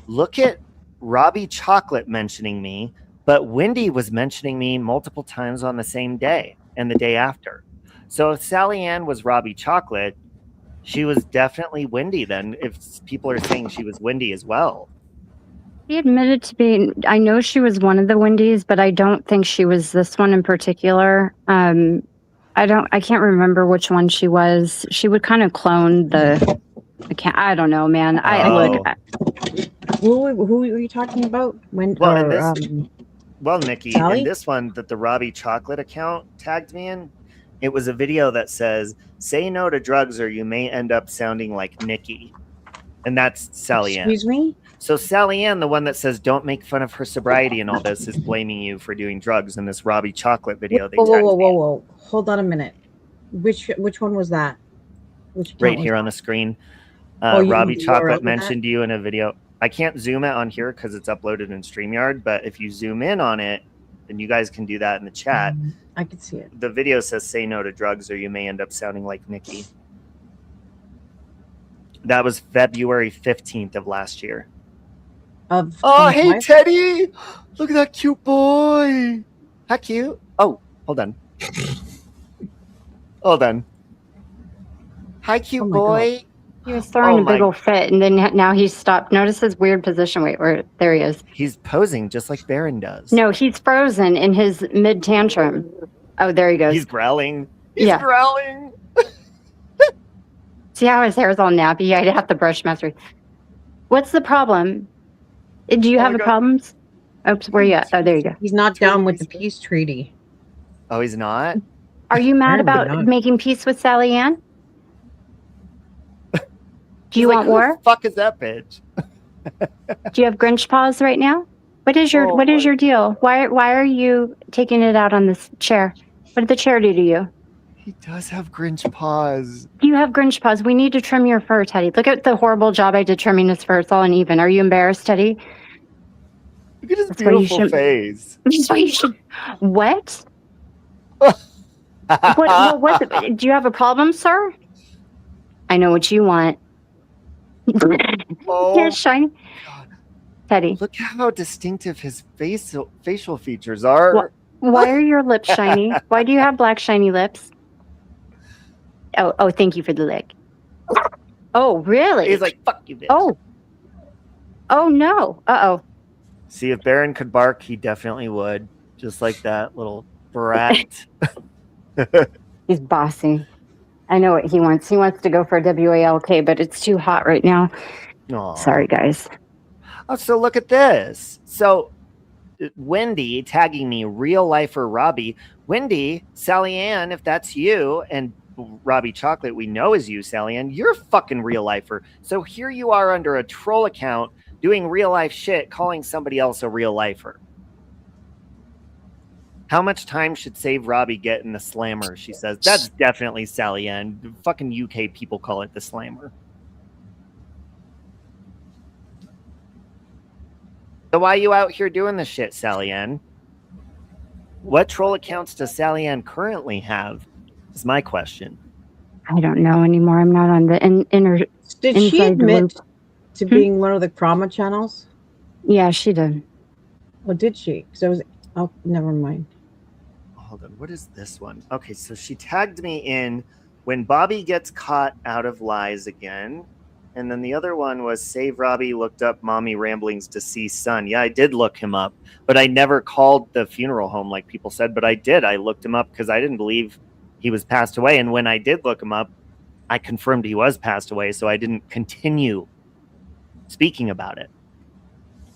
Look at Robbie Chocolate mentioning me, but Wendy was mentioning me multiple times on the same day and the day after. So if Sally Ann was Robbie Chocolate, she was definitely Wendy then, if people are saying she was Wendy as well. She admitted to being, I know she was one of the Wendy's, but I don't think she was this one in particular. I can't remember which one she was. She would kind of clone I don't know, man. Who were you talking about? Nikki, Sally? in this one that the Robbie Chocolate account tagged me in, it was a video that says, "Say no to drugs or you may end up sounding like Nikki." And that's Sally Ann. Excuse me? So Sally Ann, the one that says, "Don't make fun of her sobriety and all this," is blaming you for doing drugs in this Robbie Chocolate video. Whoa. Hold on a minute. Which one was that? Right here on the screen. Robbie Chocolate mentioned you in a video. I can't zoom it on here because it's uploaded in StreamYard, but if you zoom in on it, then you guys can do that in the chat. I can see it. The video says, "Say no to drugs or you may end up sounding like Nikki." That was February 15th of last year. Hey, Teddy! Look at that cute boy. How cute. Oh, hold on. Hold on. Hi, cute boy. God. He was throwing a big old fit, and then now he's stopped. Notice his weird position. Wait, there he is. He's posing just like Baron does. No, he's frozen in his mid-tantrum. Oh, there he goes. He's growling. He's growling. See how his hair's all nappy? I'd have to brush my through. What's the problem? Do you have problems? Oops, where you at? Oh, there you go. He's not down with the peace treaty. Oh, he's not? Are you mad about making peace with Sally Ann? Do you want war? Who the fuck is that bitch? Do you have Grinch paws right now? What is your deal? Why are you taking it out on this chair? What did the chair do to you? He does have Grinch paws. You have Grinch paws. We need to trim your fur, Teddy. Look at the horrible job I did trimming his fur. It's all uneven. Are you embarrassed, Teddy? Look at his beautiful face. What? What? Do you have a problem, sir? I know what you want. Here's shiny. God. Teddy. Look how distinctive his facial features are. Why are your lips shiny? Why do you have black shiny lips? Oh, thank you for the lick. Oh, really? He's like, fuck you, bitch. Oh no. Uh-oh. See, if Baron could bark, he definitely would. Just like that little brat. He's bossy. I know what he wants. He wants to go for a WALK, but it's too hot right now. Aww. Sorry, guys. Oh, so look at this. So Wendy tagging me, real lifer Robbie. Wendy, Sally Ann, if that's you, and Robbie Chocolate, we know is you, Sally Ann, you're a fucking real lifer. So here you are under a troll account doing real life shit, calling somebody else a real lifer. How much time should Save Robbie get in the slammer? She says. That's definitely Sally Ann. The fucking UK people call it the slammer. So why are you out here doing this shit, Sally Ann? What troll accounts does Sally Ann currently have? Is my question. I don't know anymore. I'm not on the inner. Did she admit to being one of the trauma channels? Yeah, she did. Oh, did she? Because I was. Oh, never mind. Hold on. What is this one? Okay, so she tagged me in when Bobby gets caught out of lies again. And then the other one was Save Robbie looked up mommy ramblings deceased son. Yeah, I did look him up, but I never called the funeral home like people said, but I did. I looked him up because I didn't believe he was passed away. And when I did look him up, I confirmed he was passed away. So I didn't continue speaking about it.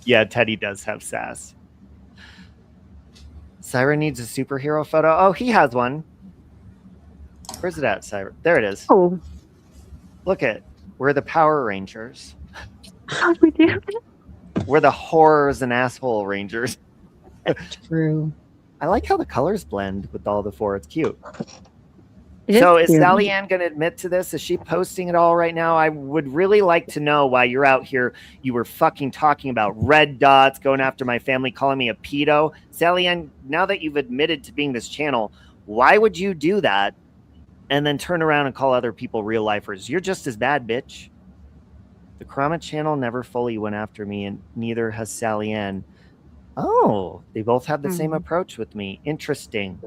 Yeah, Teddy does have sass. Siren needs a superhero photo. Oh, he has one. Where's it at, Siren? There it is. Oh, Look at, we're the Power Rangers. we do. We're the horrors and asshole rangers. True. I like how the colors blend with all the four. It's cute. It So is is cute. Sally Ann going to admit to this? Is she posting it all right now? I would really like to know why you're out here. You were fucking talking about red dots, going after my family, calling me a pedo. Sally Ann, now that you've admitted to being this channel, why would you do that and then turn around and call other people real lifers? You're just as bad, bitch. The Krama channel never fully went after me, and neither has Sally Ann. Oh, they both have the same approach with me. Interesting.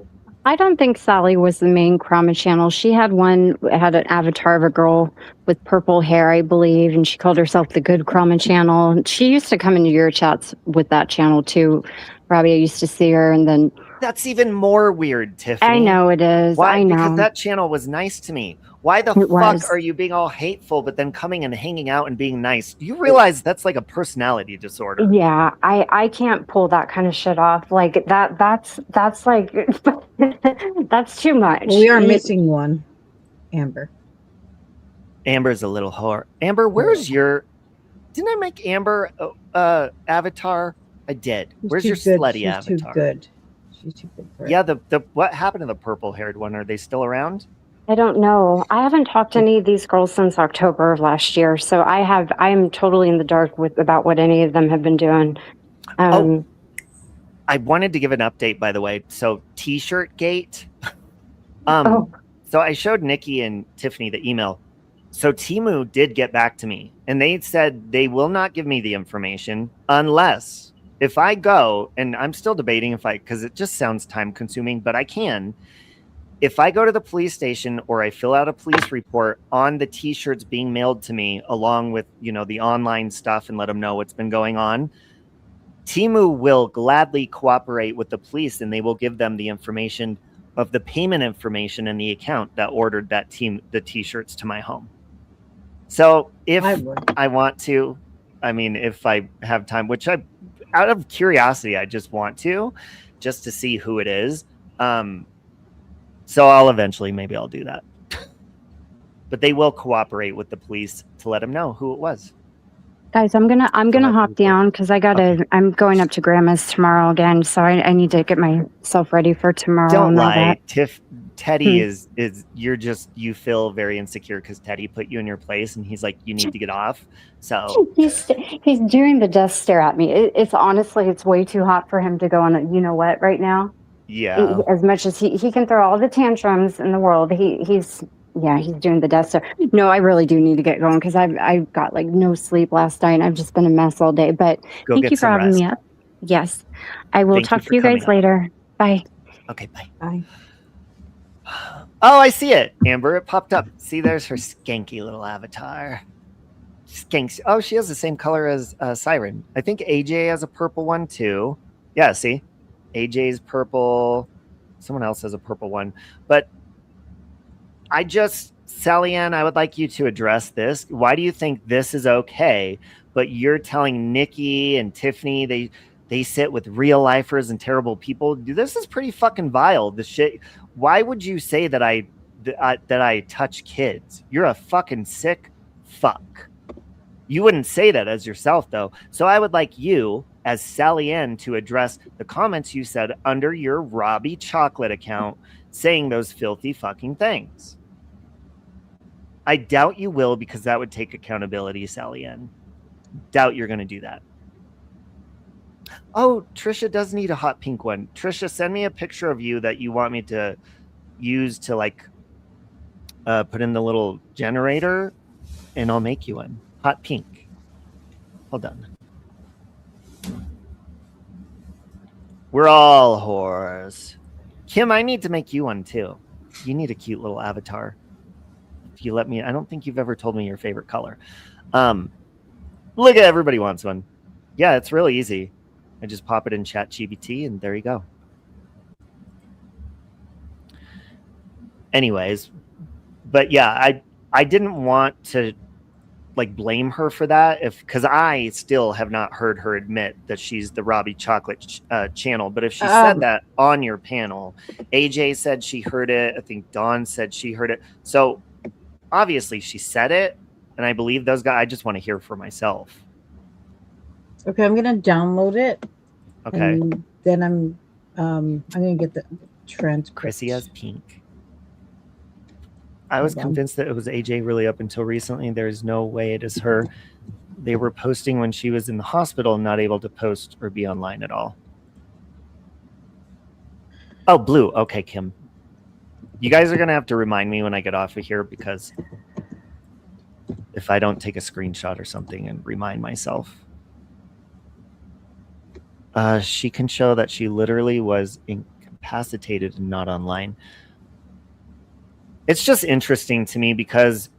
I don't think Sally was the main Krama channel. She had had an avatar of a girl with purple hair, I believe, and she called herself the Good Krama channel. She used to come into your chats with that channel too. Robbie, I used to see her, and then That's even more weird, Tiffany. I know it is. Why? I know. Because that channel was nice to me. Why the fuck was. are you being all hateful, but then coming and hanging out and being nice? Do you realize that's like a personality disorder? Yeah, I can't pull that kind of shit off. Like that's like that's too much. We are missing one, Amber. Amber's a little whore. Amber, where's your? Didn't I make Amber avatar? I did. Where's your slutty avatar? She's too good. She's too good for it. Yeah, the what happened to the purple-haired one? Are they still around? I don't know. I haven't talked to any of these girls since October of last year, so I am totally in the dark about what any of them have been doing. I wanted to give an update, by the way. So T-shirt gate. So I showed Nikki and Tiffany the email. So Temu did get back to me, and they said they will not give me the information unless if I go, and I'm still debating because it just sounds time consuming, but I can. If I go to the police station or I fill out a police report on the T-shirts being mailed to me, along with, the online stuff, and let them know what's been going on, Temu will gladly cooperate with the police, and they will give them the information of the payment information and the account that ordered the T-shirts to my home. So if I want to, if I have time, which out of curiosity, I just want to, just to see who it is. So I'll eventually, maybe I'll do that. But they will cooperate with the police to let them know who it was. Guys, I'm gonna hop down because I'm going up to Grandma's tomorrow again, so I need to get myself ready for tomorrow. Don't lie, Teddy is you feel very insecure because Teddy put you in your place, and he's like, you need to get off. So he's doing the death stare at me. It's honestly, it's way too hot for him to go on a, you know what right now. Yeah. As much as he can throw all the tantrums in the world, he's doing the death stare. No, I really do need to get going because I've got like no sleep last night. I've just been a mess all day. But thank you for having me up. Yes, I will talk to you guys later. Bye. Okay, bye. Bye. Oh, I see it, Amber. It popped up. See, there's her skanky little avatar. Skanks. Oh, she has the same color as Siren. I think AJ has a purple one too. Yeah, see? AJ's purple. Someone else has a purple one. But Sally Ann, I would like you to address this. Why do you think this is okay, but you're telling Nikki and Tiffany they sit with real lifers and terrible people? This is pretty fucking vile. This shit. Why would you say that I touch kids? You're a fucking sick fuck. You wouldn't say that as yourself, though. So I would like you, as Sally Ann, to address the comments you said under your Robbie Chocolate account saying those filthy fucking things. I doubt you will, because that would take accountability, Sally Ann. Doubt you're going to do that. Oh, Trisha does need a hot pink one. Trisha, send me a picture of you that you want me to use to put in the little generator, and I'll make you one. Hot pink. Hold on. We're all whores. Kim, I need to make you one too. You need a cute little avatar. If you let me, I don't think you've ever told me your favorite color. Look at everybody wants one. Yeah, it's really easy. I just pop it in ChatGPT and there you go. Anyways, but yeah, I didn't want to like blame her for that, because I still have not heard her admit that she's the Robbie Chocolate channel. But if she said that on your panel, AJ said she heard it. I think Dawn said she heard it. So obviously she said it, and I believe those guys. I just want to hear for myself. Okay, I'm gonna download it. Okay. And then I'm gonna get the transcript. Chrissy has pink. I was convinced that it was AJ really up until recently. There's no way it is her. They were posting when she was in the hospital and not able to post or be online at all. Oh, blue. Okay, Kim. You guys are going to have to remind me when I get off of here, because if I don't take a screenshot or something and remind myself. She can show that she literally was incapacitated and not online. It's just interesting to me, because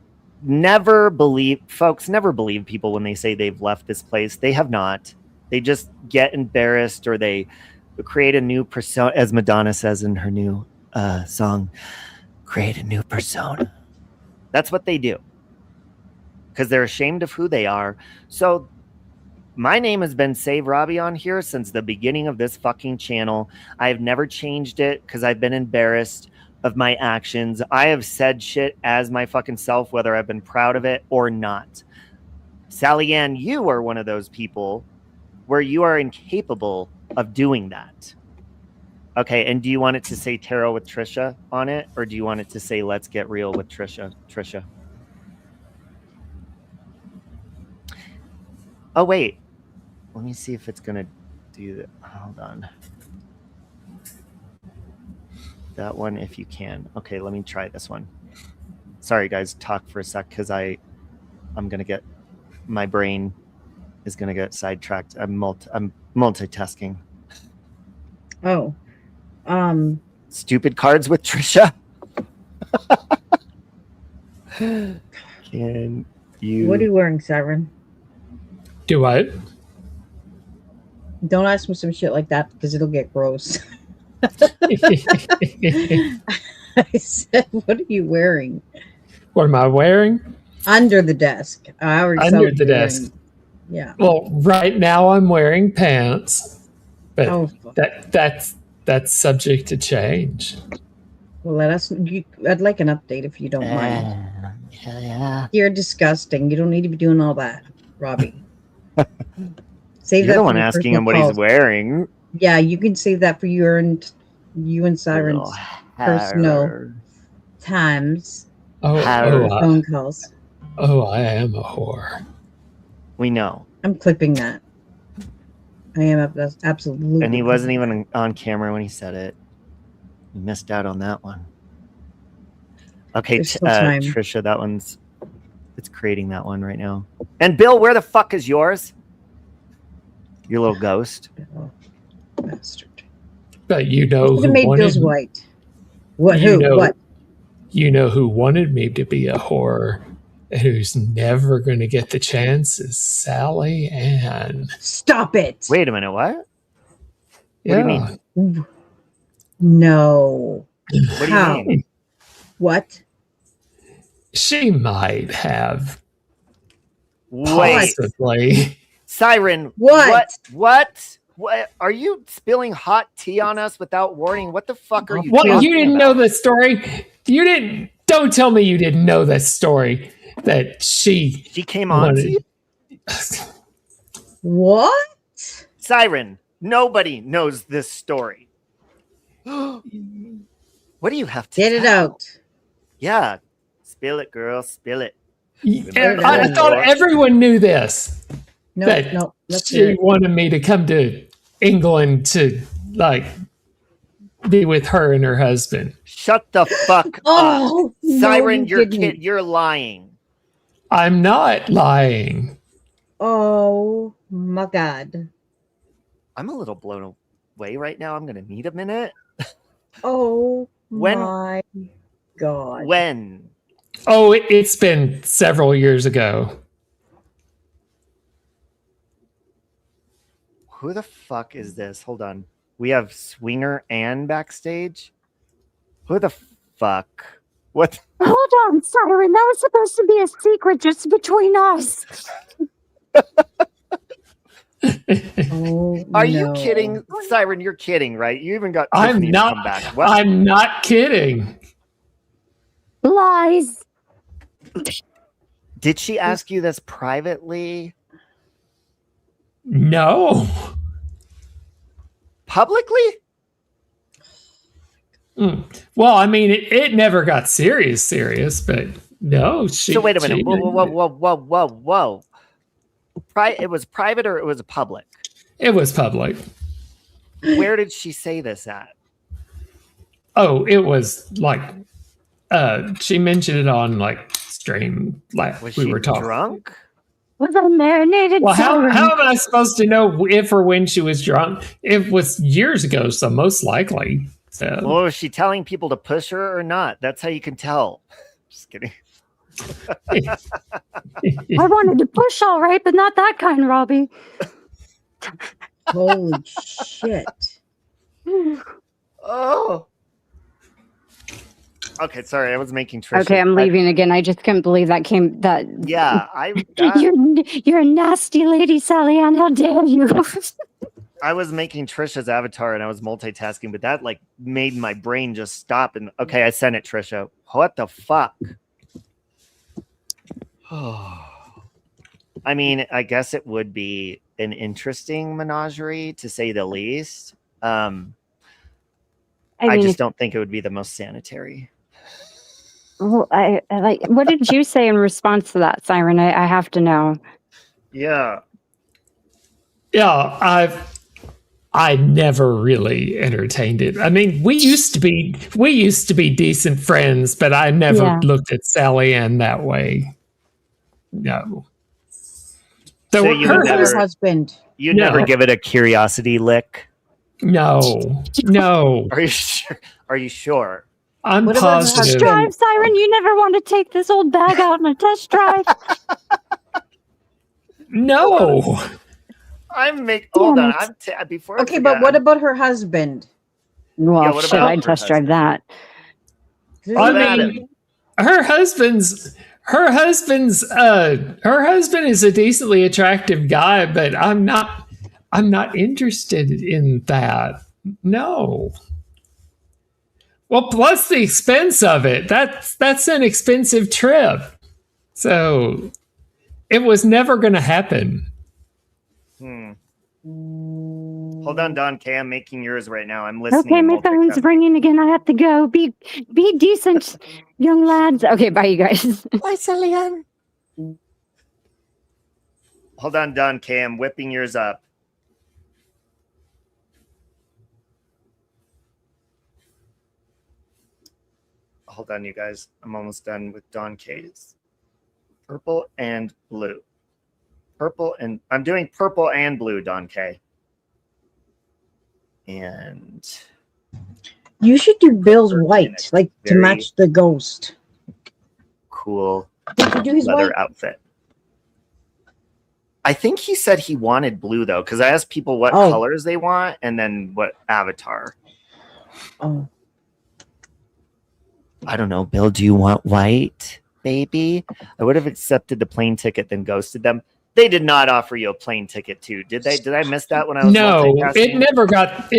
folks never believe people when they say they've left this place. They have not. They just get embarrassed, or they create a new persona, as Madonna says in her new song, create a new persona. That's what they do, because they're ashamed of who they are. So my name has been Save Robbie on here since the beginning of this fucking channel. I have never changed it because I've been embarrassed of my actions. I have said shit as my fucking self, whether I've been proud of it or not. Sally Ann, you are one of those people where you are incapable of doing that. Okay, and do you want it to say Tarot with Trisha on it, or do you want it to say Let's Get Real with Trisha? Trisha. Oh, wait. Let me see if it's going to do that. Hold on. That one, if you can. Okay, let me try this one. Sorry, guys. Talk for a sec, because I'm going to get... My brain is going to get sidetracked. I'm multitasking. Oh. Stupid cards with Trisha. Can you... What are you wearing, Siren? Do what? Don't ask me some shit like that, because it'll get gross. I said, what are you wearing? What am I wearing? Under the desk. I already saw Under the desk. Yeah. Well, right now I'm wearing pants, but that's subject to change. Well, I'd like an update if you don't mind. Yeah. You're disgusting. You don't need to be doing all that, Robbie. Save You're that the for one your asking him what personal he's calls. wearing. Yeah, you can save that for you and Siren's personal times. Phone calls. Oh, I am a whore. We know. I'm clipping that. I am absolutely. And he wasn't even on camera when he said it. You missed out on that one. Okay, Trisha, that one's... It's creating that one right now. And Bill, where the fuck is yours? Your little ghost. Bastard. But you know who made wanted... Bill's white. What? What? You know who wanted me to be a whore, and who's never going to get the chance is Sally Ann. Stop it. Wait a minute, what? Yeah. What do you mean? No. What do you mean? What? She might have. Wait. Possibly. Siren, What? What? Are you spilling hot tea on us without warning? What the fuck are you What? talking You didn't about? know the story? You didn't. Don't tell me you didn't know the story that she came on to you? What? Siren, nobody knows this story. What do you have to Get it tell? out? Yeah. Spill it, girl. Spill it. I thought everyone knew this. No. She wanted me to come to England to be with her and her husband. Shut the fuck up. Siren, no, you're lying. I'm not lying. Oh my God. I'm a little blown away right now. I'm going to need a minute. Oh When? my God. When? Oh, it's been several years ago. Who the fuck is this? Hold on. We have Swinger and backstage. Who the fuck? What? Hold on, Siren. That was supposed to be a secret just between us. Oh, Are you no. kidding, Siren? You're kidding, right? You even got I'm Tiffany to not. come back. What? I'm not kidding. Lies. Did she ask you this privately? No. Publicly? Well, I mean, it never got serious, but no. So wait a minute. Whoa. It was private or it was public? It was public. Where did she say this at? Oh, it was like she mentioned it on like stream. Like Was we she were talking. drunk? Was I marinated? Well, Siren? how am I supposed to know if or when she was drunk? It was years ago, so most likely. So. Well, was she telling people to push her or not? That's how you can tell. Just kidding. I wanted to push all right, but not that kind, Robbie. Holy shit. Oh. Okay, sorry, I was making Trisha. Okay, I'm leaving again. I just couldn't believe that came. That Yeah, you're a nasty lady, Sally Ann. How dare you? I was making Trisha's avatar and I was multitasking, but that like made my brain just stop. And okay, I sent it, Trisha. What the fuck? I mean, I guess it would be an interesting menagerie to say the least. I just don't think it would be the most sanitary. Well, I like. What did you say in response to that, Siren? I have to know. Yeah. Yeah, I never really entertained it. I mean, we used to be decent friends, but I never looked at Sally Ann that way. No. So you Her husband. You never give it a curiosity lick? No. Are you sure? Are you sure? I'm What about positive. Test drive, Siren. You never want to take this old bag out on a test drive. No. Hold on. Before. Okay, but what about her husband? Well, Yeah, what shit, about I'd her test drive that. I mean, her husband is a decently attractive guy, but I'm not interested in that. No. Well, plus the expense of it. That's an expensive trip. So it was never going to happen. Hold on, Don K. I'm making yours right now. I'm listening. Okay, my phone's ringing again. I have to go. Be decent, young lads. Okay, bye, you guys. Bye, Sally Ann. Hold on, Don K. I'm whipping yours up. Hold on, you guys. I'm almost done with Don K's. Purple and blue. I'm doing purple and blue, Don K. And you should do Bill's white, like to match the ghost. Cool Did you do his leather white outfit. I think he said he wanted blue though, because I asked people what colors they want and then what avatar. Oh. I don't know, Bill. Do you want white, baby? I would have accepted the plane ticket, then ghosted them. They did not offer you a plane ticket too, did they? Did I miss that when I was it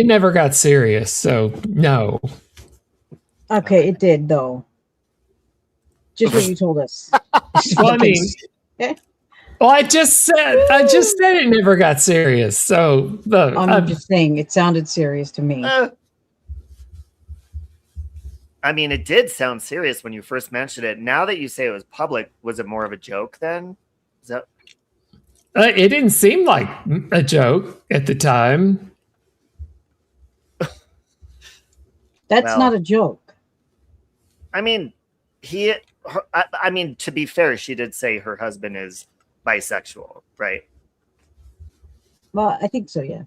never got serious, so no. Okay, it did though. Just what you told us. Well, I mean, I just said it never got serious. So I'm just saying it sounded serious to me. I mean, it did sound serious when you first mentioned it. Now that you say it was public, was it more of a joke then? Is that? It didn't seem like a joke at the time. That's not a joke. I mean, I mean, to be fair, she did say her husband is bisexual, right? Well, I think so, yeah.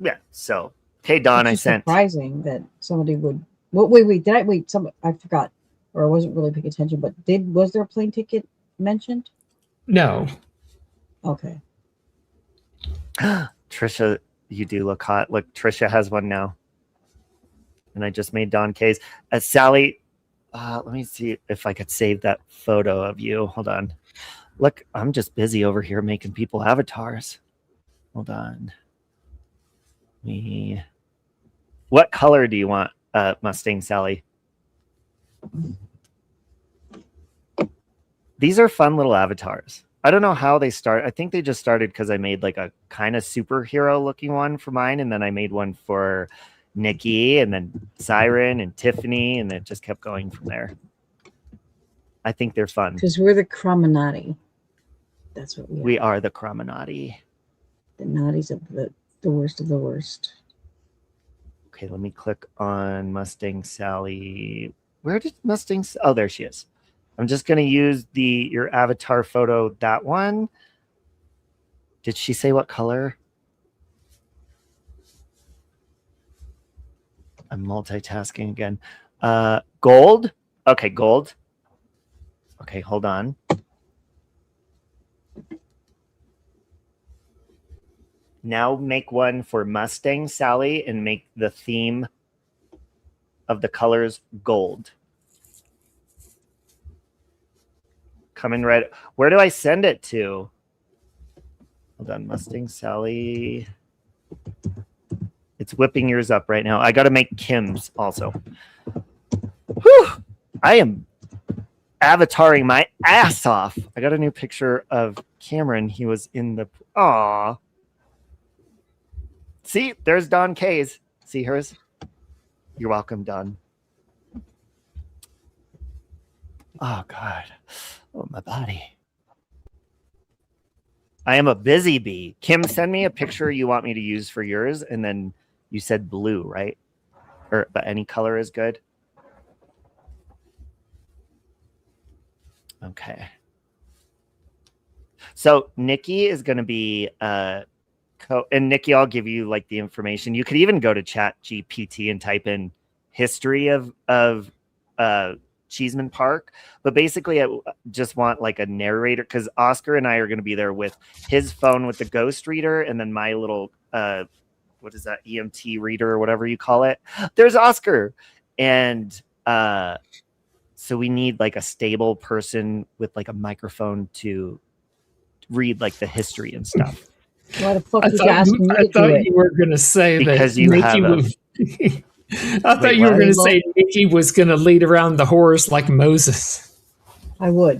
Yeah. So, hey, Don, I sent. Surprising that somebody would. Wait. Did I wait? I forgot, or I wasn't really paying attention. But was there a plane ticket mentioned? No. Okay. Trisha, you do look hot. Look, Trisha has one now. And I just made Don K's. Sally, Let me see if I could save that photo of you. Hold on. Look, I'm just busy over here making people avatars. Hold on. What color do you want, Mustang Sally? These are fun little avatars. I don't know how they start. I think they just started because I made like a kind of superhero looking one for mine. And then I made one for Nikki and then Siren and Tiffany. And it just kept going from there. I think they're fun. Because we're the Crominati. That's what we are. We are the Crominati. The naughties of the worst of the worst. Okay, let me click on Mustang Sally. Where did Mustang? Oh, there she is. I'm just going to use your avatar photo, that one. Did she say what color? I'm multitasking again. Gold? Okay, gold. Okay, hold on. Now make one for Mustang Sally and make the theme of the colors gold. Come in red. Where do I send it to? Hold on, Mustang Sally. It's whipping yours up right now. I got to make Kim's also. Whew! I am avataring my ass off. I got a new picture of Cameron. He was in the... Aw. See, there's Dawn K's. See hers? You're welcome, Dawn. Oh, God. Oh, my body. I am a busy bee. Kim, send me a picture you want me to use for yours. And then you said blue, right? But any color is good. Okay. So Nikki is going to be... and Nikki, I'll give you like the information. You could even go to Chat GPT and type in history of Cheeseman Park. But basically, I just want like a narrator because Oscar and I are going to be there with his phone with the ghost reader and then my little what is that, EMT reader or whatever you call it. There's Oscar, and so we need like a stable person with like a microphone to read like the history and stuff. Why the fuck I did you ask me to do thought it? you were going to say Because that you Nikki have a... was, I thought you were going to say Nikki was going to lead around the horse like Moses. I would.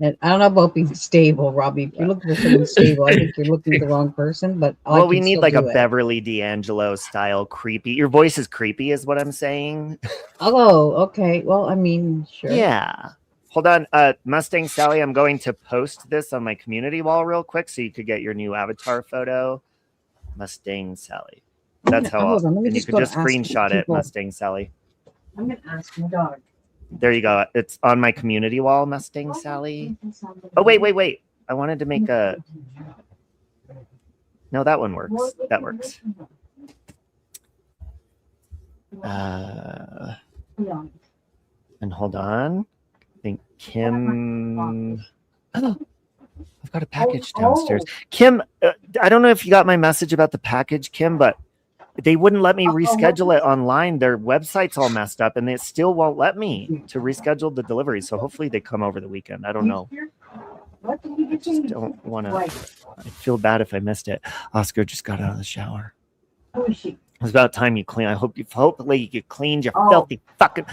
And I don't know about being stable, Robbie. If you're looking for someone stable, I think you're looking at the wrong person. But well, we need like a Beverly D'Angelo style creepy. Your voice is creepy, is what I'm saying. Oh, okay. Well, I mean, sure. Yeah. Hold on, Mustang Sally, I'm going to post this on my community wall real quick so you could get your new avatar photo. Mustang Sally. That's how I'll, and you can just screenshot it, Mustang Sally. I'm going to ask my dog. There you go. It's on my community wall, Mustang Sally. Oh, wait. I wanted to make a... No, that one works. That works. And hold on. I think Kim... Oh, I've got a package downstairs. Kim, I don't know if you got my message about the package, Kim, but they wouldn't let me reschedule it online. Their website's all messed up, and they still won't let me to reschedule the delivery. So hopefully they come over the weekend. I don't know. I just don't want to. I feel bad if I missed it. Oscar just got out of the shower. It's about time you clean. Hopefully you cleaned your filthy fucking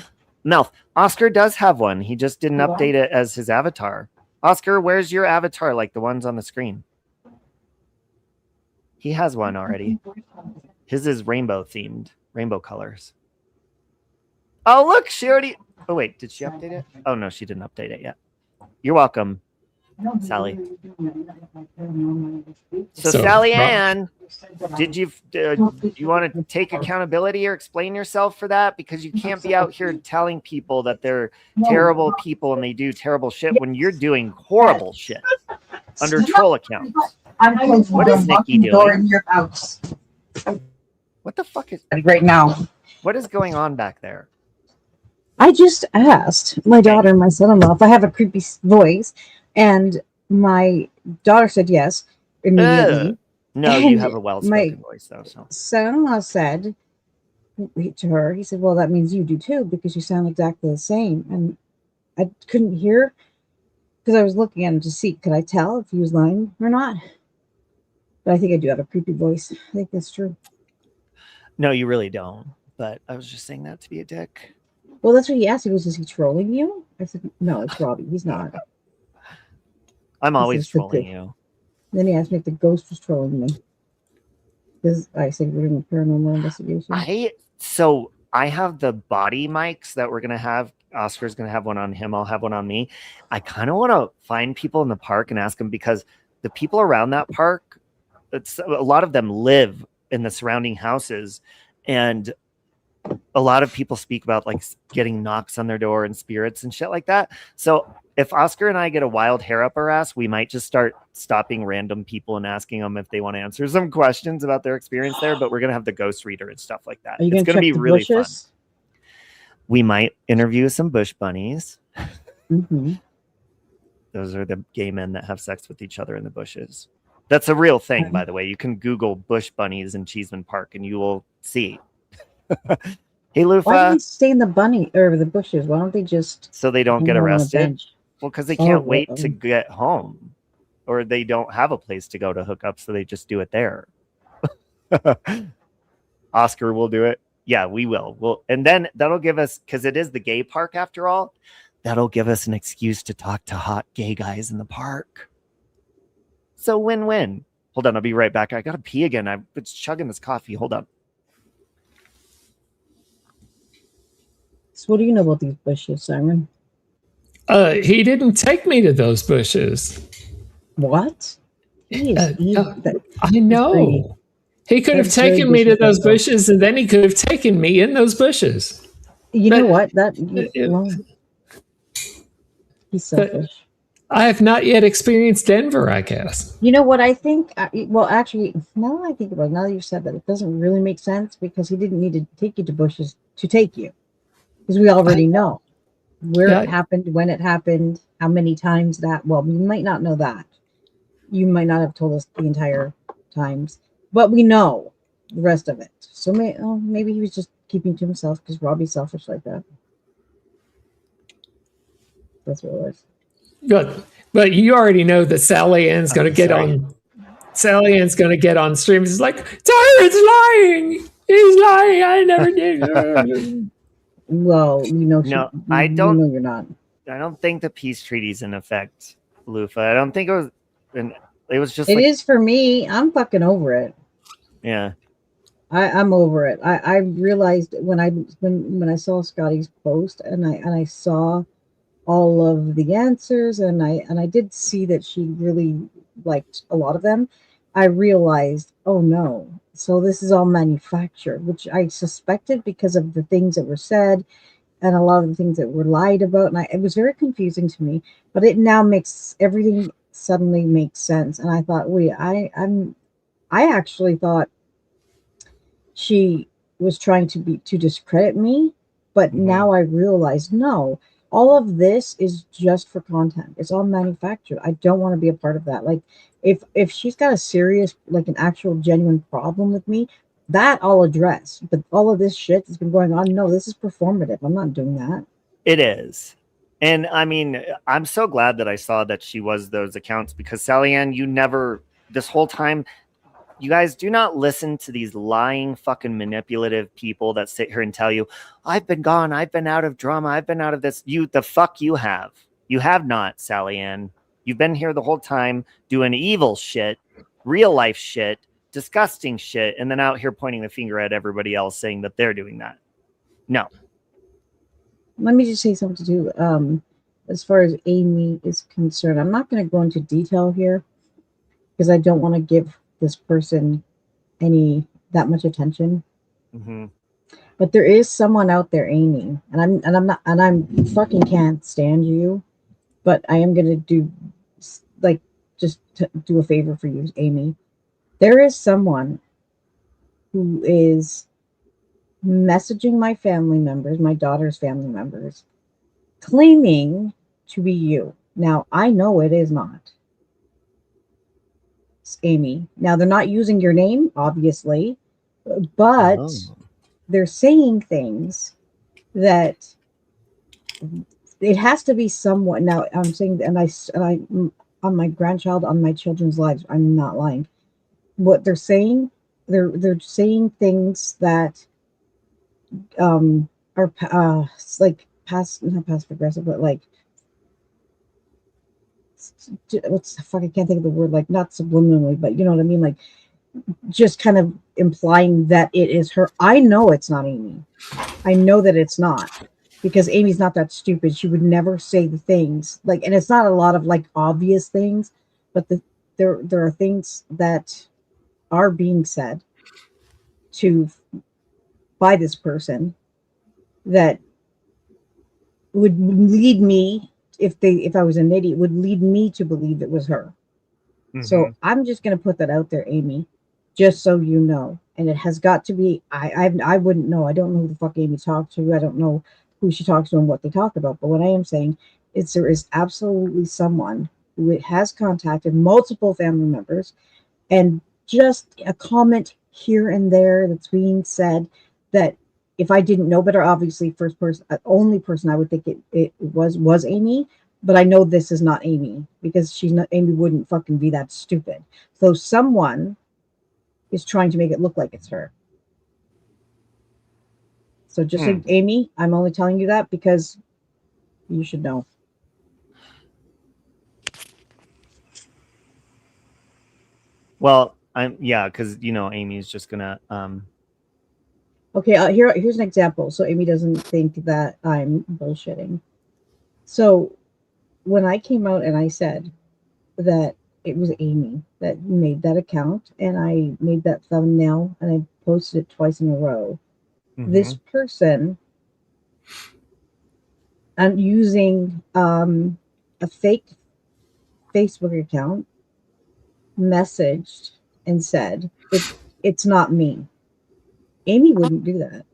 mouth. Oscar does have one. He just didn't update it as his avatar. Oscar, where's your avatar? Like the ones on the screen. He has one already. His is rainbow themed, rainbow colors. Oh, look, she already... Oh, wait, did she update it? Oh, no, she didn't update it yet. You're welcome, Sally. So Sally Ann, did you want to take accountability or explain yourself for that? Because you can't be out here telling people that they're terrible people and they do terrible shit when you're doing horrible shit under troll accounts. What is Nikki doing? In your house. What the fuck is Right now. What is going on back there? I just asked my daughter and my son-in-law if I have a creepy voice, and my daughter said yes immediately. No, you have a well-spoken voice, though. So son-in-law said, to her. He said, well, that means you do too, because you sound exactly the same. And I couldn't hear because I was looking at him to see, could I tell if he was lying or not? But I think I do have a creepy voice. I think that's true. No, you really don't. But I was just saying that to be a dick. Well, that's what he asked. He goes, is he trolling you? I said, no, it's Robbie. He's not. I'm always trolling you. Then he asked me if the ghost was trolling me. Because I said we're doing a paranormal investigation. I have the body mics that we're going to have. Oscar's going to have one on him. I'll have one on me. I kind of want to find people in the park and ask them, because the people around that park, a lot of them live in the surrounding houses, and a lot of people speak about like getting knocks on their door and spirits and shit like that. So if Oscar and I get a wild hair up our ass, we might just start stopping random people and asking them if they want to answer some questions about their experience there. But we're going to have the ghost reader and stuff like that. It's going to be really fun. We might interview some bush bunnies. Mm-hmm. Those are the gay men that have sex with each other in the bushes. That's a real thing, by the way. You can Google bush bunnies in Cheeseman Park and you will see. Hey, Lufa. Why don't they stay in the bunny or the bushes? Why don't they just so they don't get arrested? Well, because they can't wait to get home, or they don't have a place to go to hook up, so they just do it there. Oscar will do it. Yeah, we will. And then that'll give us, because it is the gay park after all, that'll give us an excuse to talk to hot gay guys in the park. So win-win. Hold on, I'll be right back. I gotta pee again. I've been chugging this coffee. Hold on. So what do you know about these bushes, Simon? He didn't take me to those bushes. What? I know. He could have taken me to those bushes, and then he could have taken me in those bushes. You know what? He's selfish. I have not yet experienced Denver, I guess. You know what I think? Well, actually, now that I think about it, now that you said that, it doesn't really make sense, because he didn't need to take you to bushes to take you. Because we already know where it happened, when it happened, how many times that. Well, we might not know that. You might not have told us the entire times, but we know the rest of it. So maybe he was just keeping to himself, because Robbie's selfish like that. That's what it was. Good, but you already know that Sally Ann's going to get on. Sally Ann's going to get on stream. It's like, Tyron's lying. He's lying. I never did. Well, no, I don't. No, you're not. I don't think the peace treaty's in effect, Lufa. I don't think it was. It was just. It is for me. I'm fucking over it. Yeah. I'm over it. I realized when I saw Scotty's post and I saw all of the answers and I did see that she really liked a lot of them. I realized, oh no, so this is all manufactured, which I suspected because of the things that were said and a lot of the things that were lied about. And it was very confusing to me, but it now makes everything suddenly makes sense. And I thought, wait, I actually thought she was trying to discredit me, but now I realize, no, all of this is just for content. It's all manufactured. I don't want to be a part of that. Like, if she's got a serious, like an actual genuine problem with me, that I'll address. But all of this shit that's been going on, no, this is performative. I'm not doing that. It is. And I mean, I'm so glad that I saw that she was those accounts, because Sally Ann, you never, this whole time, you guys do not listen to these lying, fucking manipulative people that sit here and tell you, I've been gone, I've been out of drama, I've been out of this. The fuck you have. You have not, Sally Ann. You've been here the whole time doing evil shit, real life shit, disgusting shit, and then out here pointing the finger at everybody else saying that they're doing that. No. Let me just say something too. As far as Amy is concerned, I'm not going to go into detail here because I don't want to give this person that much attention. Mm-hmm. But there is someone out there, Amy, and I'm fucking can't stand you, but I am gonna do do a favor for you, Amy. There is someone who is messaging my family members, my daughter's family members, claiming to be you. Now I know it is not. Amy. Now they're not using your name, obviously, but they're saying things that it has to be someone. Now I'm saying, and I on my grandchild, on my children's lives, I'm not lying. What they're saying, they're saying things that are like not passive aggressive, but like what's the fuck? I can't think of the word. Like not subliminally, but you know what I mean. Like just kind of implying that it is her. I know it's not Amy. I know that it's not, because Amy's not that stupid. She would never say the things like, and it's not a lot of like obvious things, but there are things that are being said by this person that would lead me, if I was an idiot, would lead me to believe it was her. Mm-hmm. So I'm just going to put that out there, Amy, just so you know. And it has got to be, I wouldn't know. I don't know who the fuck Amy talked to. I don't know who she talks to and what they talk about. But what I am saying is there is absolutely someone who has contacted multiple family members, and just a comment here and there that's being said that if I didn't know better, obviously only person I would think it was Amy, but I know this is not Amy, because Amy wouldn't fucking be that stupid. So someone is trying to make it look like it's her. So just like Amy, I'm only telling you that because you should know. Well, because Amy's just gonna Okay, here's an example, so Amy doesn't think that I'm bullshitting. So when I came out and I said that it was Amy that made that account, and I made that thumbnail and I posted it twice in a row, this person, I'm using a fake Facebook account, messaged and said it's not me. Amy wouldn't do that.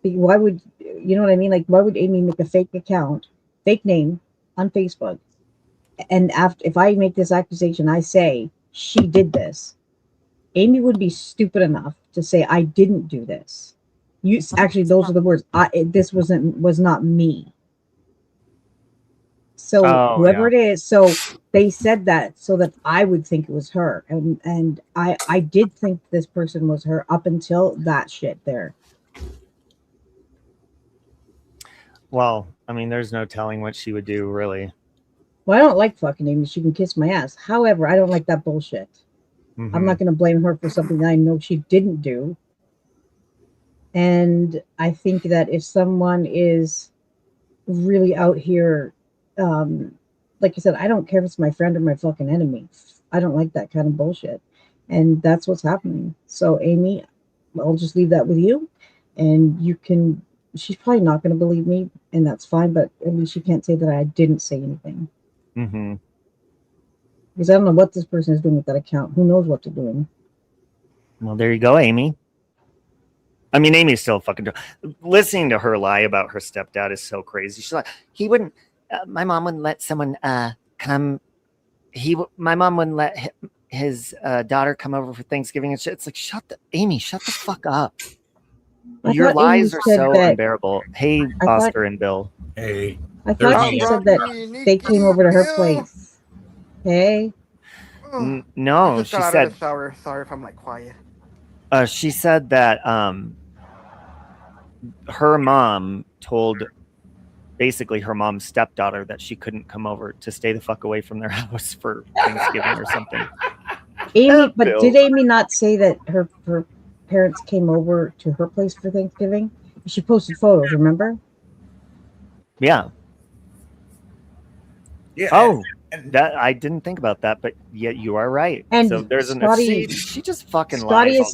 Why would, you know what I mean? Like, why would Amy make a fake account, fake name on Facebook? And if I make this accusation, I say she did this, Amy would be stupid enough to say I didn't do this. Actually, those are the words. This was not me. So whoever it is, so they said that so that I would think it was her, and I did think this person was her up until that shit there. Well, I mean, there's no telling what she would do, really. Well, I don't like fucking Amy. She can kiss my ass. However, I don't like that bullshit. I'm not going to blame her for something that I know she didn't do. And I think that if someone is really out here, like I said, I don't care if it's my friend or my fucking enemy. I don't like that kind of bullshit. And that's what's happening. So, Amy, I'll just leave that with you. And you can, she's probably not going to believe me, and that's fine. But at least she can't say that I didn't say anything. Because I don't know what this person is doing with that account. Who knows what they're doing? Well, there you go, Amy. I mean, Amy's still fucking... Listening to her lie about her stepdad is so crazy. She's like, he wouldn't... my mom wouldn't let someone come... My mom wouldn't let his daughter come over for Thanksgiving and shit. It's like, Amy, shut the fuck up. Your lies are so unbearable. Hey, Oscar and Bill. Hey. I thought she said that they came over to her place. Hey. No, she said... Sorry if I'm like quiet. She said that her mom told basically her mom's stepdaughter that she couldn't come over, to stay the fuck away from their house for Thanksgiving or something. Amy, but did Amy not say that her parents came over to her place for Thanksgiving? She posted photos, remember? Yeah. Yeah. Oh, that I didn't think about that, but yet you are right. And so there's she just fucking Scotty lies.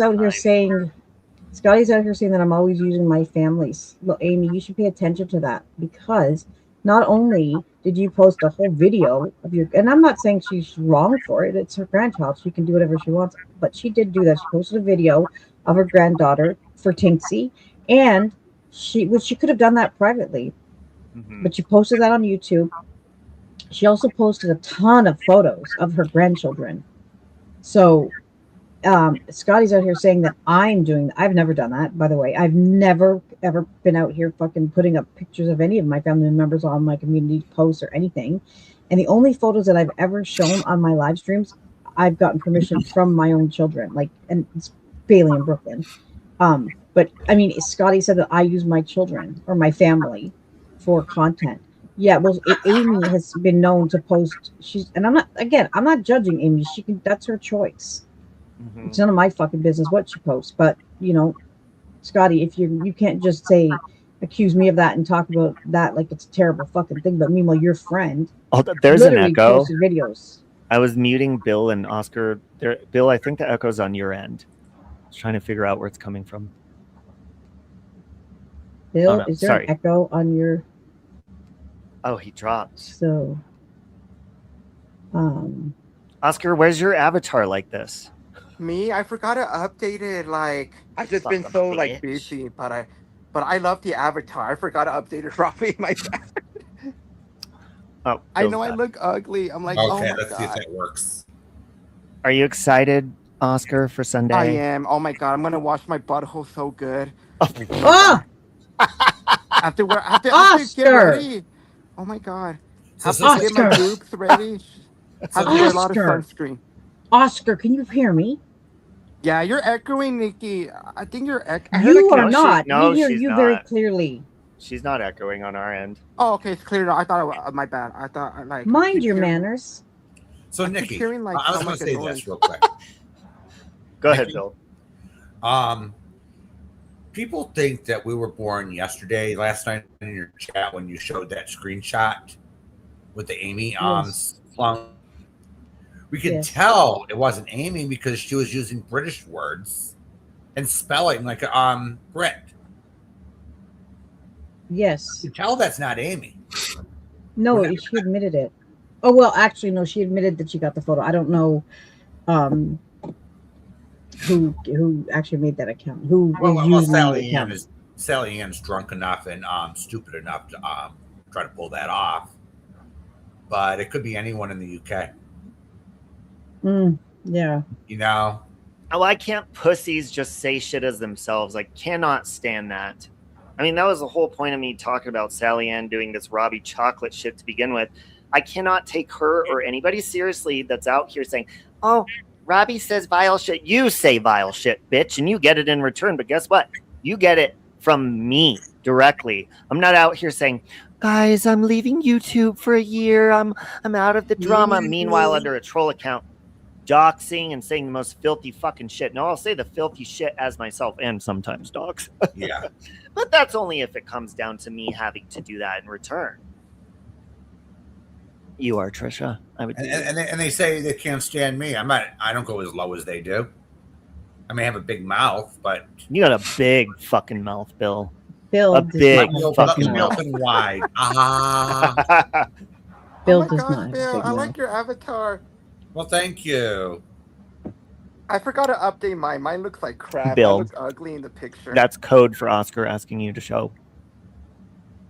Scotty's out here saying that I'm always using my families. Well, Amy, you should pay attention to that, because not only did you post a whole video of your, and I'm not saying she's wrong for it, it's her grandchild, she can do whatever she wants, but she did do that. She posted a video of her granddaughter for Tinksy, and she could have done that privately, but she posted that on YouTube. She also posted a ton of photos of her grandchildren. So Scotty's out here saying that I'm doing. I've never done that, by the way. I've never ever been out here fucking putting up pictures of any of my family members on my community posts or anything. And the only photos that I've ever shown on my live streams, I've gotten permission from my own children. Like, and it's Bailey in Brooklyn. But I mean, Scotty said that I use my children or my family for content. Yeah, well, Amy has been known to post. And I'm not judging Amy. She can. That's her choice. Mhm. It's none of my fucking business what she posts. But you know, Scotty, if you can't just accuse me of that and talk about that like it's a terrible fucking thing. But meanwhile, your friend, Oh, there's an literally echo. posted videos. I was muting Bill and Oscar. Bill, I think the echo's on your end. I was trying to figure out where it's coming from. Bill, no, is there sorry. an echo on your? Oh, he dropped. So, Oscar, where's your avatar like this? Me, I forgot to update it. Like I've just been Son of a so like bitch. busy, but I love the avatar. I forgot to update it, Robbie. My bad. Oh, I Bill's know I back. look ugly. I'm like, oh Okay, my let's see if god. that works. Are you excited, Oscar, for Sunday? I am. Oh my god, I'm gonna wash my butthole so good. oh, After get Oscar! ready. Oh my god. So Have to get my Oscar! boobs ready. Have to wear a lot of Oscar! sunscreen. Oscar, can you hear me? Yeah, you're echoing, Nikki. I think you're You are No, not. no, we hear she's you very not. clearly. She's not echoing on our end. Oh, okay, it's clear now. I thought it was my bad. I thought like Mind keep your hearing- manners. So I keep Nikki, hearing, like, I was so going much to say annoyance. this real quick. Go ahead, Nikki? Bill. People think that we were born yesterday. Last night in your chat when you showed that screenshot with the Amy Yes. slung, we could Yes. tell it wasn't Amy because she was using British words and spelling like Brit. Yes. You tell that's not Amy. No, she admitted it. Oh well, actually, no. She admitted that she got the photo. I don't know who actually made that account. Who is using the account? Sally Ann's drunk enough and stupid enough to try to pull that off. But it could be anyone in the UK. Yeah. You know? Oh, why can't pussies just say shit as themselves? I cannot stand that. I mean, that was the whole point of me talking about Sally Ann doing this Robbie chocolate shit to begin with. I cannot take her or anybody seriously that's out here saying, oh, Robbie says vile shit. You say vile shit, bitch, and you get it in return. But guess what? You get it from me directly. I'm not out here saying, guys, I'm leaving YouTube for a year. I'm out of the drama. Meanwhile, under a troll account, doxing and saying the most filthy fucking shit. No, I'll say the filthy shit as myself and sometimes dogs. Yeah. But that's only if it comes down to me having to do that in return. You are, Trisha. I would. And they say they can't stand me. I don't go as low as they do. I may have a big mouth, but You got a big fucking mouth, Bill. Bill A does big not have a fucking big mouth. mouth. open wide. Bill Oh my does gosh, not have a Bill, big I like mouth. your avatar. Well, thank you. I forgot to update mine. Mine looks like crap. Bill. I look ugly in the picture. That's code for Oscar asking you to show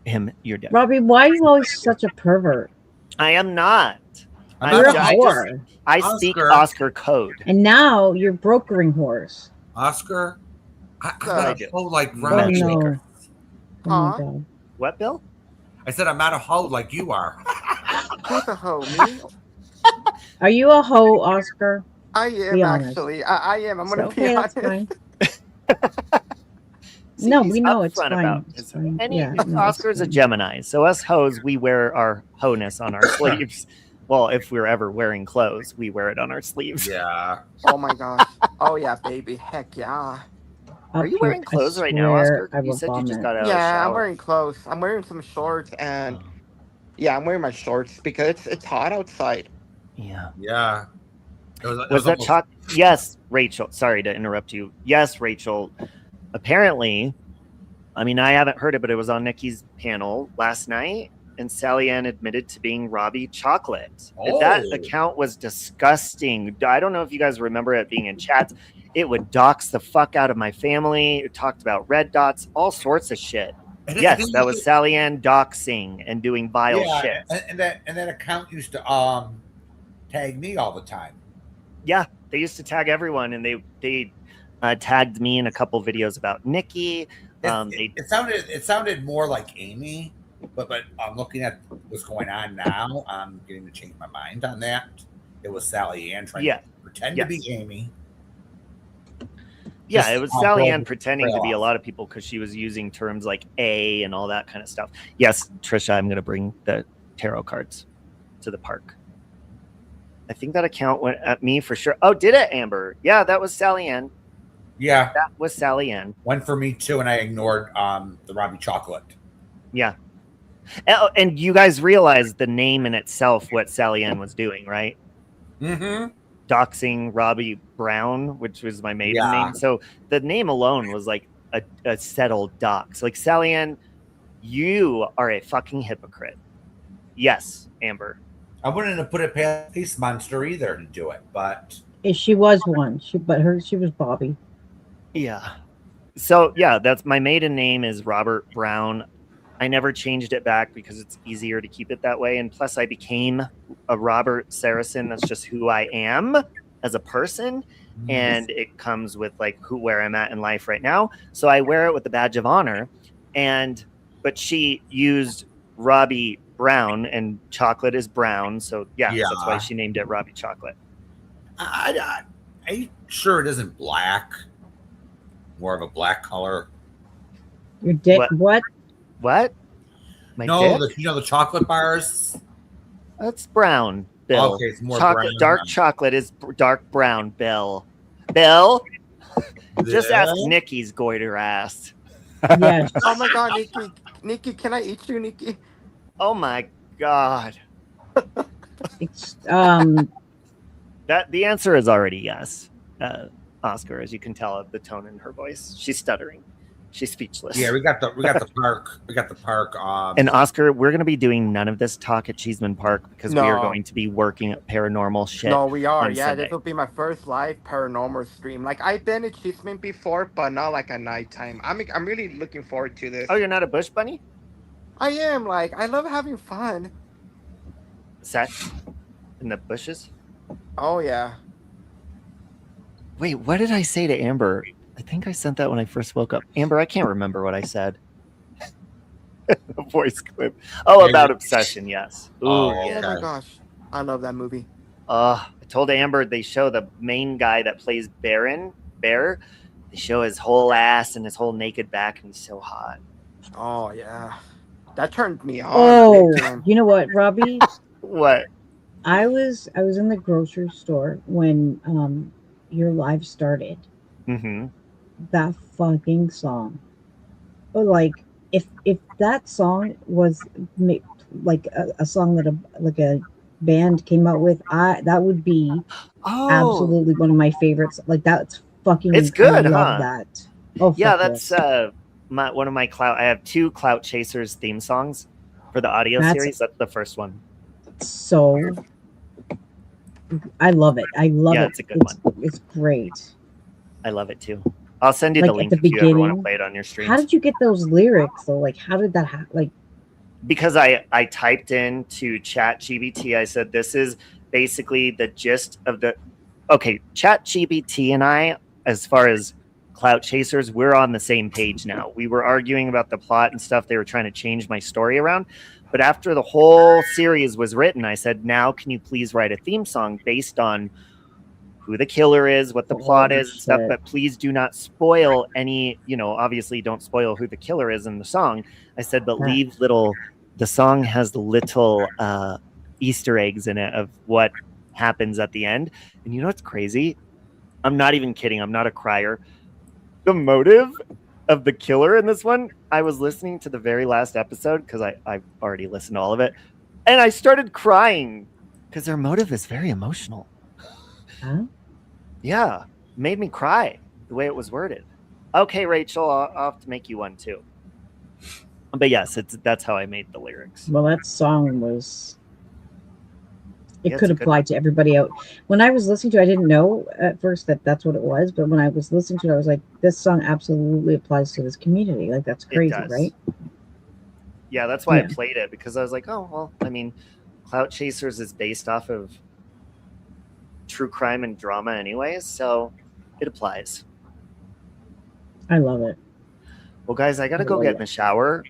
him your dick. Robbie, why are you always such a pervert? I am not. I'm You're not a I whore. I speak Oscar. Oscar code. And now you're brokering whores. Oscar. I I got do. a hoe like Oh Ronnie. no. Matchmaker. Oh my Huh? god. What, Bill? I said I'm not a hoe like you are. Who's a hoe? Me? Are you a hoe, Oscar? I am Be honest. actually. I am. I'm gonna Okay, be that's honest. fine. See, No, he's we know it's upfront fine. about It's his- fine. Any, Yeah, no, it's Oscar's a fine. Gemini, so us hoes, we wear our hoe-ness on our sleeves. Well, if we're ever wearing clothes, we wear it on our sleeves. Yeah. Oh my gosh. Oh yeah, baby. Heck yeah. Are you Up wearing here, clothes I right now, swear Oscar? I You will said you just vomit. got out of the Yeah, I'm shower. wearing clothes. I'm wearing some shorts and Oh, yeah, I'm wearing my shorts because it's hot outside. yeah. Yeah. It was Was that almost- chalk? Yes, Rachel. Sorry to interrupt you. Yes, Rachel. Apparently, I mean, I haven't heard it, but it was on Nikki's panel last night, and Sally Ann admitted to being Robbie Chocolate. That Oh. account was disgusting. I don't know if you guys remember it being in chats. It would dox the fuck out of my family. It talked about red dots, all sorts of shit. And Yes, then that you was get- Sally Ann doxing and doing vile yeah, shit. and that account used to tag me all the time. Yeah, they used to tag everyone, and they tagged me in a couple videos about Nikki. It sounded more like Amy, but I'm looking at what's going on now. I'm getting to change my mind on that. It was Sally Ann trying to pretend to be Amy. Yeah, it was Sally Ann pretending to be a lot of people because she was using terms like A and all that kind of stuff. Yes, Trisha, I'm going to bring the tarot cards to the park. I think that account went at me for sure. Oh, did it, Amber? Yeah, that was Sally Ann. Yeah, that was Sally Ann. One for me too, and I ignored the Robbie chocolate. Yeah. And you guys realize the name in itself, what Sally Ann was doing, right? Mm-hmm. Doxing Robbie Brown, which was my maiden name. So the name alone was like a settled dox. Like, Sally Ann, you are a fucking hypocrite. Yes, Amber. I wouldn't have put it past Peace Monster either to do it, but she was one. She was Bobby. Yeah. So yeah, that's my maiden name is Robert Brown. I never changed it back because it's easier to keep it that way. And plus I became a Robert Saracen. That's just who I am as a person. And it comes with like where I'm at in life right now. So I wear it with the badge of honor. But she used Robbie Brown, and chocolate is brown. So yeah. That's why she named it Robbie Chocolate. Are you sure it isn't black? More of a black color. Your dick? What? What? No, the chocolate bars. That's brown, Bill. Okay, it's more chocolate. brown. Dark chocolate is dark brown, Bill. Bill, just ask Nikki's goiter ass. Yes. Oh my God, Nikki, can I eat you, Nikki? Oh my God. It's that the answer is already yes, Oscar. As you can tell, the tone in her voice, she's stuttering. She's speechless. Yeah, we got the park. We got the park. And Oscar, we're going to be doing none of this talk at Cheeseman Park because we are going to be working at paranormal shit. No, we are. On Sunday. This will be my first live paranormal stream. Like, I've been at Cheeseman before, but not like at nighttime. I'm really looking forward to this. Oh, you're not a bush bunny? I am. Like, I love having fun. Sex in the bushes? Oh yeah. Wait, what did I say to Amber? I think I sent that when I first woke up. Amber, I can't remember what I said. A voice clip. Oh, about Obsession, yes. Ooh, oh my gosh. I love that movie. I told Amber they show the main guy that plays Bear. They show his whole ass and his whole naked back, and he's so hot. Oh, yeah. That turned me on. Oh, you know what, Robbie? What? I was in the grocery store when your live started. Mm-hmm. That fucking song. Oh, like if that song was like a song that a band came out with, that would be absolutely one of my favorites. Like, that's fucking. It's good, I love huh? that. Oh yeah, fuck that's yes. one of my clout. I have 2 Clout Chasers theme songs for the audio series. That's the first one. So I love it. I love it. It's a good one. It's great. I love it too. I'll send you Like, the link at the if you ever want to beginning, play it on your stream. How did you get those lyrics though? Like, how did that happen? Like, because I typed into ChatGPT, I said, this is basically the gist of the. Okay, ChatGPT and I, as far as Clout Chasers, we're on the same page now. We were arguing about the plot and stuff. They were trying to change my story around. But after the whole series was written, I said, now can you please write a theme song based on who the killer is, what the plot is, and stuff, but please do not spoil any, obviously don't spoil who the killer is in the song. I said, but leave the song has little Easter eggs in it of what happens at the end. And you know what's crazy? I'm not even kidding. I'm not a crier. The motive of the killer in this one, I was listening to the very last episode because I've already listened to all of it. And I started crying because their motive is very emotional. huh? Yeah, made me cry the way it was worded. Okay, Rachel, I'll have to make you one too. But yes, that's how I made the lyrics. Well, that song was. It Yeah, could it's a good apply to everybody out. When I was listening to it, I didn't know at first that that's what it was. But when I was listening to it, I was like, this song absolutely applies to this community. Like, that's crazy, does. right? Yeah, that's why Yeah. I played it, because I was like, oh, well, I mean, Clout Chasers is based off of true crime and drama anyways, so it applies. I love it. Well, guys, I gotta go get in the shower.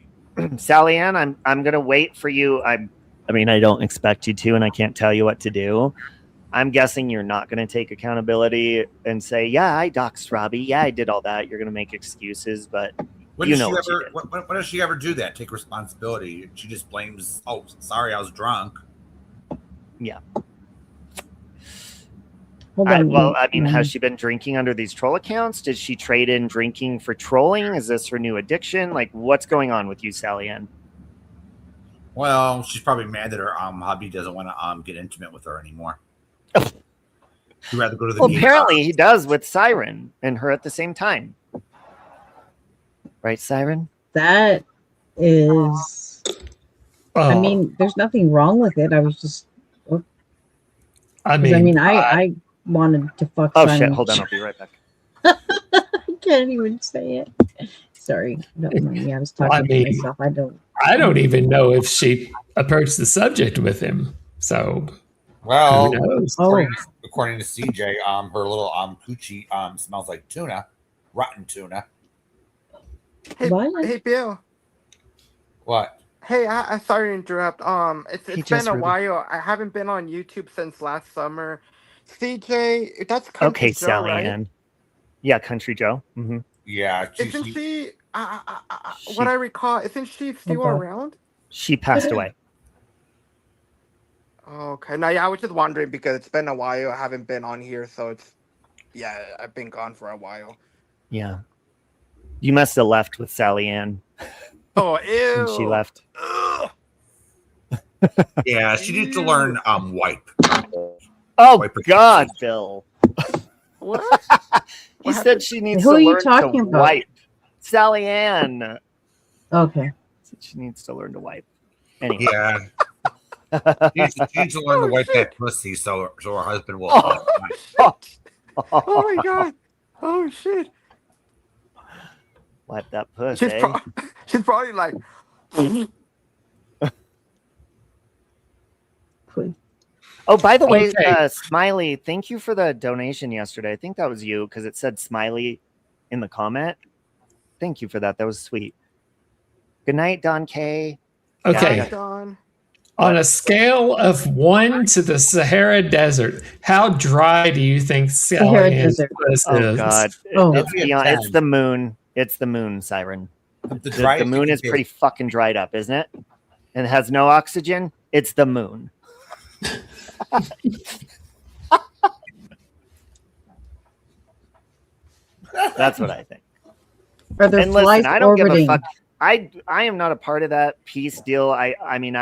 Sally Ann, I'm gonna wait for you. I mean, I don't expect you to, and I can't tell you what to do. I'm guessing you're not gonna take accountability and say, "Yeah, I doxed Robbie. Yeah, I did all that." You're gonna make excuses, but When you does know she what you ever? did. When does she ever do that? Take responsibility? She just blames. Oh, sorry, I was drunk. Yeah. Hold on. Well, I mean, has she been drinking under these troll accounts? Did she trade in drinking for trolling? Is this her new addiction? Like, what's going on with you, Sally Ann? Well, she's probably mad that her hubby doesn't want to get intimate with her anymore. She'd rather go to the. Well, apparently he does with Siren and her at the same time. Right, Siren? That is. I mean, there's nothing wrong with it. I was just. I mean, I wanted to fuck. Oh Simon. shit! Hold on, I'll be right back. I can't even say it. Sorry, don't mind me. I was talking to myself. I don't even know if she approached the subject with him. So, well, who knows? According to CJ, her little coochie smells like tuna, rotten tuna. Hey, hey, Bill. What? Hey, I sorry to interrupt. It's been a Ruby. while. I haven't been on YouTube since last summer. CJ, that's Country Okay, Joe, Sally right? Ann. Yeah, Country Joe. Mm-hmm. Yeah. Isn't she? What I recall, isn't she still around? She passed away. Okay. No, yeah, I was just wondering because it's been a while. I haven't been on here, so I've been gone for a while. Yeah. You must have left with Sally Ann. Oh, ew. When she left. Yeah, she needs to learn wipe. Oh Wipe her God, kisses. Bill. What? He said she needs Who to are you learn talking to about? wipe. Sally Ann. Okay. Said she needs to learn to wipe. Anyway. Yeah. She needs to learn to wipe that pussy so her husband will. Oh my God. Oh shit. Wipe that pussy. She's probably like. Oh, by the way, Okay. Smiley, thank you for the donation yesterday. I think that was you because it said Smiley in the comment. Thank you for that. That was sweet. Good night, Don K. Okay. Yeah, Don. On a scale of 1 to the Sahara Desert, how dry do you think Sahara Sally Ann's Desert. puss Oh is? God. Oh. It's beyond. It's the moon. It's the moon, Siren. The moon is pretty fucking dried up, isn't it? And it has no oxygen. It's the moon. That's what I think. Are there And flies listen, I don't give a orbiting? fuck. I am not a part of that peace deal. I mean,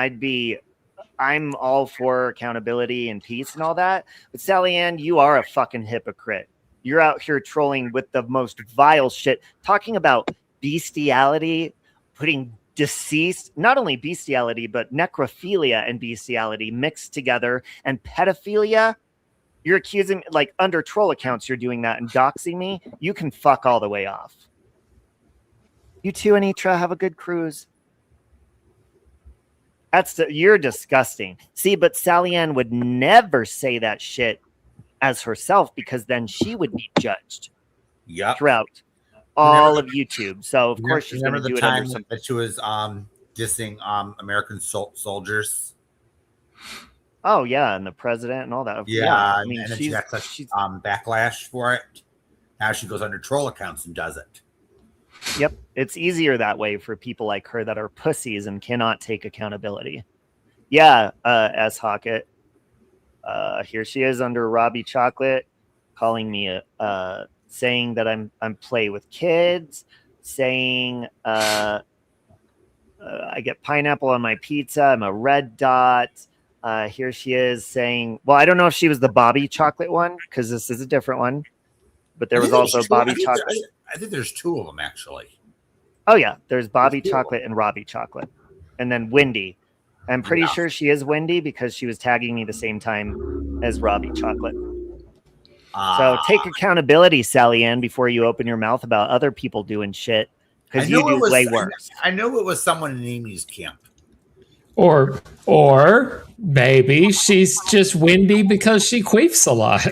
I'm all for accountability and peace and all that. But Sally Ann, you are a fucking hypocrite. You're out here trolling with the most vile shit, talking about bestiality, putting deceased, not only bestiality, but necrophilia and bestiality mixed together, and pedophilia. You're accusing, like, under troll accounts, you're doing that and doxing me. You can fuck all the way off. You too, Anitra, have a good cruise. You're disgusting. See, but Sally Ann would never say that shit as herself because then she would be judged throughout all of YouTube. So of course she's going to do it under some. That she was dissing American soldiers. Oh yeah, and the president and all that. Yeah, I mean, and then she got such backlash for it. Now she goes under troll accounts and does it. Yep, it's easier that way for people like her that are pussies and cannot take accountability. Yeah, S Hockett. Here she is under Robbie Chocolate, calling me saying that I'm play with kids, saying I get pineapple on my pizza. I'm a red dot. Here she is saying, well, I don't know if she was the Bobby Chocolate one because this is a different one, but there was also Bobby Chocolate. I think there's two of them actually. Oh yeah, there's Bobby Chocolate and Robbie Chocolate, and then Wendy. I'm pretty sure she is Wendy because she was tagging me the same time as Robbie Chocolate. So take accountability, Sally Ann, before you open your mouth about other people doing shit because you do way worse. I know it was someone in Amy's camp. Or maybe she's just windy because she queefs a lot.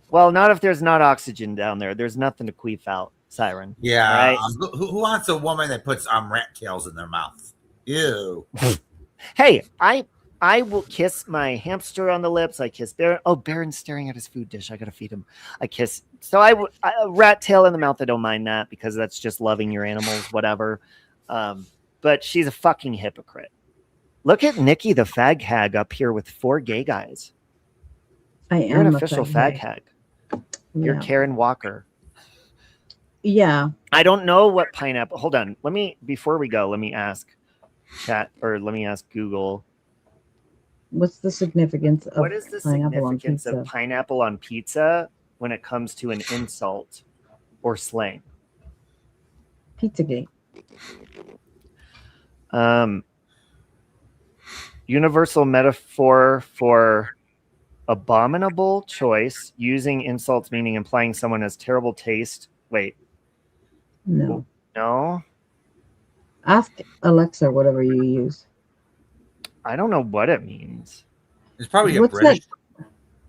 Well, not if there's not oxygen down there. There's nothing to queef out, Siren. Yeah. All right? Who wants a woman that puts rat tails in their mouth? Ew. Hey, I will kiss my hamster on the lips. I kiss Baron. Oh, Baron's staring at his food dish. I gotta feed him. I kiss. So a rat tail in the mouth. I don't mind that because that's just loving your animals, whatever. But she's a fucking hypocrite. Look at Nikki, the fag hag, up here with 4 gay guys. You're an official fag hag. You're Karen Walker. Yeah. I don't know what pineapple. Hold on. Before we go, let me ask chat, or let me ask Google. What's the significance of What is the significance of pineapple on pizza when it comes to an insult or slang? Pizzagate. Universal metaphor for abominable choice, using insults meaning implying someone has terrible taste. Wait. No. Ask Alexa whatever you use. I don't know what it means. It's probably a British.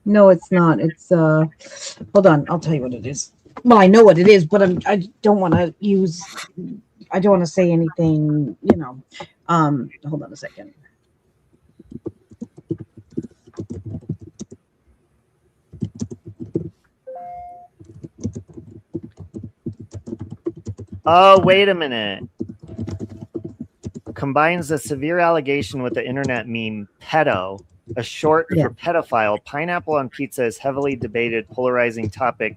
No, it's not. It's hold on, I'll tell you what it is. Well, I know what it is, but I don't want to use. I don't want to say anything. Hold on a second. Oh, wait a minute. Combines a severe allegation with the internet meme pedo, a short for pedophile. Pineapple on pizza is heavily debated, polarizing topic.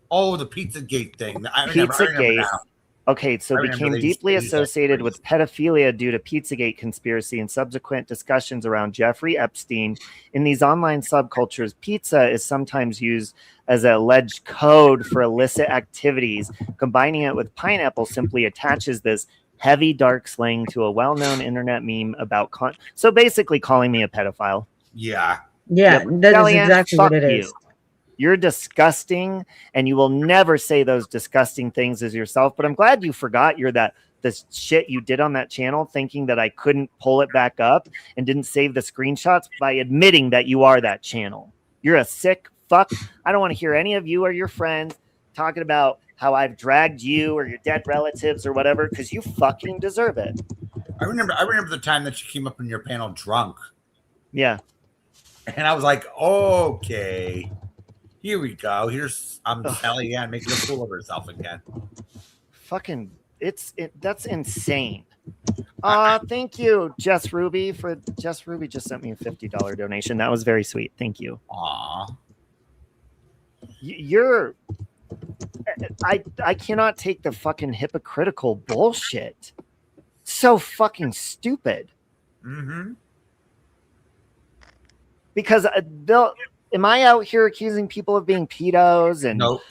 Oh, the Pizzagate thing. Pizzagate. Okay, so became deeply associated with pedophilia due to Pizzagate conspiracy and subsequent discussions around Jeffrey Epstein. In these online subcultures, pizza is sometimes used as an alleged code for illicit activities. Combining it with pineapple simply attaches this heavy, dark slang to a well-known internet meme about so basically calling me a pedophile. Yeah. Yeah, that is exactly what it is. You're disgusting, and you will never say those disgusting things as yourself. But I'm glad you forgot this shit you did on that channel, thinking that I couldn't pull it back up and didn't save the screenshots by admitting that you are that channel. You're a sick fuck. I don't want to hear any of you or your friends talking about how I've dragged you or your dead relatives or whatever, because you fucking deserve it. I remember the time that you came up in your panel drunk. Yeah. And I was like, okay. Here we go. Here's Sally Ann making a fool of herself again. Fucking, that's insane. Thank you, Jess Ruby. Jess Ruby just sent me a $50 donation. That was very sweet. Thank you. Aw. I cannot take the fucking hypocritical bullshit. So fucking stupid. Mm-hmm. Because am I out here accusing people of being pedos? And nope.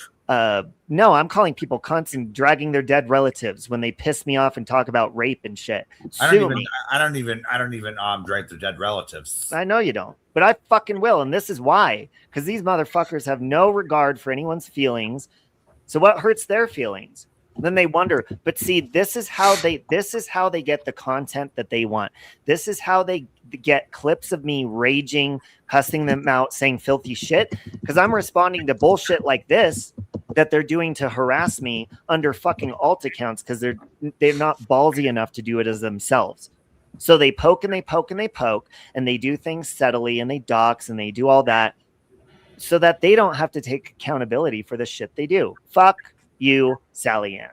No, I'm calling people cunts and dragging their dead relatives when they piss me off and talk about rape and shit. I don't even drag their dead relatives. I know you don't, but I fucking will, and this is why. Because these motherfuckers have no regard for anyone's feelings. So what hurts their feelings? Then they wonder, but see, this is how they get the content that they want. This is how they get clips of me raging, cussing them out, saying filthy shit, because I'm responding to bullshit like this that they're doing to harass me under fucking alt accounts, because they're not ballsy enough to do it as themselves. So they poke and they poke and they poke, and they do things subtly, and they dox and they do all that so that they don't have to take accountability for the shit they do. Fuck you, Sally Ann.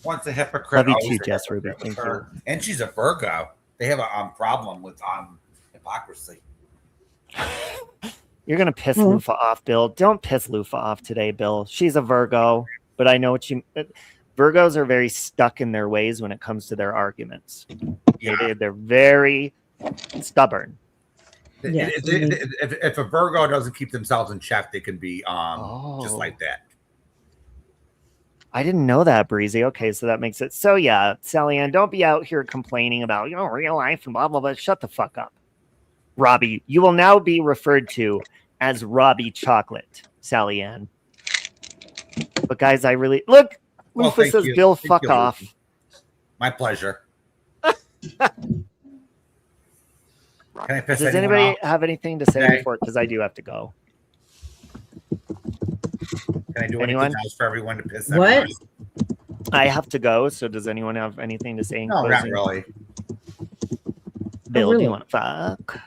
Once a hypocrite. Love you too, Jess Ruby. Thank you. And she's a Virgo. They have a problem with hypocrisy. You're gonna piss Lufa off, Bill. Don't piss Lufa off today, Bill. She's a Virgo, but I know what you. Virgos are very stuck in their ways when it comes to their arguments. Yeah. They're very stubborn. Yeah. If a Virgo doesn't keep themselves in check, they can be just like that. I didn't know that, Breezy. Okay, so that makes it. So yeah, Sally Ann, don't be out here complaining about real life and blah blah blah. Shut the fuck up, Robbie. You will now be referred to as Robbie Chocolate, Sally Ann. But guys, I really look. Well, Lufa says, Bill, fuck off. Luffy. My pleasure. Can I piss Does anyone anybody off? have anything to say Okay. before? Because I do have to go. Can I do Anyone? anything else for everyone to piss What? everyone? I have to go. So does anyone have anything to say in No, not closing? really. Bill, really? do you want to fuck?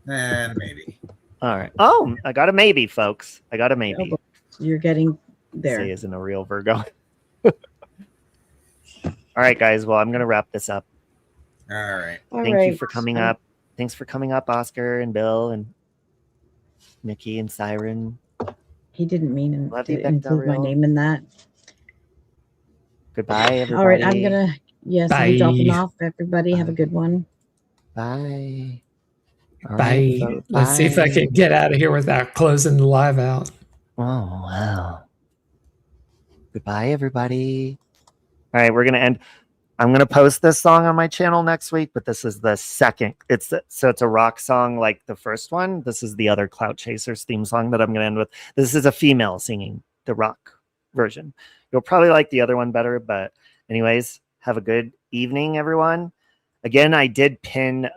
Maybe. All right. Oh, I got a maybe, folks. I got a maybe. You're getting there. Say isn't a real Virgo. All right, guys. Well, I'm going to wrap this up. All right. Thank you for coming up. Thanks for coming up, Oscar and Bill and Nikki and Siren. He didn't mean Love to you, include my Bechdel. name in that. Goodbye, everybody. All right, I'm gonna I'm dropping Bye. off. Everybody have a good one. Bye. All Bye. right, folks. Let's see if I Bye. can get out of here without closing the live out. Oh, wow. Goodbye, everybody. All right, we're going to end. I'm going to post this song on my channel next week, but this is the second. It's a rock song like the first one. This is the other Clout Chasers theme song that I'm going to end with. This is a female singing the rock version. You'll probably like the other one better, but anyways, have a good evening, everyone. Again, I did pin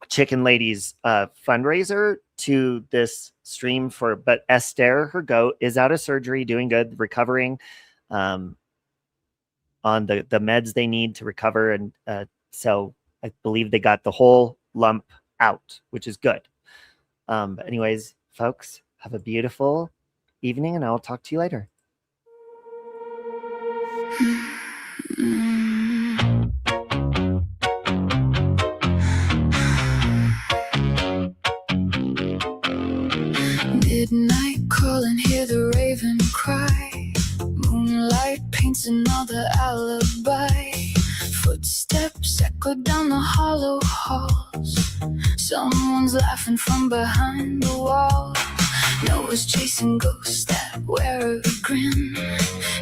Chicken Lady's fundraiser to this stream but Esther, her goat, is out of surgery, doing good, recovering on the meds they need to recover. And so I believe they got the whole lump out, which is good. But anyways, folks, have a beautiful evening and I'll talk to you later. Midnight call and hear the raven cry. Moonlight paints another alibi. Footsteps echo down the hollow halls. Someone's laughing from behind the wall. Noah's chasing ghosts that wear a grin.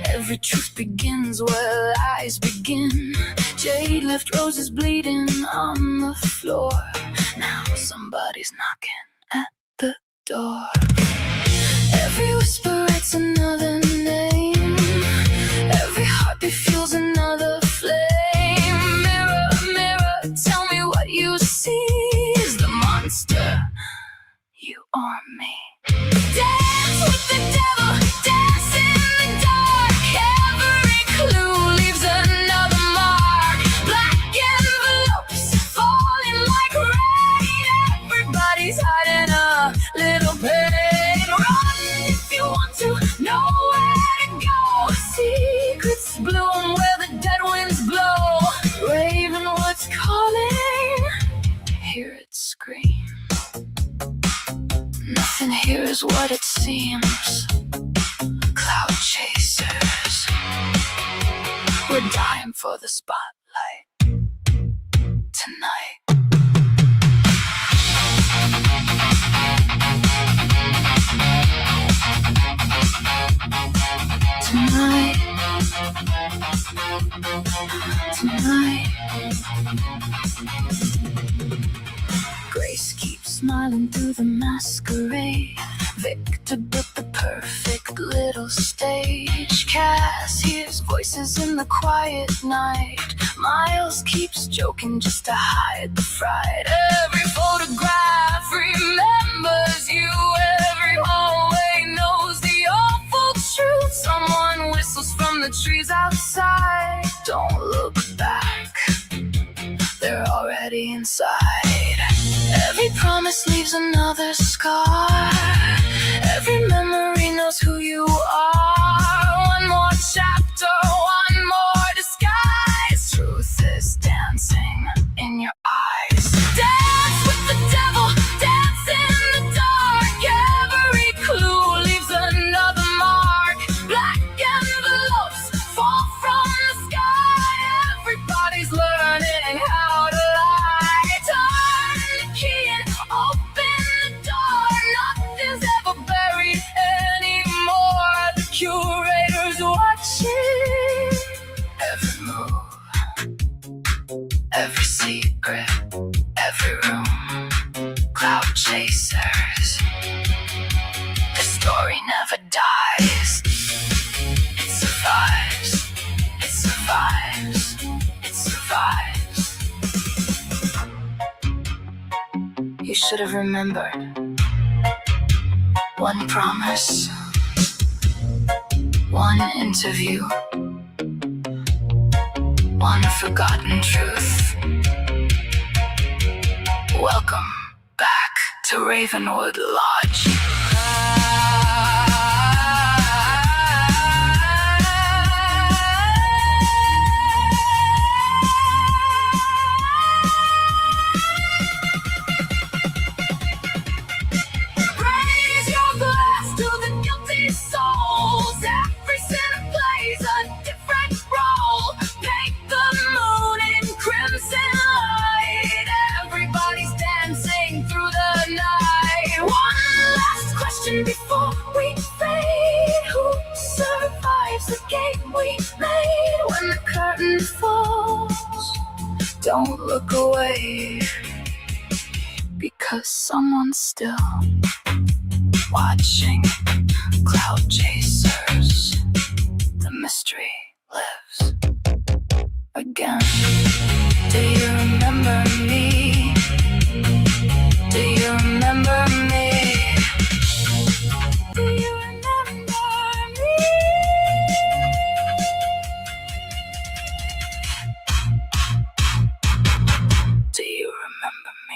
Every truth begins where lies begin. Jade left roses bleeding on the floor. Now somebody's knocking at the door. Every whisper writes another name. Every heartbeat feels another flame. Mirror, mirror, tell me what you see. Is the monster you or me? Dance with the devil, dance in the dark. Every clue leaves another mark. Black envelopes falling like rain. Everybody's hiding a little pain. Run if you want to know where to go. Secrets bloom where the dead winds blow. Ravenwood's calling, hear it scream. Nothing here is what it seems. Cloud chasers, we're dying for the spotlight tonight. Tonight. Grace keeps smiling through the masquerade. Victor built the perfect little stage. Cass hears voices in the quiet night. Miles keeps joking just to hide the fright. Every photograph remembers you. Every hallway knows the awful truth. Someone whistles from the trees outside. Don't look back, they're already inside. Every promise leaves another scar. Every memory knows who you are. One more chapter, one more disguise. Truth is dancing in your eyes. Dance with the devil, dance in the dark. Every clue leaves another mark. Black envelopes fall from the sky. Everybody's learning how to lie. Turn the key and open the door. Nothing's ever buried anymore. The curator's watching every move, every secret, every room. Cloud chasers, the story never dies. You should have remembered one promise, one interview, one forgotten truth. Welcome back to Ravenwood Lodge. Raise your glass to the guilty souls. Every sinner plays a different role. Paint the moon in crimson light. Everybody's dancing through the night. One last question before we fade. Who survives the game we made? When the curtain falls, don't look away, because someone's still watching. Cloud chasers, the mystery lives again. Do you remember me? Do you remember me? Do you remember me? Do you remember me?